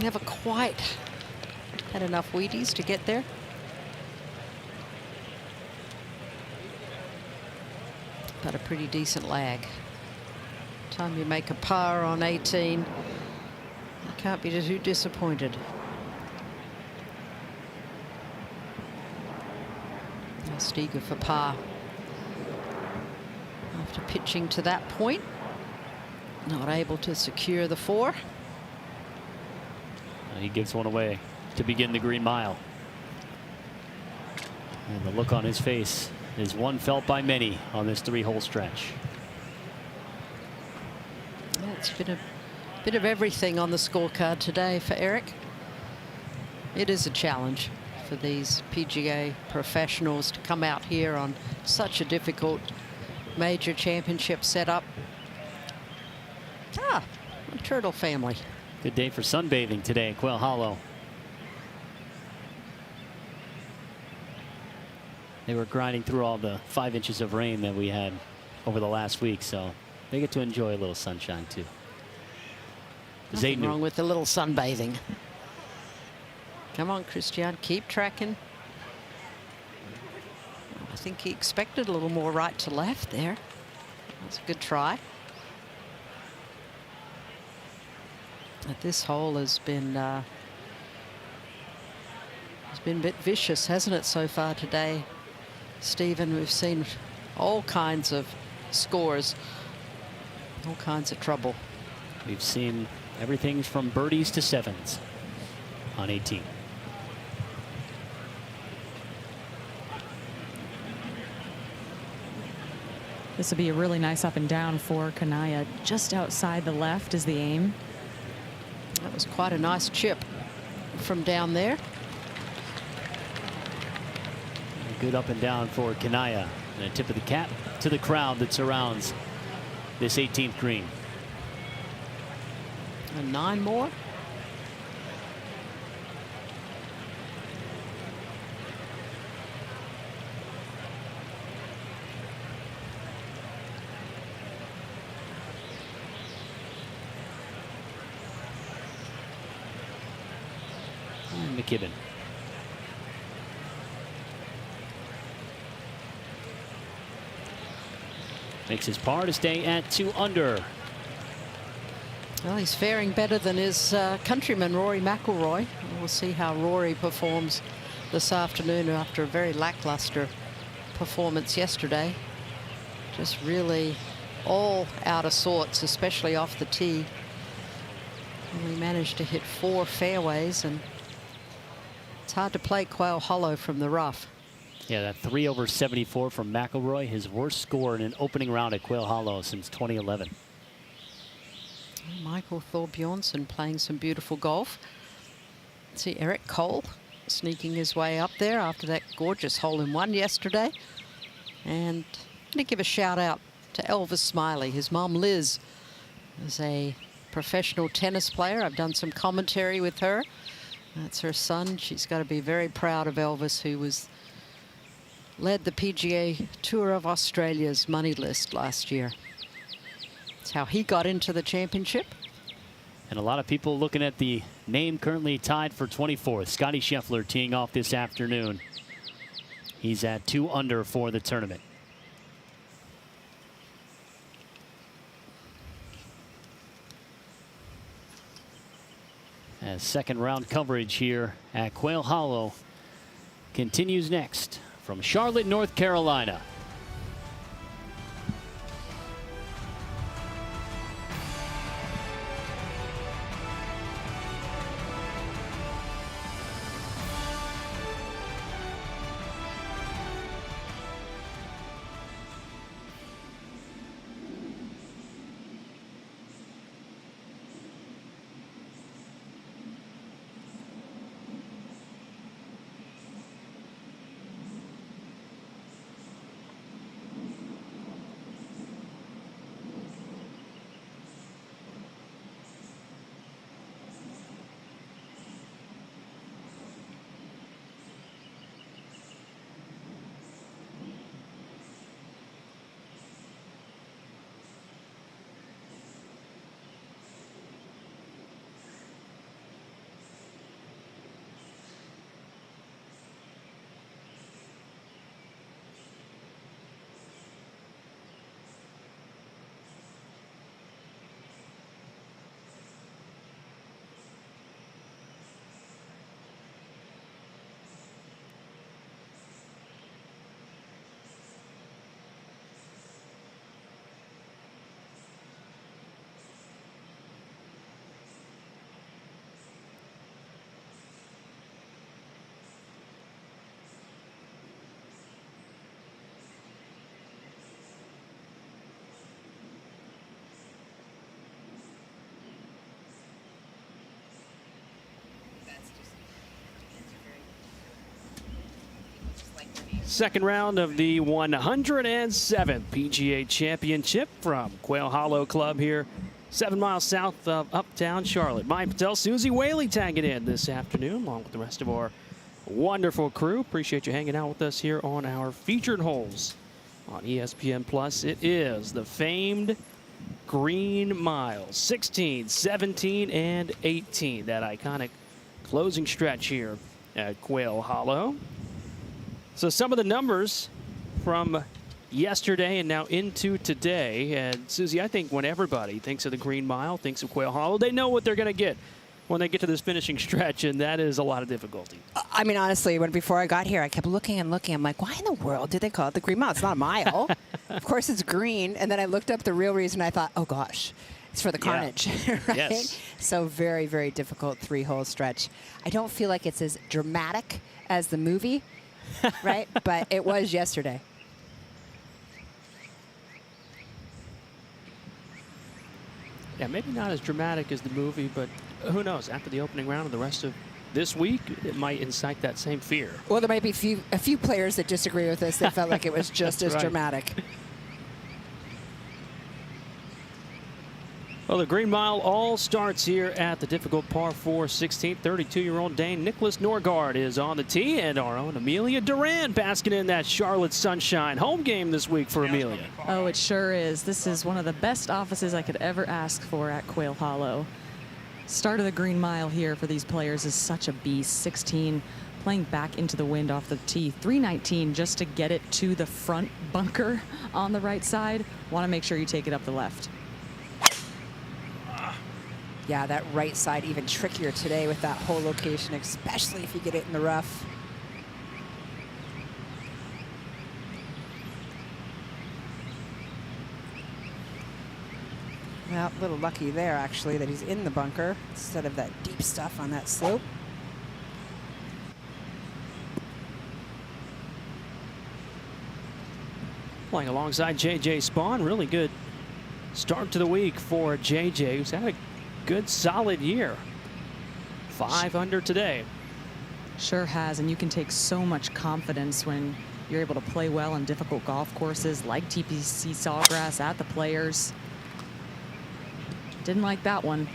Never quite had enough Wheaties to get there. But a pretty decent lag. Time you make a par on 18, you can't be too disappointed. Now Steger for par. After pitching to that point, not able to secure the 4. He gives one away to begin the green mile. And the look on his face is one felt by many on this 3-hole stretch. Yeah, it's been a bit of everything on the scorecard today for Eric. It is a challenge for these PGA professionals to come out here on such a difficult major championship setup. A turtle family. Good day for sunbathing today at Quail Hollow. They were grinding through all the 5 inches of rain that we had over the last week, so they get to enjoy a little sunshine too. Nothing wrong with a little sunbathing. Come on, Christian, keep tracking. I think he expected a little more right to left there. That's a good try. But this hole has been a bit vicious, hasn't it, so far today, Stephen? We've seen all kinds of scores, all kinds of trouble. We've seen everything from birdies to 7s on 18. This will be a really nice up and down for Kanaya. Just outside the left is the aim. That was quite a nice chip from down there. A good up and down for Kanaya. And a tip of the cap to the crowd that surrounds this 18th green. And 9 more. And McKibben. Makes his par to stay at 2 under. Well, he's faring better than his countryman, Rory McIlroy. We'll see how Rory performs this afternoon after a very lackluster performance yesterday. Just really all out of sorts, especially off the tee. And we managed to hit 4 fairways, and it's hard to play Quail Hollow from the rough. Yeah, that 3 over 74 from McIlroy, his worst score in an opening round at Quail Hollow since 2011. Michael Thorbjornsson playing some beautiful golf. See Eric Cole sneaking his way up there after that gorgeous hole-in-one yesterday. And I'm going to give a shout out to Elvis Smiley. His mom Liz is a professional tennis player. I've done some commentary with her. That's her son. She's got to be very proud of Elvis, who led the PGA Tour of Australia's money list last year. That's how he got into the championship. And a lot of people looking at the name currently tied for 24th. Scotty Scheffler teeing off this afternoon. He's at 2 under for the tournament. As second round coverage here at Quail Hollow continues next from Charlotte, North Carolina. Second round of the 107th PGA Championship from Quail Hollow Club here, 7 miles south of uptown Charlotte. Mike Patel, Susie Whaley tagging in this afternoon along with the rest of our wonderful crew. Appreciate you hanging out with us here on our featured holes on ESPN Plus. It is the famed Green Mile, 16, 17, and 18. That iconic closing stretch here at Quail Hollow. So some of the numbers from yesterday and now into today. And Susie, I think when everybody thinks of the Green Mile, thinks of Quail Hollow, they know what they're going to get when they get to this finishing stretch, and that is a lot of difficulty. I mean, honestly, before I got here, I kept looking and looking. I'm like, why in the world did they call it the Green Mile? It's not a mile. Of course it's green. And then I looked up the real reason. I thought, oh, gosh, it's for the carnage, right? Yes. So very, very difficult 3-hole stretch. I don't feel like it's as dramatic as the movie, right? But it was yesterday. Yeah, maybe not as dramatic as the movie, but who knows? After the opening round and the rest of this week, it might incite that same fear. Well, there might be a few players that disagree with this. They felt like it was just as dramatic. Well, the Green Mile all starts here at the difficult par 4 16th. 32-year-old Dane Nicklaus Norgard is on the tee, and our own Amelia Duran basking in that Charlotte sunshine. Home game this week for Amelia. Oh, it sure is. This is one of the best offices I could ever ask for at Quail Hollow. Start of the Green Mile here for these players is such a beast. 16, playing back into the wind off the tee. 319 just to get it to the front bunker on the right side. Want to make sure you take it up the left. Yeah, that right side even trickier today with that hole location, especially if you get it in the rough. Well, a little lucky there, actually, that he's in the bunker instead of that deep stuff on that slope. Playing alongside J.J. Spawn. Really good start to the week for J.J., who's had a good solid year. 5 under today. Sure has, and you can take so much confidence when you're able to play well on difficult golf courses like TPC Sawgrass at the Players. Didn't like that one.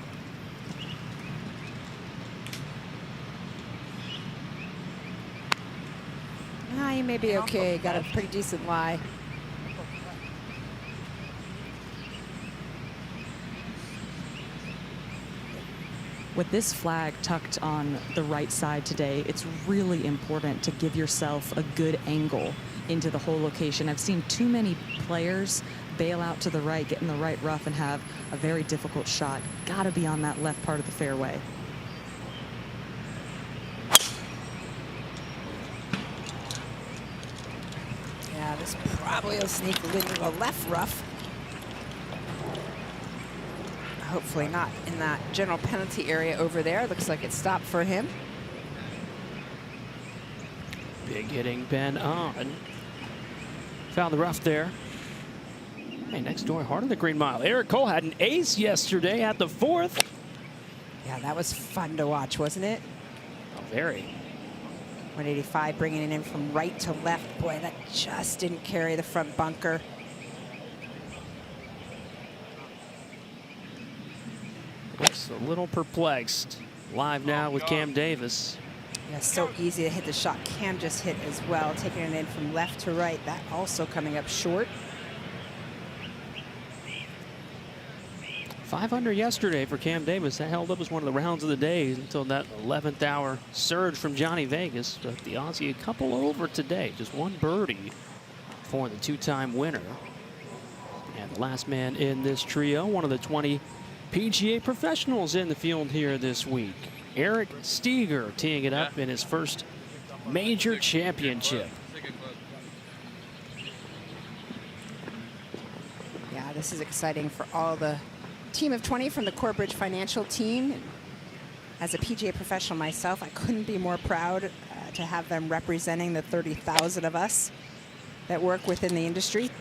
You may be okay. Got a pretty decent lie. With this flag tucked on the right side today, it's really important to give yourself a good angle into the hole location. I've seen too many players bail out to the right, get in the right rough, and have a very difficult shot. Got to be on that left part of the fairway. this probably will sneak into the left rough. Hopefully not in that general penalty area over there. Looks like it stopped for him. Big hitting Ben on. Found the rough there. Hey, next door, hard on the green mile. Eric Cole had an ace yesterday at the 4th. Yeah, that was fun to watch, wasn't it? Oh, very. 185 bringing it in from right to left. Boy, that just didn't carry the front bunker. Looks a little perplexed. Live now with Cam Davis. Yeah, so easy to hit the shot. Cam just hit as well, taking it in from left to right. That also coming up short. 5 under yesterday for Cam Davis. That held up as one of the rounds of the day until that 11th hour surge from Johnny Vegas. But the Aussie a couple over today. Just one birdie for the two-time winner. And the last man in this trio, one of the 20 PGA professionals in the field here this week. Eric Steger teeing it up in his first major championship. Yeah, this is exciting for all the team of 20 from the Corebridge Financial team. As a PGA professional myself, I couldn't be more proud to have them representing the 30,000 of us that work within the industry.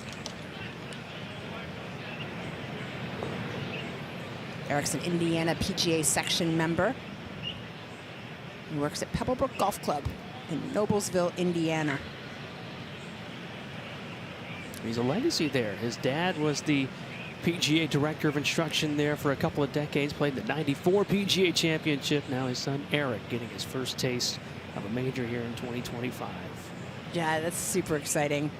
Eric's an Indiana PGA section member. He works at Pebblebrook Golf Club in Noblesville, Indiana. He's a legacy there. His dad was the PGA Director of Instruction there for a couple of decades, played the '94 PGA Championship. Now his son Eric getting his first taste of a major here in 2025. Yeah, that's super exciting.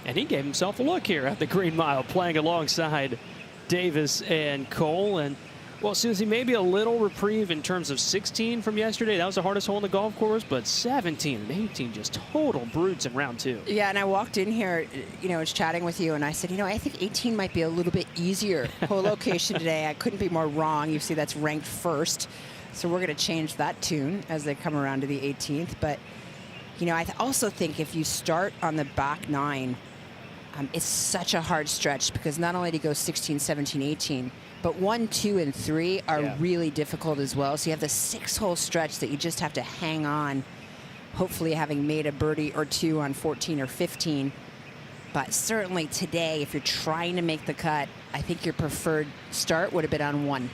And he gave himself a look here at the Green Mile, playing alongside Davis and Cole. And, well, Susie, maybe a little reprieve in terms of 16 from yesterday. That was the hardest hole in the golf course, but 17 and 18 just total brutes in round 2. Yeah, and I walked in here, you know, I was chatting with you, and I said, you know, I think 18 might be a little bit easier hole location today. I couldn't be more wrong. You see that's ranked first. So we're going to change that tune as they come around to the 18th. But, you know, I also think if you start on the back 9, it's such a hard stretch because not only do you go 16, 17, 18, but 1, 2, and 3 are really difficult as well. So you have the 6-hole stretch that you just have to hang on, hopefully having made a birdie or 2 on 14 or 15. But certainly today, if you're trying to make the cut, I think your preferred start would have been on 1.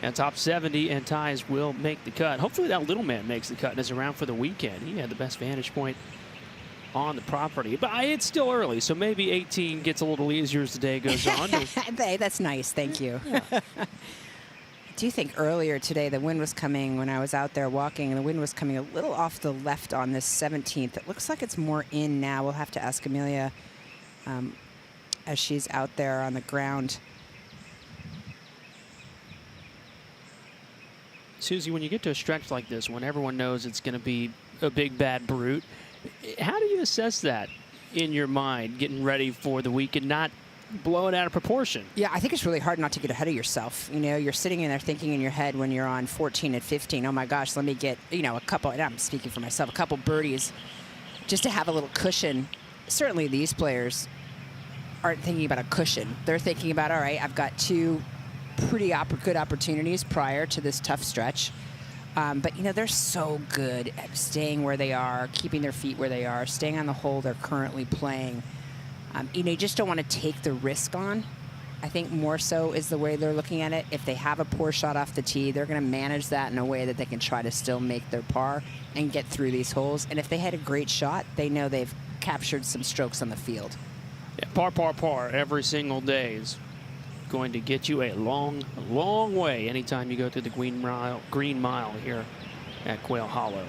And top 70 and ties will make the cut. Hopefully that little man makes the cut and is around for the weekend. He had the best vantage point on the property, but it's still early, so maybe 18 gets a little easier as the day goes on. That's nice, thank you. Yeah. I do think earlier today the wind was coming when I was out there walking, and the wind was coming a little off the left on this 17th. It looks like it's more in now. We'll have to ask Amelia as she's out there on the ground. Susie, when you get to a stretch like this, when everyone knows it's going to be a big bad brute, how do you assess that in your mind, getting ready for the week and not blow it out of proportion? Yeah, I think it's really hard not to get ahead of yourself. You know, you're sitting in there thinking in your head when you're on 14 and 15, oh my gosh, let me get, you know, a couple, and I'm speaking for myself, a couple birdies just to have a little cushion. Certainly these players aren't thinking about a cushion. They're thinking about, all right, I've got 2 pretty good opportunities prior to this tough stretch. But, you know, they're so good at staying where they are, keeping their feet where they are, staying on the hole they're currently playing. You know, you just don't want to take the risk on. I think more so is the way they're looking at it. If they have a poor shot off the tee, they're going to manage that in a way that they can try to still make their par and get through these holes. And if they had a great shot, they know they've captured some strokes on the field. Yeah, par every single day is going to get you a long way anytime you go through the Green Mile here at Quail Hollow.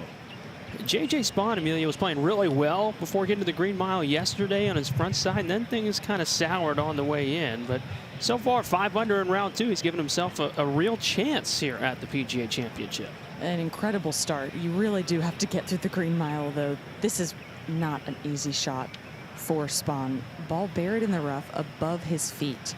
J.J. Spawn, Amelia, was playing really well before getting to the Green Mile yesterday on his front side, and then things kind of soured on the way in. But so far, 5 under in round 2. He's given himself a real chance here at the PGA Championship. An incredible start. You really do have to get through the Green Mile, though. This is not an easy shot for Spawn. Ball buried in the rough above his feet.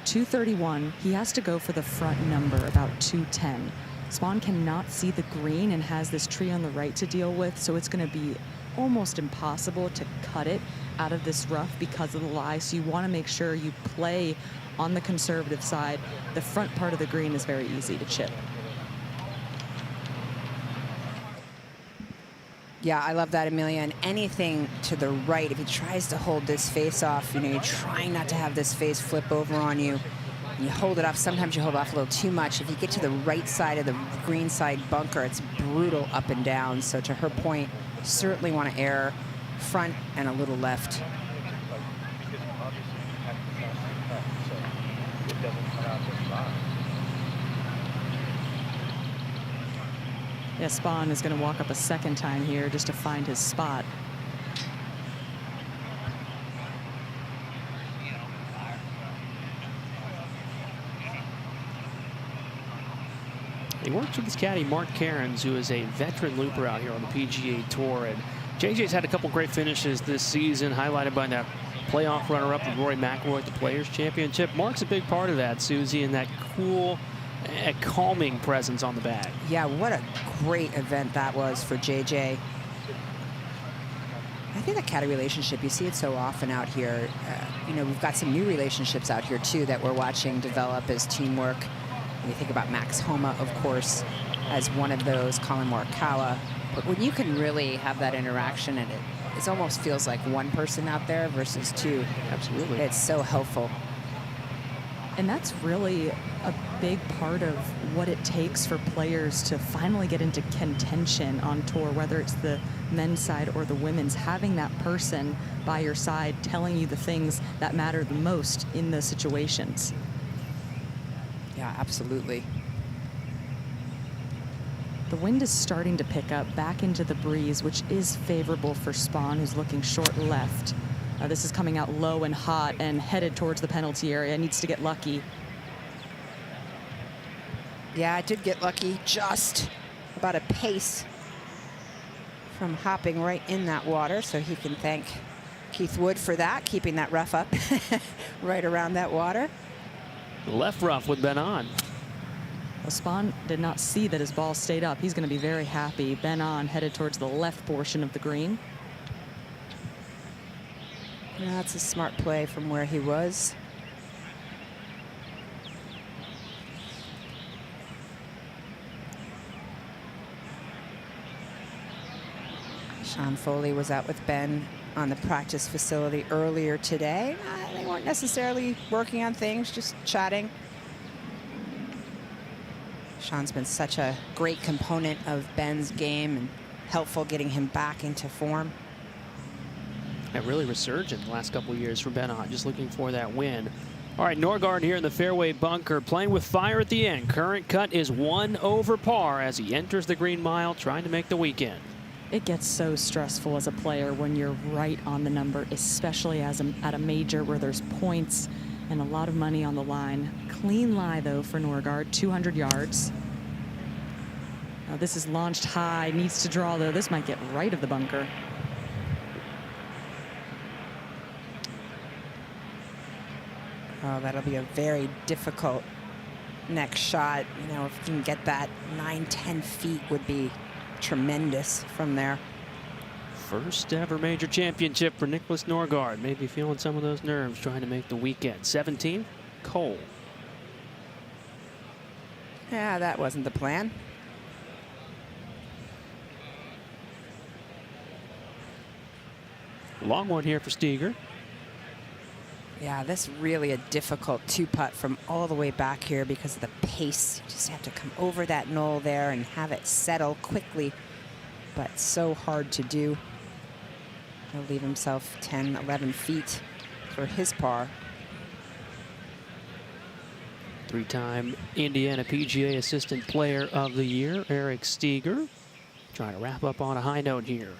231. He has to go for the front number, about 210. Spaun cannot see the green and has this tree on the right to deal with, so it's going to be almost impossible to cut it out of this rough because of the lie. So you want to make sure you play on the conservative side. The front part of the green is very easy to chip. Yeah, I love that, Amelia. And anything to the right, if he tries to hold this face off, you know, you're trying not to have this face flip over on you. You hold it off. Sometimes you hold off a little too much. If you get to the right side of the green side bunker, it's brutal up and down. So to her point, certainly want to err front and a little left. Yeah, Spaun is going to walk up a second time here just to find his spot. He works with his caddy, Mark Cairns, who is a veteran looper out here on the PGA Tour. And JJ's had a couple great finishes this season, highlighted by that playoff runner-up with Rory McIlroy at the Players Championship. Mark's a big part of that, Susie, and that cool, calming presence on the bag. Yeah, what a great event that was for JJ. I think that caddy relationship, you see it so often out here. You know, we've got some new relationships out here, too, that we're watching develop as teamwork. And you think about Max Homa, of course, as one of those, Colin Morikawa. But when you can really have that interaction, and it almost feels like one person out there versus two. Absolutely. It's so helpful. And that's really a big part of what it takes for players to finally get into contention on tour, whether it's the men's side or the women's. Having that person by your side telling you the things that matter the most in the situations. Yeah, absolutely. The wind is starting to pick up back into the breeze, which is favorable for Spaun, who's looking short left. This is coming out low and hot and headed towards the penalty area. Needs to get lucky. Yeah, I did get lucky, just about a pace from hopping right in that water, so he can thank Keith Wood for that, keeping that rough up right around that water. Left rough with Ben on. Well, Spaun did not see that his ball stayed up. He's going to be very happy. Ben on headed towards the left portion of the green. Yeah, that's a smart play from where he was. Sean Foley was out with Ben on the practice facility earlier today. They weren't necessarily working on things, just chatting. Sean's been such a great component of Ben's game and helpful getting him back into form. And really resurgent the last couple of years for Ben on, just looking for that win. All right, Norgaard here in the fairway bunker, playing with fire at the end. Current cut is 1 over par as he enters the green mile, trying to make the weekend. It gets so stressful as a player when you're right on the number, especially at a major where there's points and a lot of money on the line. Clean lie, though, for Norgaard, 200 yards. Now, this is launched high, needs to draw, though. This might get right of the bunker. Oh, that'll be a very difficult next shot. You know, if you can get that 9-10 feet would be tremendous from there. First ever major championship for Nicklaus Norgaard. Maybe feeling some of those nerves trying to make the weekend. 17, Cole. Yeah, that wasn't the plan. Long one here for Steger. Yeah, this really a difficult two-putt from all the way back here because of the pace. You just have to come over that knoll there and have it settle quickly, but so hard to do. He'll leave himself 10, 11 feet for his par. Three-time Indiana PGA Assistant Player of the Year, Eric Steger, trying to wrap up on a high note here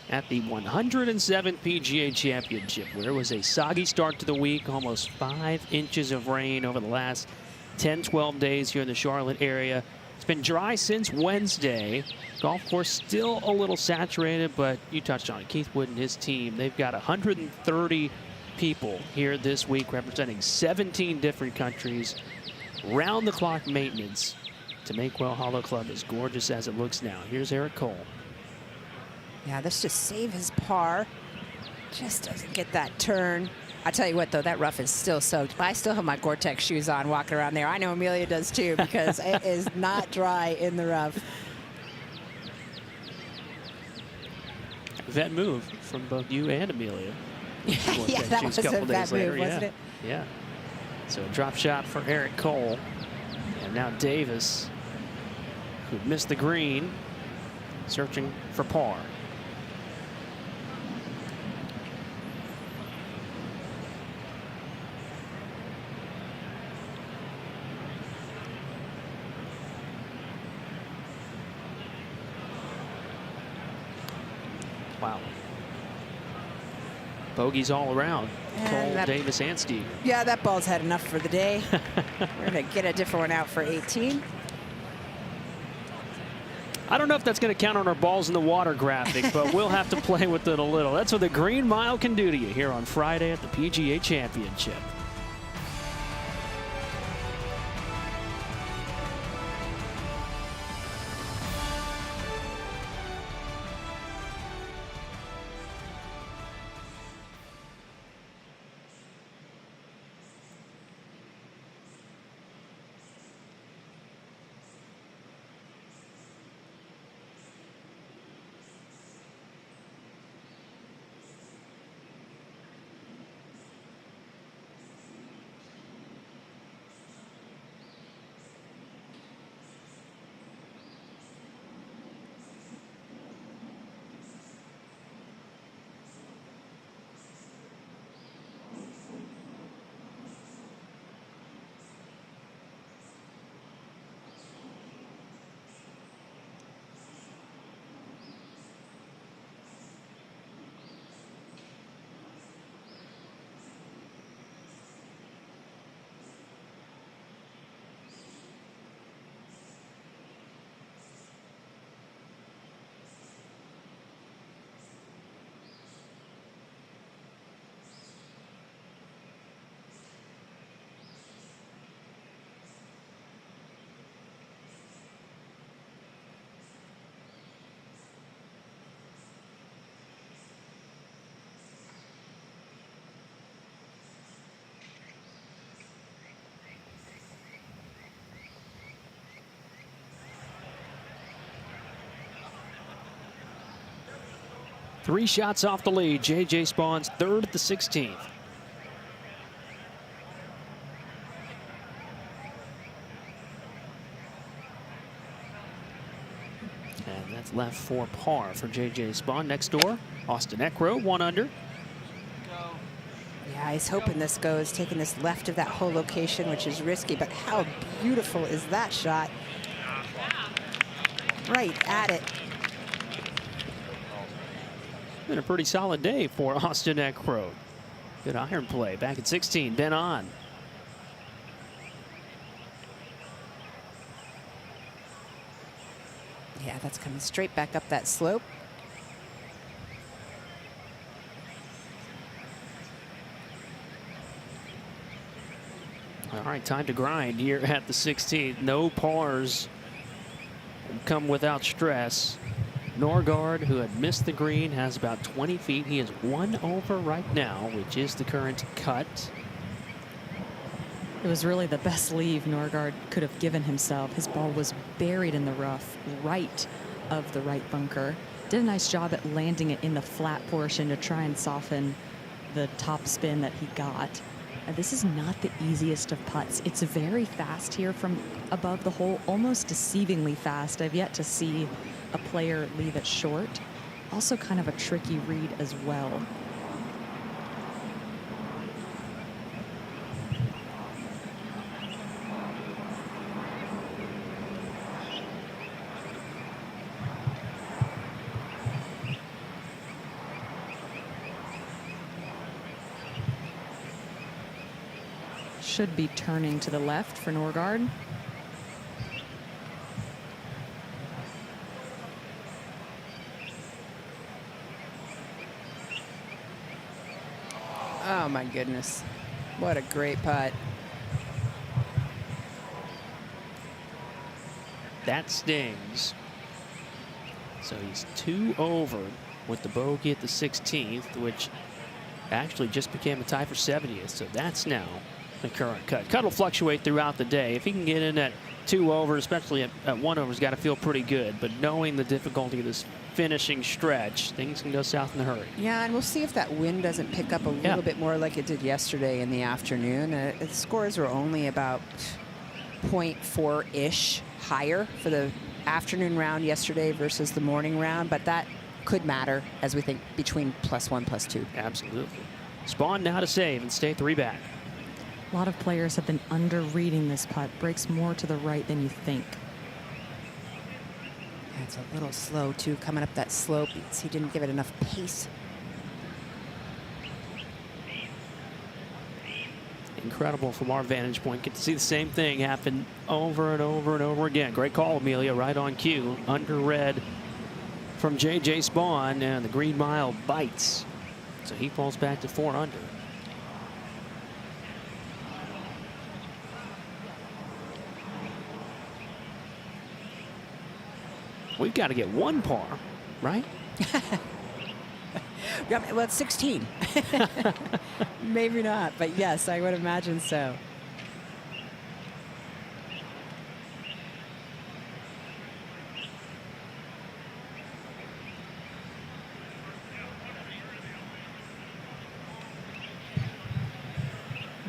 at the 107th PGA Championship, where it was a soggy start to the week, almost 5 inches of rain over the last 10, 12 days here in the Charlotte area. It's been dry since Wednesday. Golf course still a little saturated, but you touched on it. Keith Wood and his team, they've got 130 people here this week representing 17 different countries. Round-the-clock maintenance to make Quail Hollow Club as gorgeous as it looks now. Here's Eric Cole. Yeah, this just save his par. Just doesn't get that turn. I tell you what, though, that rough is still soaked. I still have my Gore-Tex shoes on walking around there. I know Amelia does too, because it is not dry in the rough. Vet move from both you and Amelia. Yeah, that was a vet move, wasn't it? Yeah. So a drop shot for Eric Cole. And now Davis, who missed the green, searching for par. Wow. Bogeys all around. Cole, Davis, and Steve. Yeah, that ball's had enough for the day. We're going to get a different one out for 18. I don't know if that's going to count on our balls in the water graphic, but we'll have to play with it a little. That's what the Green Mile can do to you here on Friday at the PGA Championship. Three shots off the lead. J.J. Spawn's third at the 16th. And that's left for par for J.J. Spawn. Next door, Austin Eckroat, 1 under. Yeah, he's hoping this goes, taking this left of that whole location, which is risky, but how beautiful is that shot? Right at it. Been a pretty solid day for Austin Eckroat. Good iron play. Back at 16, Ben on. Yeah, that's coming straight back up that slope. All right, time to grind here at the 16th. No pars come without stress. Norgard, who had missed the green, has about 20 feet. He is 1 over right now, which is the current cut. It was really the best leave Norgard could have given himself. His ball was buried in the rough right of the right bunker. Did a nice job at landing it in the flat portion to try and soften the top spin that he got. And this is not the easiest of putts. It's very fast here from above the hole, almost deceivingly fast. I've yet to see a player leave it short. Also kind of a tricky read as well. Should be turning to the left for Norgard. Oh my goodness. What a great putt. That stings. So he's 2 over with the bogey at the 16th, which actually just became a tie for 70th. So that's now the current cut. Cut will fluctuate throughout the day. If he can get in at 2 over, especially at 1 over, he's got to feel pretty good. But knowing the difficulty of this finishing stretch, things can go south in a hurry. Yeah, and we'll see if that wind doesn't pick up a little bit more like it did yesterday in the afternoon. The scores were only about 0.4-ish higher for the afternoon round yesterday versus the morning round, but that could matter as we think between +1, +2. Absolutely. Spawn now to save and stay 3 back. A lot of players have been under-reading this putt. Breaks more to the right than you think. It's a little slow, too, coming up that slope. He didn't give it enough pace. Incredible from our vantage point. Get to see the same thing happen over and over and over again. Great call, Amelia, right on cue. Under red from J.J. Spawn, and the Green Mile bites. So he falls back to 4 under. We've got to get 1 par, right? Yeah, well, it's 16. Maybe not, but yes, I would imagine so.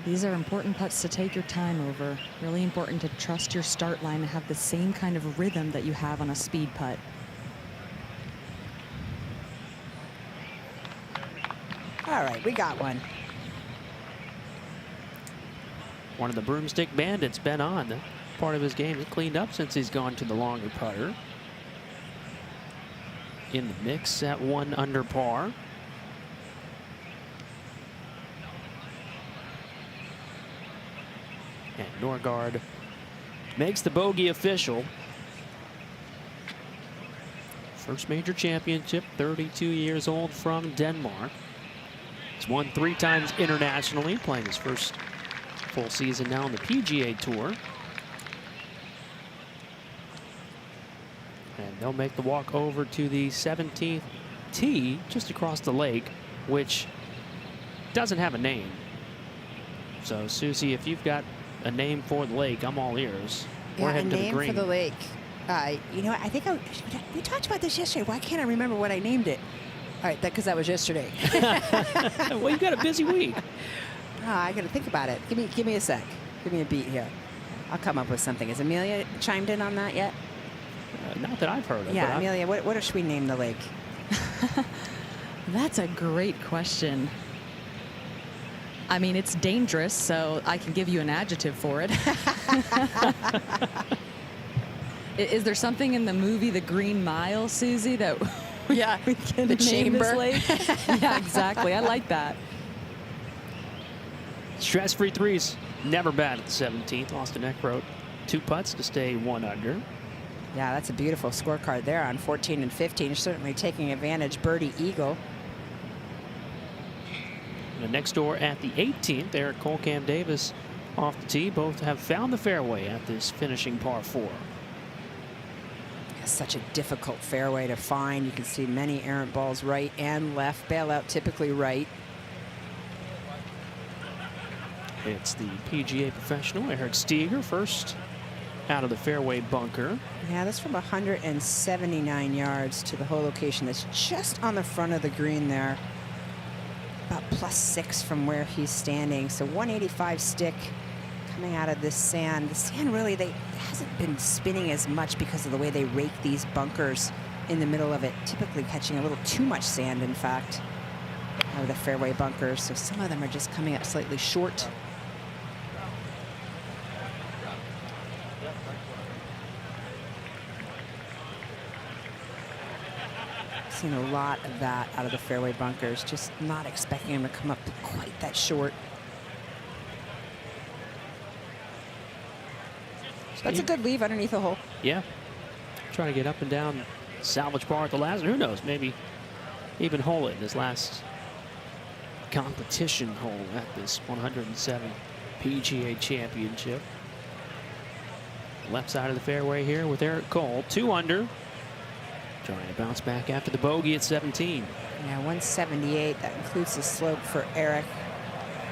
These are important putts to take your time over. Really important to trust your start line and have the same kind of rhythm that you have on a speed putt. All right, we got one. One of the broomstick bandits, Ben on. The part of his game is cleaned up since he's gone to the longer putter. In the mix at 1 under par. And Norgard makes the bogey official. First major championship, 32 years old, from Denmark. He's won 3 times internationally, playing his first full season now on the PGA Tour. And they'll make the walk over to the 17th tee just across the lake, which doesn't have a name. So, Susie, if you've got a name for the lake, I'm all ears. We're heading to the green. A name for the lake. You know, I think we talked about this yesterday. Why can't I remember what I named it? All right, because that was yesterday. Well, you got a busy week. I got to think about it. Give me a sec. Give me a beat here. I'll come up with something. Has Amelia chimed in on that yet? Not that I've heard of. Yeah, Amelia, what should we name the lake? That's a great question. I mean, it's dangerous, so I can give you an adjective for it. Is there something in the movie The Green Mile, Susie, that we can the name chamber. this lake? Yeah, exactly. I like that. Stress-free threes, never bad at the 17th. Austin Eck wrote 2 putts to stay 1 under. Yeah, that's a beautiful scorecard there on 14 and 15. Certainly taking advantage. Birdie, eagle. And next door at the 18th, Eric Cole, Cam Davis off the tee. Both have found the fairway at this finishing par 4. Such a difficult fairway to find. You can see many errant balls right and left. Bailout typically right. It's the PGA professional, Eric Steger, first out of the fairway bunker. Yeah, that's from 179 yards to the hole location that's just on the front of the green there. About +6 from where he's standing. So 185 stick coming out of this sand. The sand really, hasn't been spinning as much because of the way they rake these bunkers in the middle of it. Typically catching a little too much sand, in fact, out of the fairway bunkers. So some of them are just coming up slightly short. Seen a lot of that out of the fairway bunkers. Just not expecting them to come up quite that short. That's a good leave underneath the hole. Yeah. Trying to get up and down salvage par at the last. Who knows? Maybe even hole it in his last competition hole at this 107 PGA Championship. Left side of the fairway here with Eric Cole, 2 under. Trying to bounce back after the bogey at 17. Yeah, 178. That includes the slope for Eric.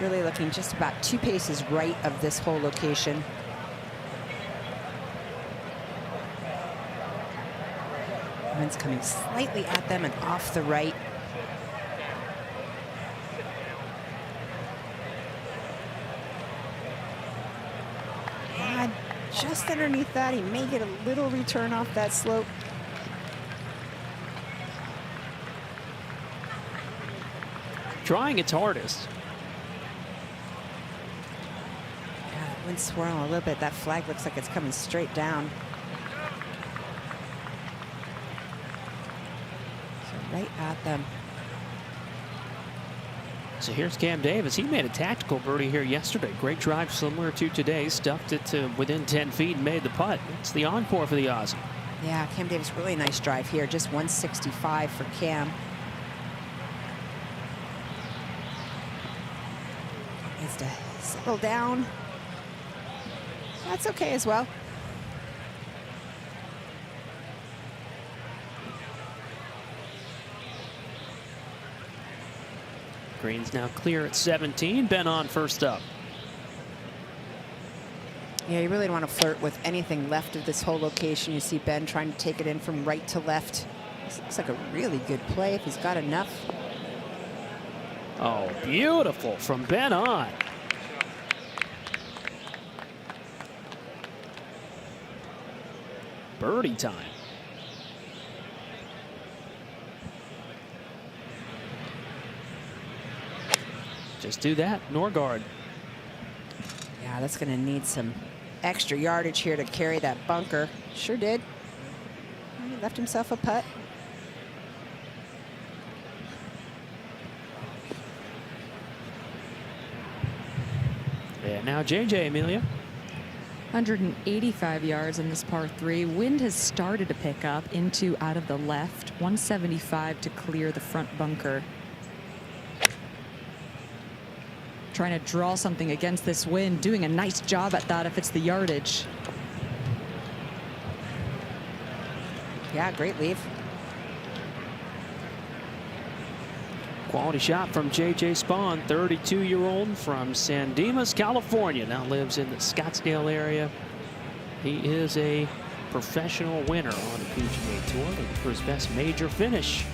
Really looking just about 2 paces right of this whole location. Wind's coming slightly at them and off the right. Yeah, just underneath that. He may get a little return off that slope. Trying its hardest. Yeah, that wind's swirling a little bit. That flag looks like it's coming straight down. So right at them. So here's Cam Davis. He made a tactical birdie here yesterday. Great drive, similar to today. Stuffed it to within 10 feet and made the putt. It's the encore for the Aussie. Yeah, Cam Davis, really nice drive here. Just 165 for Cam. Needs to settle down. That's okay as well. Green's now clear at 17. Ben on first up. Yeah, you really don't want to flirt with anything left of this whole location. You see Ben trying to take it in from right to left. This looks like a really good play if he's got enough. Oh, beautiful from Ben on. Birdie time. Just do that, Norgard. Yeah, that's going to need some extra yardage here to carry that bunker. Sure did. He left himself a putt. And now JJ, Amelia. 185 yards in this par 3. Wind has started to pick up into out of the left. 175 to clear the front bunker. Trying to draw something against this wind. Doing a nice job at that if it's the yardage. Yeah, great leave. Quality shot from JJ Spawn, 32-year-old from San Dimas, California. Now lives in the Scottsdale area. He is a professional winner on the PGA Tour, looking for his best major finish.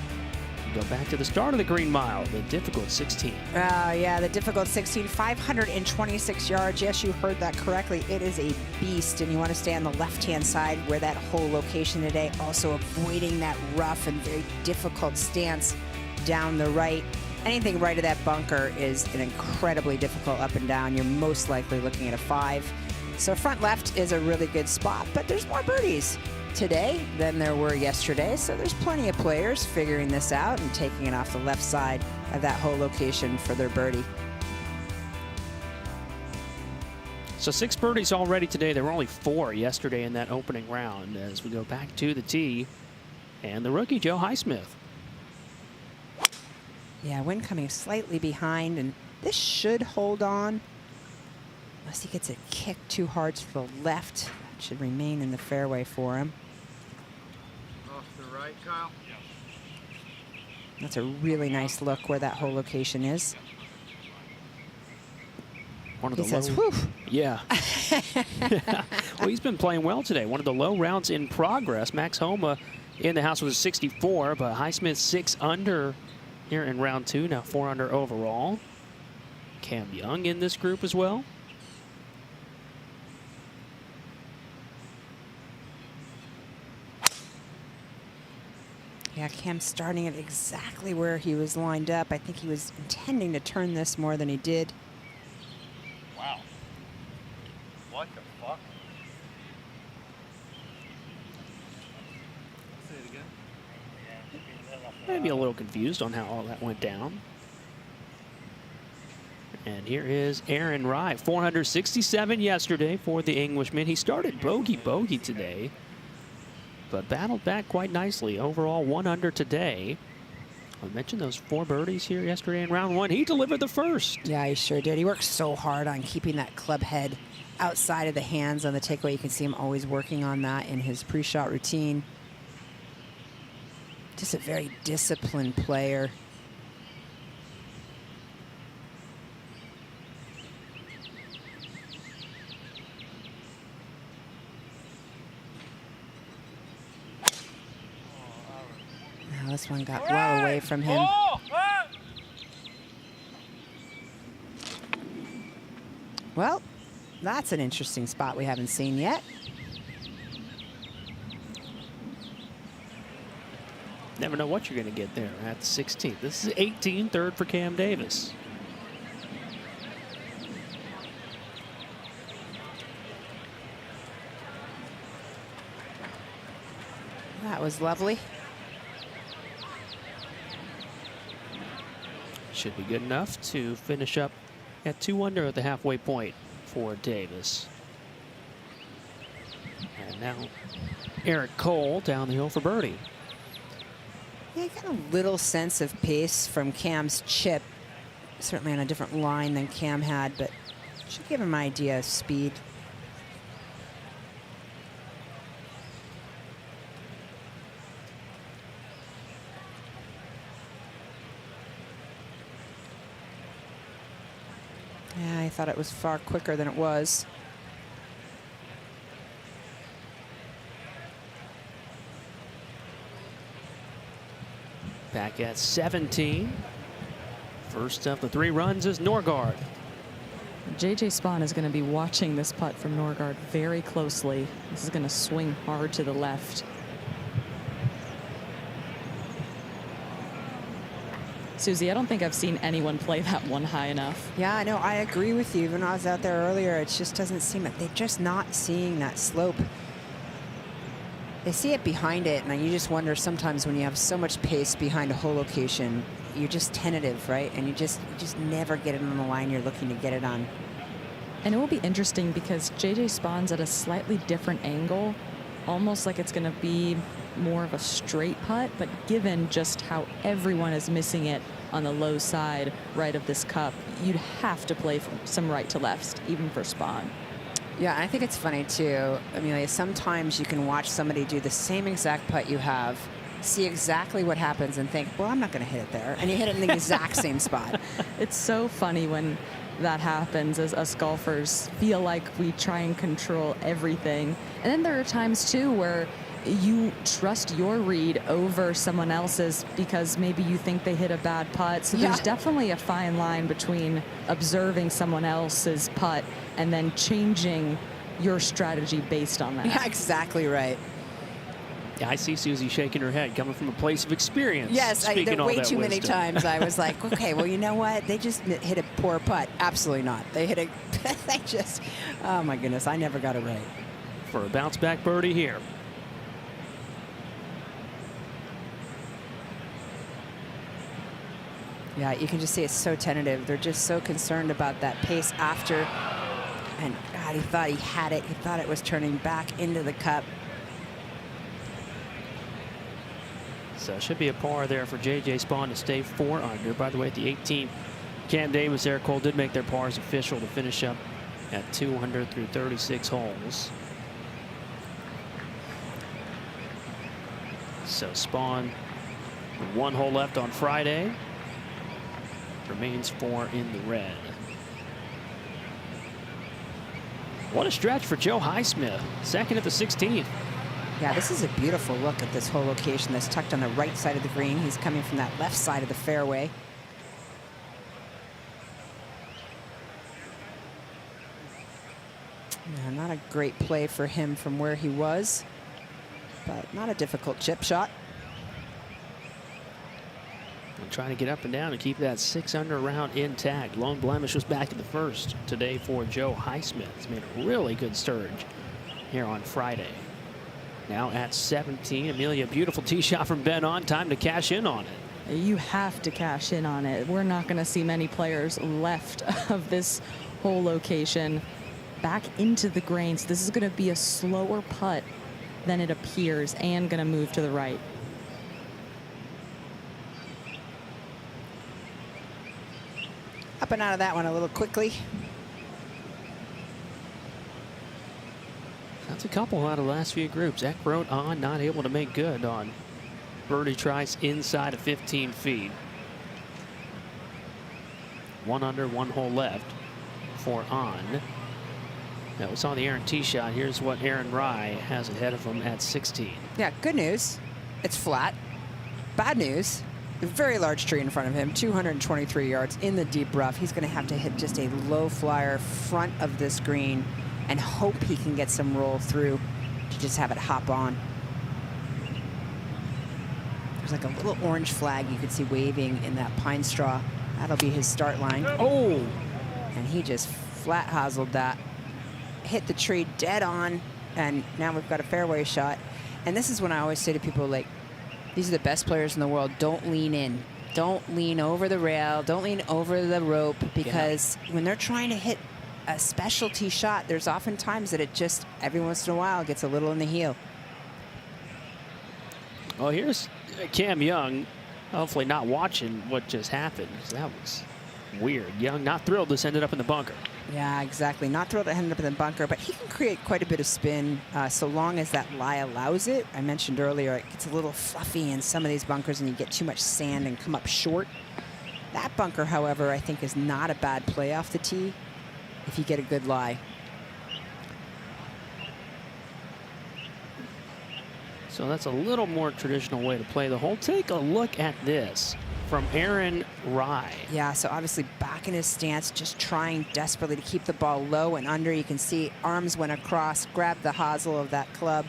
Go back to the start of the Green Mile, the difficult 16. Yeah, the difficult 16, 526 yards. Yes, you heard that correctly. It is a beast, and you want to stay on the left-hand side where that whole location today, also avoiding that rough and very difficult stance down the right. Anything right of that bunker is an incredibly difficult up and down. You're most likely looking at a 5. So front left is a really good spot, but there's more birdies today than there were yesterday. So there's plenty of players figuring this out and taking it off the left side of that whole location for their birdie. So 6 birdies already today. There were only 4 yesterday in that opening round as we go back to the tee. And the rookie, Joe Highsmith. Yeah, wind coming slightly behind, and this should hold on. Unless he gets it kicked too hard to the left. It should remain in the fairway for him. Off the right, Kyle. That's a really nice look where that whole location is. One of he the says, low, whew. Yeah. Well, he's been playing well today. One of the low rounds in progress. Max Homa in the house was a 64, but Highsmith 6 under here in round 2. Now 4 under overall. Cam Young in this group as well. Yeah, Cam starting it exactly where he was lined up. I think he was intending to turn this more than he did. Wow. What the fuck? Say it again. Maybe a little confused on how all that went down. And here is Aaron Rai, 467 yesterday for the Englishman. He started bogey today, but battled back quite nicely. Overall, 1 under today. I mentioned those 4 birdies here yesterday in round 1. He delivered the first. Yeah, he sure did. He worked so hard on keeping that club head outside of the hands on the takeaway. You can see him always working on that in his pre-shot routine. Just a very disciplined player. Now this one got well away from him. Well, that's an interesting spot we haven't seen yet. Never know what you're going to get there at the 16th. This is 18, third for Cam Davis. That was lovely. Should be good enough to finish up at 2 under at the halfway point for Davis. And now Eric Cole down the hill for birdie. Yeah, I got a little sense of pace from Cam's chip. Certainly on a different line than Cam had, but should give him an idea of speed. Yeah, I thought it was far quicker than it was. Back at 17. First of the 3 runs is Norgard. JJ Spaun is going to be watching this putt from Norgard very closely. This is going to swing hard to the left. Susie, I don't think I've seen anyone play that one high enough. Yeah, I know. I agree with you. When I was out there earlier, it just doesn't seem like they're just not seeing that slope. They see it behind it, and you just wonder sometimes when you have so much pace behind a hole location, you're just tentative, right? And you just never get it on the line you're looking to get it on. And it will be interesting because JJ Spawn's at a slightly different angle, almost like it's going to be more of a straight putt, but given just how everyone is missing it on the low side right of this cup, you'd have to play from some right to left, even for Spawn. Yeah, I think it's funny too, Amelia. Sometimes you can watch somebody do the same exact putt you have, see exactly what happens, and think, well, I'm not going to hit it there. And you hit it in the exact same spot. It's so funny when that happens, as us golfers feel like we try and control everything. And then there are times too where you trust your read over someone else's because maybe you think they hit a bad putt. So there's definitely a fine line between observing someone else's putt and then changing your strategy based on that. Yeah, exactly right. Yeah, I see Susie shaking her head, coming from a place of experience. Yes, way too many wisdom. times I was like, okay, well, you know what? They just hit a poor putt. Absolutely not. They hit a, they just, oh my goodness, I never got it right. For a bounce back birdie here. Yeah, you can just see it's so tentative. They're just so concerned about that pace after. And God, he thought he had it. He thought it was turning back into the cup. So it should be a par there for JJ Spaun to stay 4 under. By the way, at the 18th, Cam Davis, Eric Cole did make their pars official to finish up at 200 through 36 holes. So Spaun, 1 hole left on Friday. Remains 4 in the red. What a stretch for Joe Highsmith. Second at the 16th. Yeah, this is a beautiful look at this whole location that's tucked on the right side of the green. He's coming from that left side of the fairway. Yeah, not a great play for him from where he was, but not a difficult chip shot. And trying to get up and down and keep that 6 under round intact. Lone blemish was back in the first today for Joe Highsmith. He's made a really good surge here on Friday. Now at 17, Amelia, beautiful tee shot from Ben on. Time to cash in on it. You have to cash in on it. We're not going to see many players left of this whole location back into the greens. This is going to be a slower putt than it appears and going to move to the right. Up and out of that one a little quickly. That's a couple out of the last few groups. Eckroat on, not able to make good on birdie tries inside of 15 feet. 1 under, 1 hole left for On. That was on the Aaron tee shot. Here's what Aaron Rai has ahead of him at 16. Yeah, good news. It's flat. Bad news. A very large tree in front of him, 223 yards in the deep rough. He's going to have to hit just a low flyer front of this green and hope he can get some roll through to just have it hop on. There's like a little orange flag you could see waving in that pine straw. That'll be his start line. Oh! And he just flat hoselled that. Hit the tree dead on, and now we've got a fairway shot. And this is when I always say to people, like, these are the best players in the world. Don't lean in. Don't lean over the rail. Don't lean over the rope, because when they're trying to hit a specialty shot, there's often times that it just, every once in a while, gets a little in the heel. Well, here's Cam Young, hopefully not watching what just happened. That was weird. Young not thrilled this ended up in the bunker. Yeah, exactly. Not thrilled it ended up in the bunker, but he can create quite a bit of spin so long as that lie allows it. I mentioned earlier, it gets a little fluffy in some of these bunkers and you get too much sand and come up short. That bunker, however, I think is not a bad play off the tee if you get a good lie. So that's a little more traditional way to play the hole. Take a look at this from Aaron Rai. Yeah, so obviously back in his stance, just trying desperately to keep the ball low and under. You can see arms went across, grabbed the hosel of that club,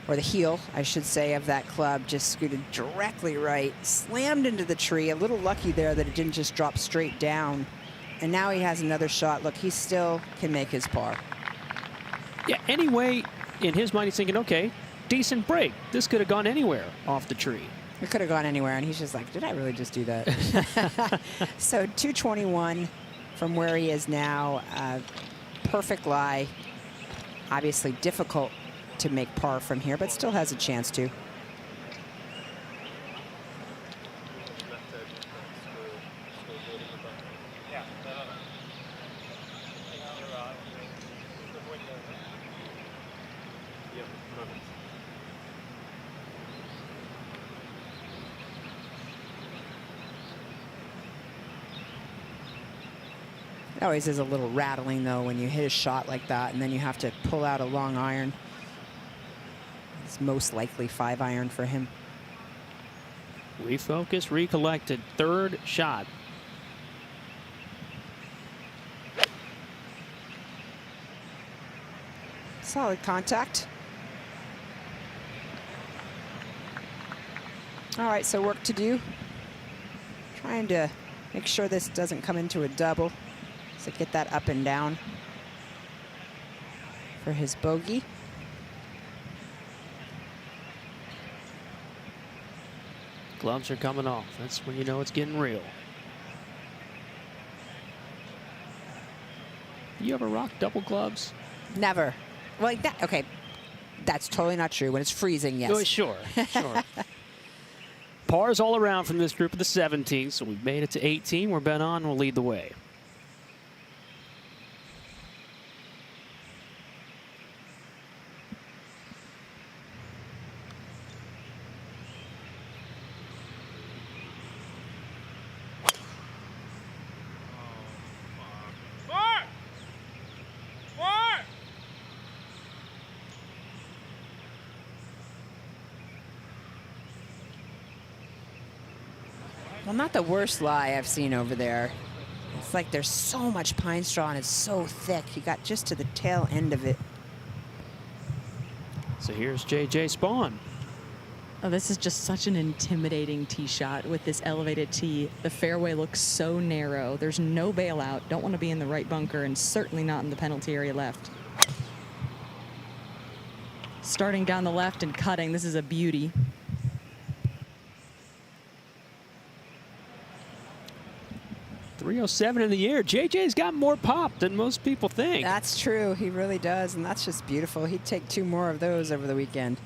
or the heel, I should say, of that club, just scooted directly right, slammed into the tree. A little lucky there that it didn't just drop straight down. And now he has another shot. Look, he still can make his par. Yeah, anyway, in his mind, he's thinking, okay, decent break. This could have gone anywhere off the tree. It could have gone anywhere, and he's just like, did I really just do that? So 221 from where he is now. Perfect lie. Obviously difficult to make par from here, but still has a chance to. It always is a little rattling, though, when you hit a shot like that, and then you have to pull out a long iron. It's most likely 5-iron for him. Refocus, recollected, third shot. Solid contact. All right, so work to do. Trying to make sure this doesn't come into a double. So get that up and down for his bogey. Gloves are coming off. That's when you know it's getting real. You ever rock double gloves? Never. Well, that, okay, that's totally not true. When it's freezing, yes. Oh, sure, sure. Pars all around from this group of the 17, so we've made it to 18, where Ben On will lead the way. Well, not the worst lie I've seen over there. It's like there's so much pine straw and it's so thick. He got just to the tail end of it. So here's J.J. Spawn. Oh, this is just such an intimidating tee shot with this elevated tee. The fairway looks so narrow. There's no bailout. Don't want to be in the right bunker, and certainly not in the penalty area left. Starting down the left and cutting. This is a beauty. .307 in the air. JJ's got more pop than most people think. That's true. He really does, and that's just beautiful. He'd take 2 more of those over the weekend.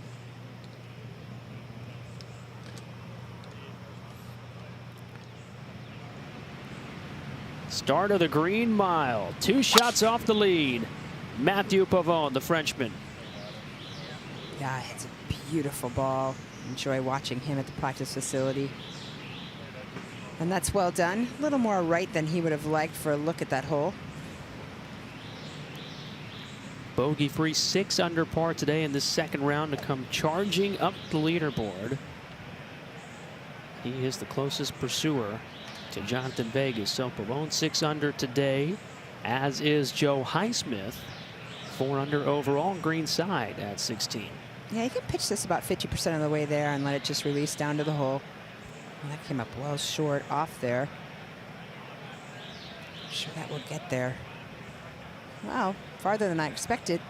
Start of the Green Mile. 2 shots off the lead. Matthew Pavone, the Frenchman. Yeah, it's a beautiful ball. Enjoy watching him at the practice facility. And that's well done. A little more right than he would have liked for a look at that hole. Bogey-free, 6 under par today in this second round to come charging up the leaderboard. He is the closest pursuer to Jonathan Vegas. So Pavone 6 under today, as is Joe Highsmith. 4 under overall, green side at 16. Yeah, you can pitch this about 50% of the way there and let it just release down to the hole. Well, that came up well short off there. I'm sure that will get there. Wow, farther than I expected.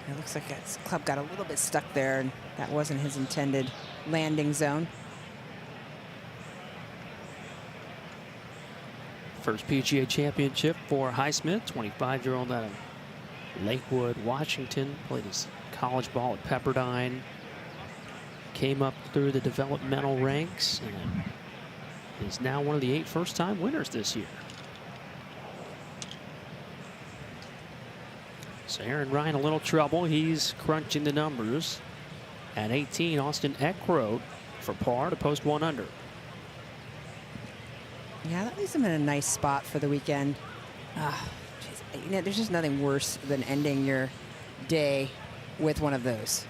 It looks like his club got a little bit stuck there, and that wasn't his intended landing zone. First PGA Championship for Highsmith, 25-year-old out of Lakewood, Washington. Played his college ball at Pepperdine. Came up through the developmental ranks and is now one of the 8 first-time winners this year. So Aaron Ryan, a little trouble. He's crunching the numbers. At 18, Austin Eckroat for par to post 1 under. Yeah, that leaves him in a nice spot for the weekend. You know, there's just nothing worse than ending your day with one of those.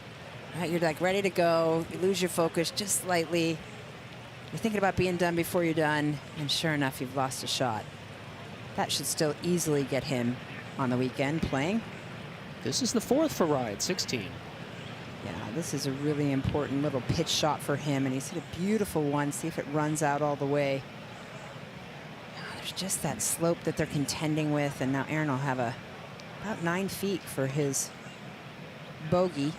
Right? You're like ready to go. You lose your focus just slightly. You're thinking about being done before you're done, and sure enough, you've lost a shot. That should still easily get him on the weekend playing. This is the 4th for Ryan, 16. Yeah, this is a really important little pitch shot for him, and he's hit a beautiful one. See if it runs out all the way. There's just that slope that they're contending with, and now Aaron will have about 9 feet for his bogey.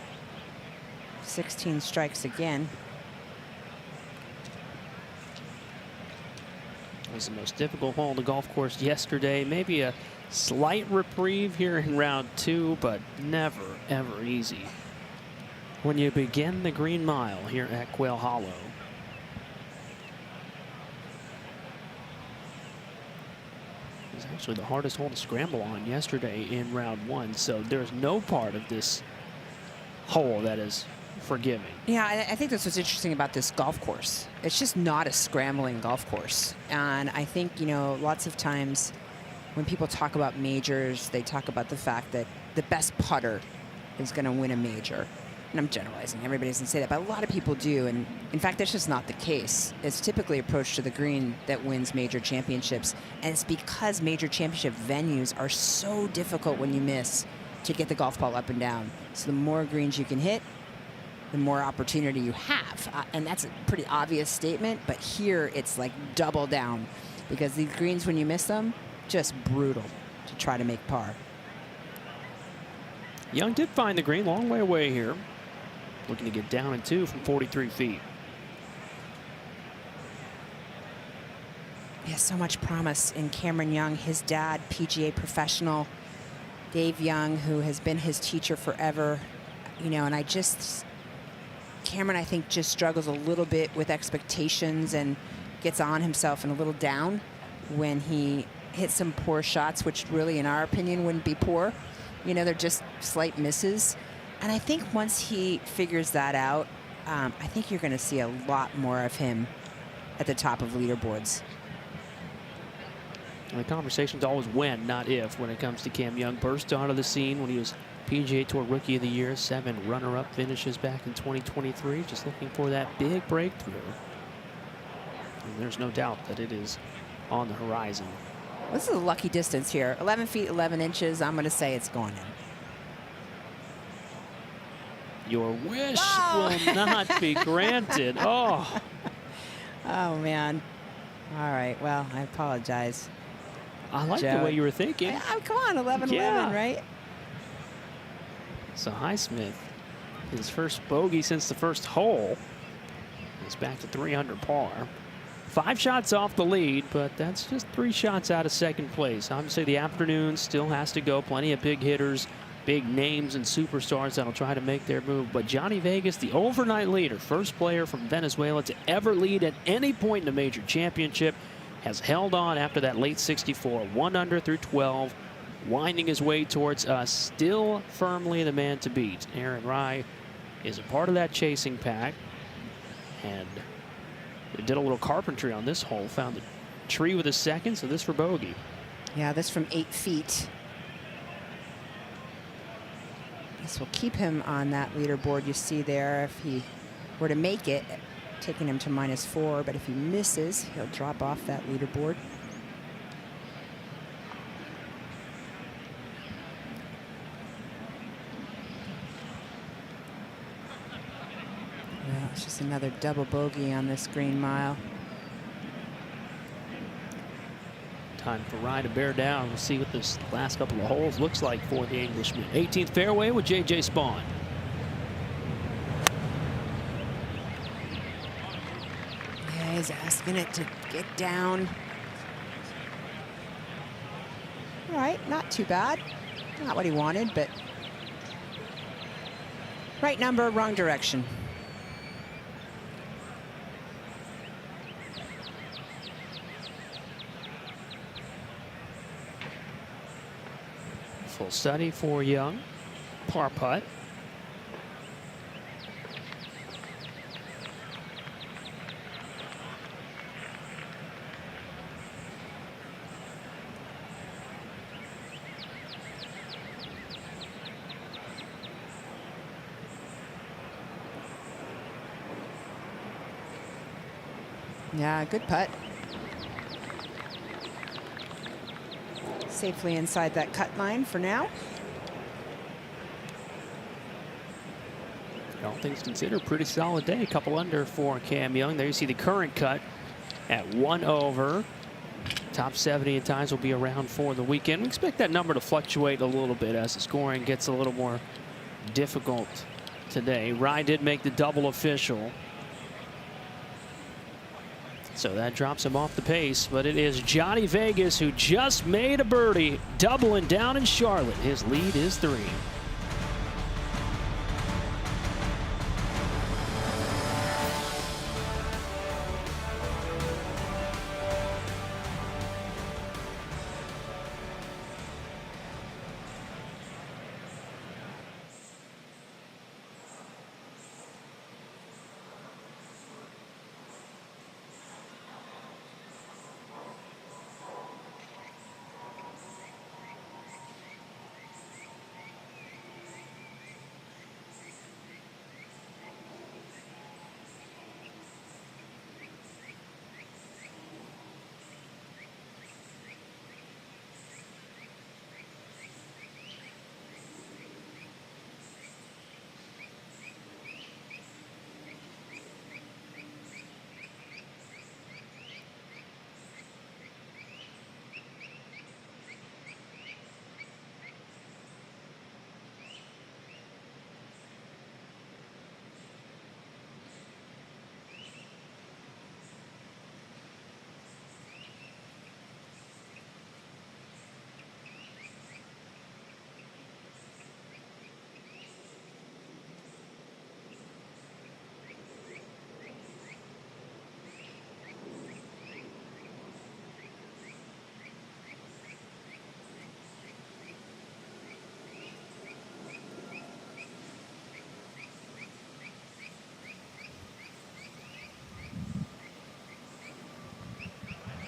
16 strikes again. It was the most difficult hole on the golf course yesterday. Maybe a slight reprieve here in round 2, but never, ever easy when you begin the Green Mile here at Quail Hollow. It was actually the hardest hole to scramble on yesterday in round 1, so there's no part of this hole that is forgiving. Yeah, I think that's what's interesting about this golf course. It's just not a scrambling golf course. And I think, you know, lots of times when people talk about majors, they talk about the fact that the best putter is going to win a major. And I'm generalizing, everybody doesn't say that, but a lot of people do. And in fact, that's just not the case. It's typically approach to the green that wins major championships. And it's because major championship venues are so difficult when you miss to get the golf ball up and down. So the more greens you can hit, the more opportunity you have. And that's a pretty obvious statement, but here it's like double down because these greens, when you miss them, just brutal to try to make par. Young did find the green, long way away here. Looking to get down in 2 from 43 feet. He has so much promise in Cameron Young, his dad, PGA professional, Dave Young, who has been his teacher forever. You know, and Cameron, I think, just struggles a little bit with expectations and gets on himself and a little down when he hits some poor shots, which really, in our opinion, wouldn't be poor. You know, they're just slight misses. And I think once he figures that out, I think you're going to see a lot more of him at the top of leaderboards. And the conversation's always when, not if, when it comes to Cam Young. Burst onto the scene when he was PGA Tour Rookie of the Year, 7 runner-up finishes back in 2023. Just looking for that big breakthrough. And there's no doubt that it is on the horizon. This is a lucky distance here. 11 feet, 11 inches. I'm going to say it's going in. Your wish will not be granted. Oh. Oh, man. All right. Well, I apologize. I like Joe. the way you were thinking. Come on, 11-11, right? So Highsmith, his first bogey since the first hole, is back to 3 under par. 5 shots off the lead, but that's just 3 shots out of second place. Obviously, the afternoon still has to go. Plenty of big hitters big names and superstars that'll try to make their move. But Johnny Vegas, the overnight leader, first player from Venezuela to ever lead at any point in a major championship, has held on after that late 64, 1 under through 12, winding his way towards us, still firmly the man to beat. Aaron Rai is a part of that chasing pack, and we did a little carpentry on this hole, found a tree with a second, so this for bogey. Yeah, this from 8 feet. This will keep him on that leaderboard you see there if he were to make it, taking him to -4, but if he misses, he'll drop off that leaderboard. Well, it's just another double bogey on this green mile. Time for Rai to bear down. We'll see what this last couple of holes looks like for the Englishman. 18th fairway with J.J. Spawn. Yeah, he's asking it to get down. All right, not too bad. Not what he wanted, but right number, wrong direction. Full study for Young. Par putt. Yeah, good putt. Safely inside that cut line for now. All things considered, pretty solid day. A couple under for Cam Young. There you see the current cut at 1 over. Top 70 at times will be around for the weekend. We expect that number to fluctuate a little bit as the scoring gets a little more difficult today. Rai did make the double official, so that drops him off the pace, but it is Johnny Vegas who just made a birdie, doubling down in Charlotte. His lead is 3.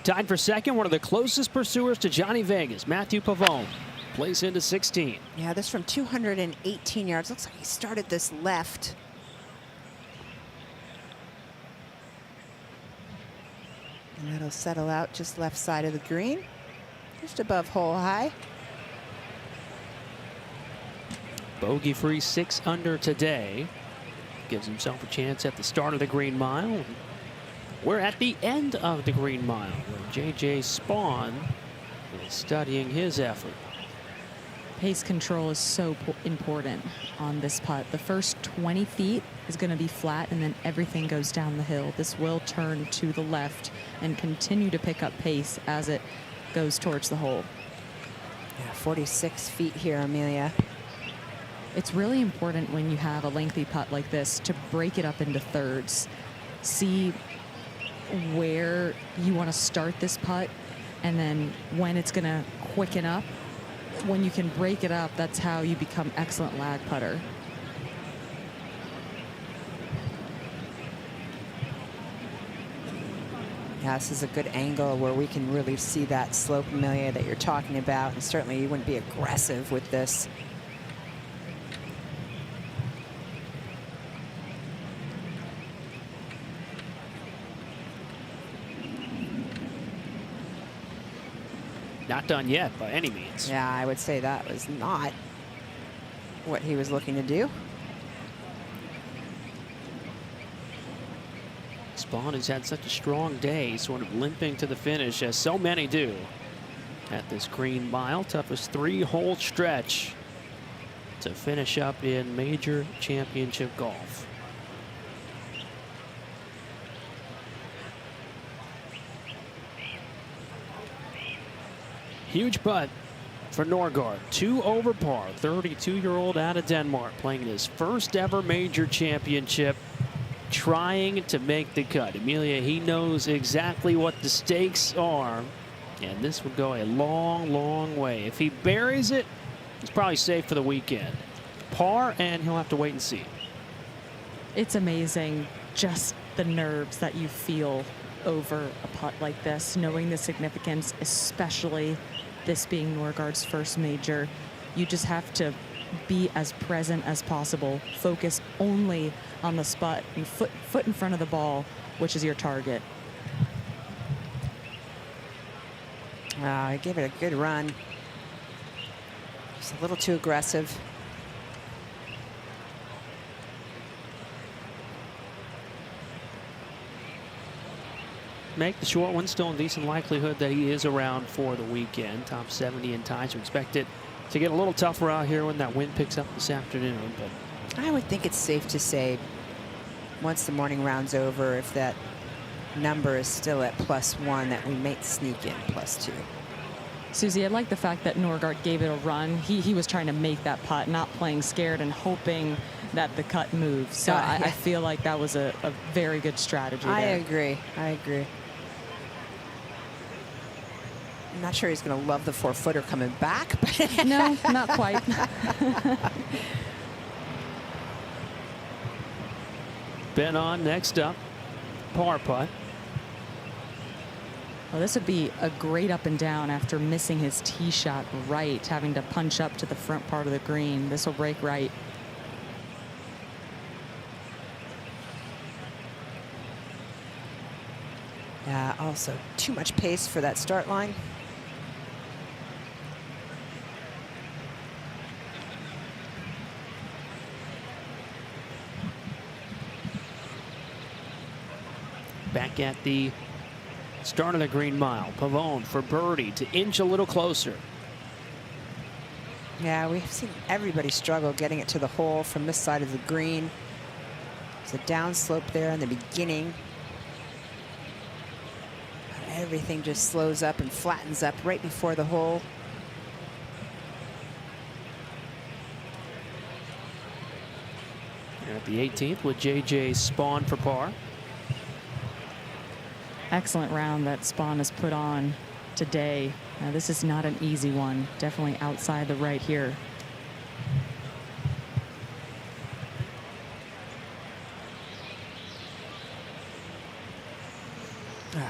Tied for second, one of the closest pursuers to Johnny Vegas, Matthew Pavone, plays into 16. Yeah, this from 218 yards. Looks like he started this left. And that'll settle out just left side of the green, just above hole high. Bogey-free 6 under today. Gives himself a chance at the start of the green mile. We're at the end of the green mile, where J.J. Spawn is studying his effort. Pace control is so important on this putt. The first 20 feet is going to be flat, and then everything goes down the hill. This will turn to the left and continue to pick up pace as it goes towards the hole. Yeah, 46 feet here, Amelia. It's really important when you have a lengthy putt like this to break it up into thirds. See where you want to start this putt, and then when it's going to quicken up. When you can break it up, that's how you become excellent lag putter. Yeah, this is a good angle where we can really see that slope, Amelia, that you're talking about, and certainly you wouldn't be aggressive with this. Not done yet by any means. Yeah, I would say that was not what he was looking to do. Spaun has had such a strong day, sort of limping to the finish, as so many do at this Green Mile. Toughest 3-hole stretch to finish up in major championship golf. Huge putt for Norgaard. 2 over par. 32-year-old out of Denmark, playing in his first ever major championship, trying to make the cut. Amelia, he knows exactly what the stakes are, and this would go a long, long way. If he buries it, he's probably safe for the weekend. Par, and he'll have to wait and see. It's amazing just the nerves that you feel over a putt like this, knowing the significance, especially this being Norgaard's first major. You just have to be as present as possible. Focus only on the spot and foot in front of the ball, which is your target. I gave it a good run. Just a little too aggressive. Make the short one, still in decent likelihood that he is around for the weekend. Top 70 in ties. We expect it to get a little tougher out here when that wind picks up this afternoon. But I would think it's safe to say once the morning round's over, if that number is still at +1, that we may sneak in +2. Susie, I like the fact that Norgaard gave it a run. He was trying to make that putt, not playing scared and hoping that the cut moves. So I feel like that was a very good strategy I there. agree. I agree. I'm not sure he's going to love the 4-footer coming back. But no, not quite. Ben on next up, par putt. Well, this would be a great up and down after missing his tee shot right, having to punch up to the front part of the green. This will break right. Yeah, also too much pace for that start line. Back at the start of the Green Mile. Pavone for birdie to inch a little closer. Yeah, we've seen everybody struggle getting it to the hole from this side of the green. It's a downslope there in the beginning. Everything just slows up and flattens up right before the hole. Here at the 18th with J.J. Spaun for par. Excellent round that Spaun has put on today. Now, this is not an easy one. Definitely outside the right here.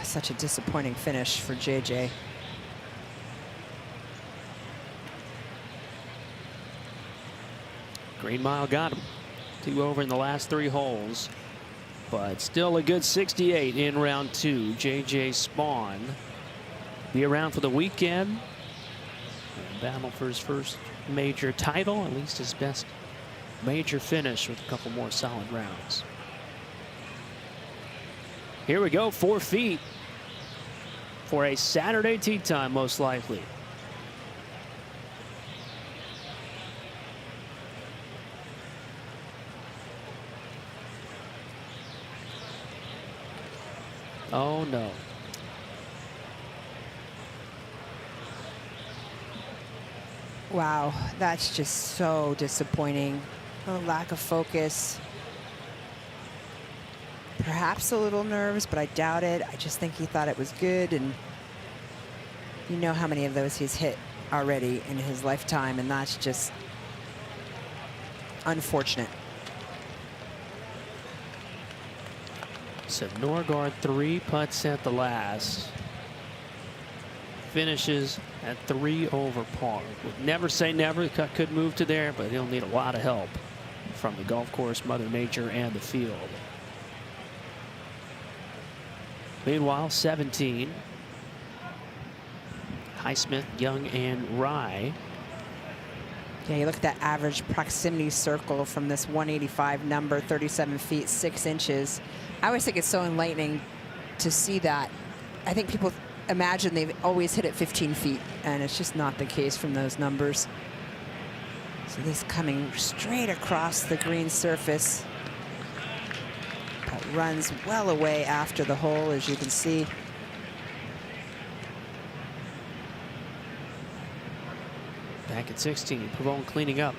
Such a disappointing finish for JJ. Green Mile got him. 2 over in the last 3 holes. But still a good 68 in round 2. J.J. Spaun be around for the weekend. And battle for his first major title, at least his best major finish with a couple more solid rounds. Here we go, 4 feet for a Saturday tee time, most likely. Oh no. Wow, that's just so disappointing. A lack of focus. Perhaps a little nerves, but I doubt it. I just think he thought it was good, and you know how many of those he's hit already in his lifetime, and that's just unfortunate. So Norgard 3 putts at the last. Finishes at 3 over par. Would never say never. Cut could move to there, but he'll need a lot of help from the golf course, Mother Nature, and the field. Meanwhile, 17. Highsmith, Young, and Rye. Yeah, you look at that average proximity circle from this 185 number, 37 feet, 6 inches. I always think it's so enlightening to see that. I think people imagine they've always hit it 15 feet, and it's just not the case from those numbers. So this coming straight across the green surface. But runs well away after the hole, as you can see. Back at 16, Pavone cleaning up.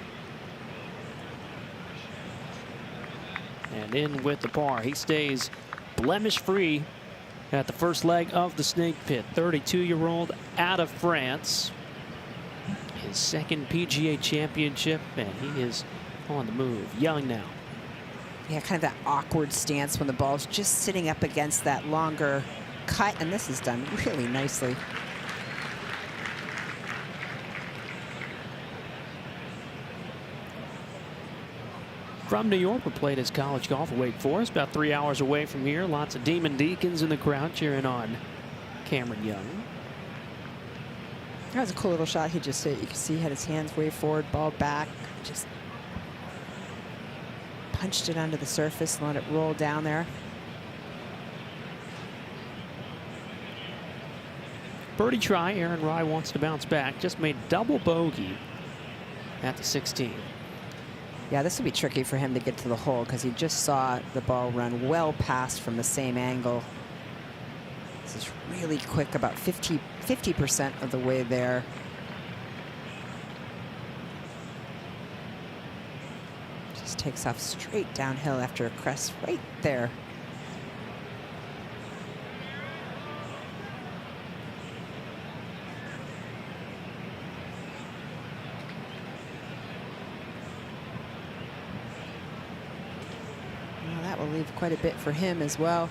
And in with the par. He stays blemish-free at the first leg of the Snake Pit. 32-year-old out of France. His second PGA Championship, and he is on the move. Young now. Yeah, kind of that awkward stance when the ball's just sitting up against that longer cut, and this is done really nicely. From New York, who played his college golf at Wake Forest, about 3 hours away from here. Lots of Demon Deacons in the crowd cheering on Cameron Young. That was a cool little shot he just hit. You can see he had his hands way forward, ball back, just punched it onto the surface and let it roll down there. Birdie try. Aaron Rye wants to bounce back. Just made double bogey at the 16. Yeah, this would be tricky for him to get to the hole because he just saw the ball run well past from the same angle. This is really quick, about 50% of the way there. Just takes off straight downhill after a crest right there. That will leave quite a bit for him as well.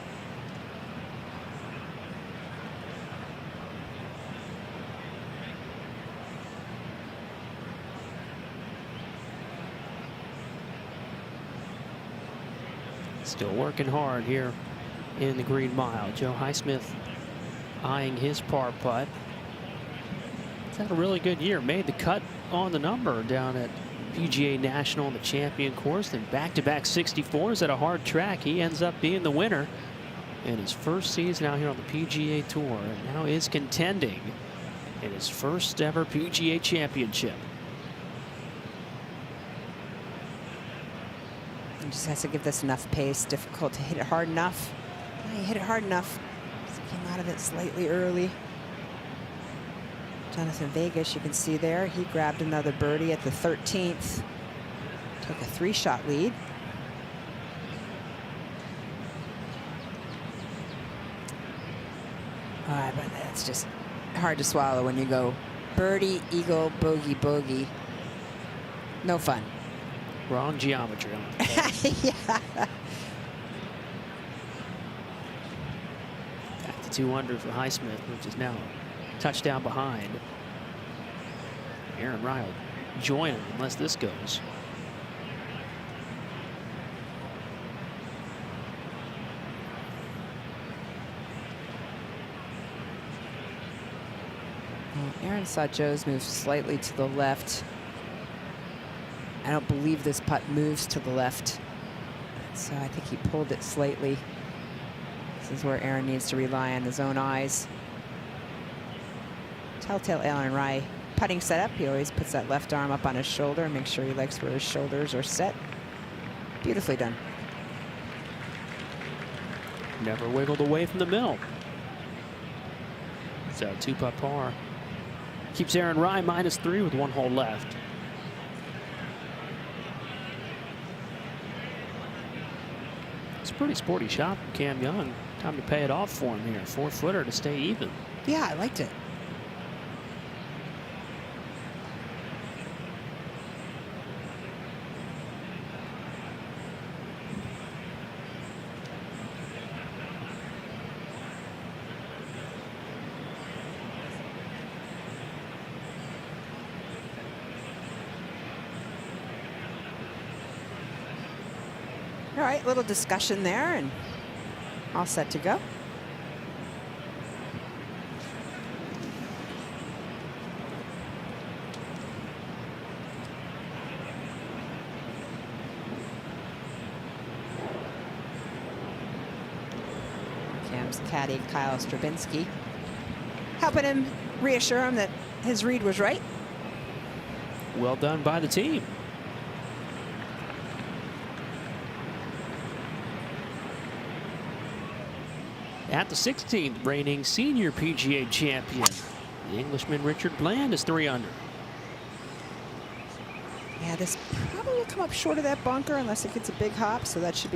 Still working hard here in the Green Mile. Joe Highsmith eyeing his par putt. He's had a really good year. Made the cut on the number down at PGA National, the champion course, then back-to-back 64s at a hard track. He ends up being the winner in his first season out here on the PGA Tour, and now is contending in his first ever PGA Championship. He just has to give this enough pace. Difficult to hit it hard enough. He hit it hard enough. Came out of it slightly early. Jonathan Vegas, you can see there, he grabbed another birdie at the 13th. Took a 3-shot lead. All right, but that's just hard to swallow when you go birdie, eagle, bogey, bogey. No fun. Wrong geometry. Yeah. Back to 2 under for Highsmith, which is now a touchdown behind. Aaron Ryle join him unless this goes. Aaron saw Joe's move slightly to the left. I don't believe this putt moves to the left. So I think he pulled it slightly. This is where Aaron needs to rely on his own eyes. Telltale Aaron Rye putting setup. He always puts that left arm up on his shoulder and makes sure he likes where his shoulders are set. Beautifully done. Never wiggled away from the middle. So 2-putt par Keeps Aaron Rai -3 with 1 hole left. It's a pretty sporty shot from Cam Young. Time to pay it off for him here. 4-footer to stay even. Yeah, I liked it. All right, little discussion there, and all set to go. Cam's caddy, Kyle Stravinsky, helping him, reassure him that his read was right. Well done by the team. At the 16th reigning senior PGA champion, the Englishman Richard Bland is 3 under. Yeah, this probably will come up short of that bunker unless it gets a big hop, so that should be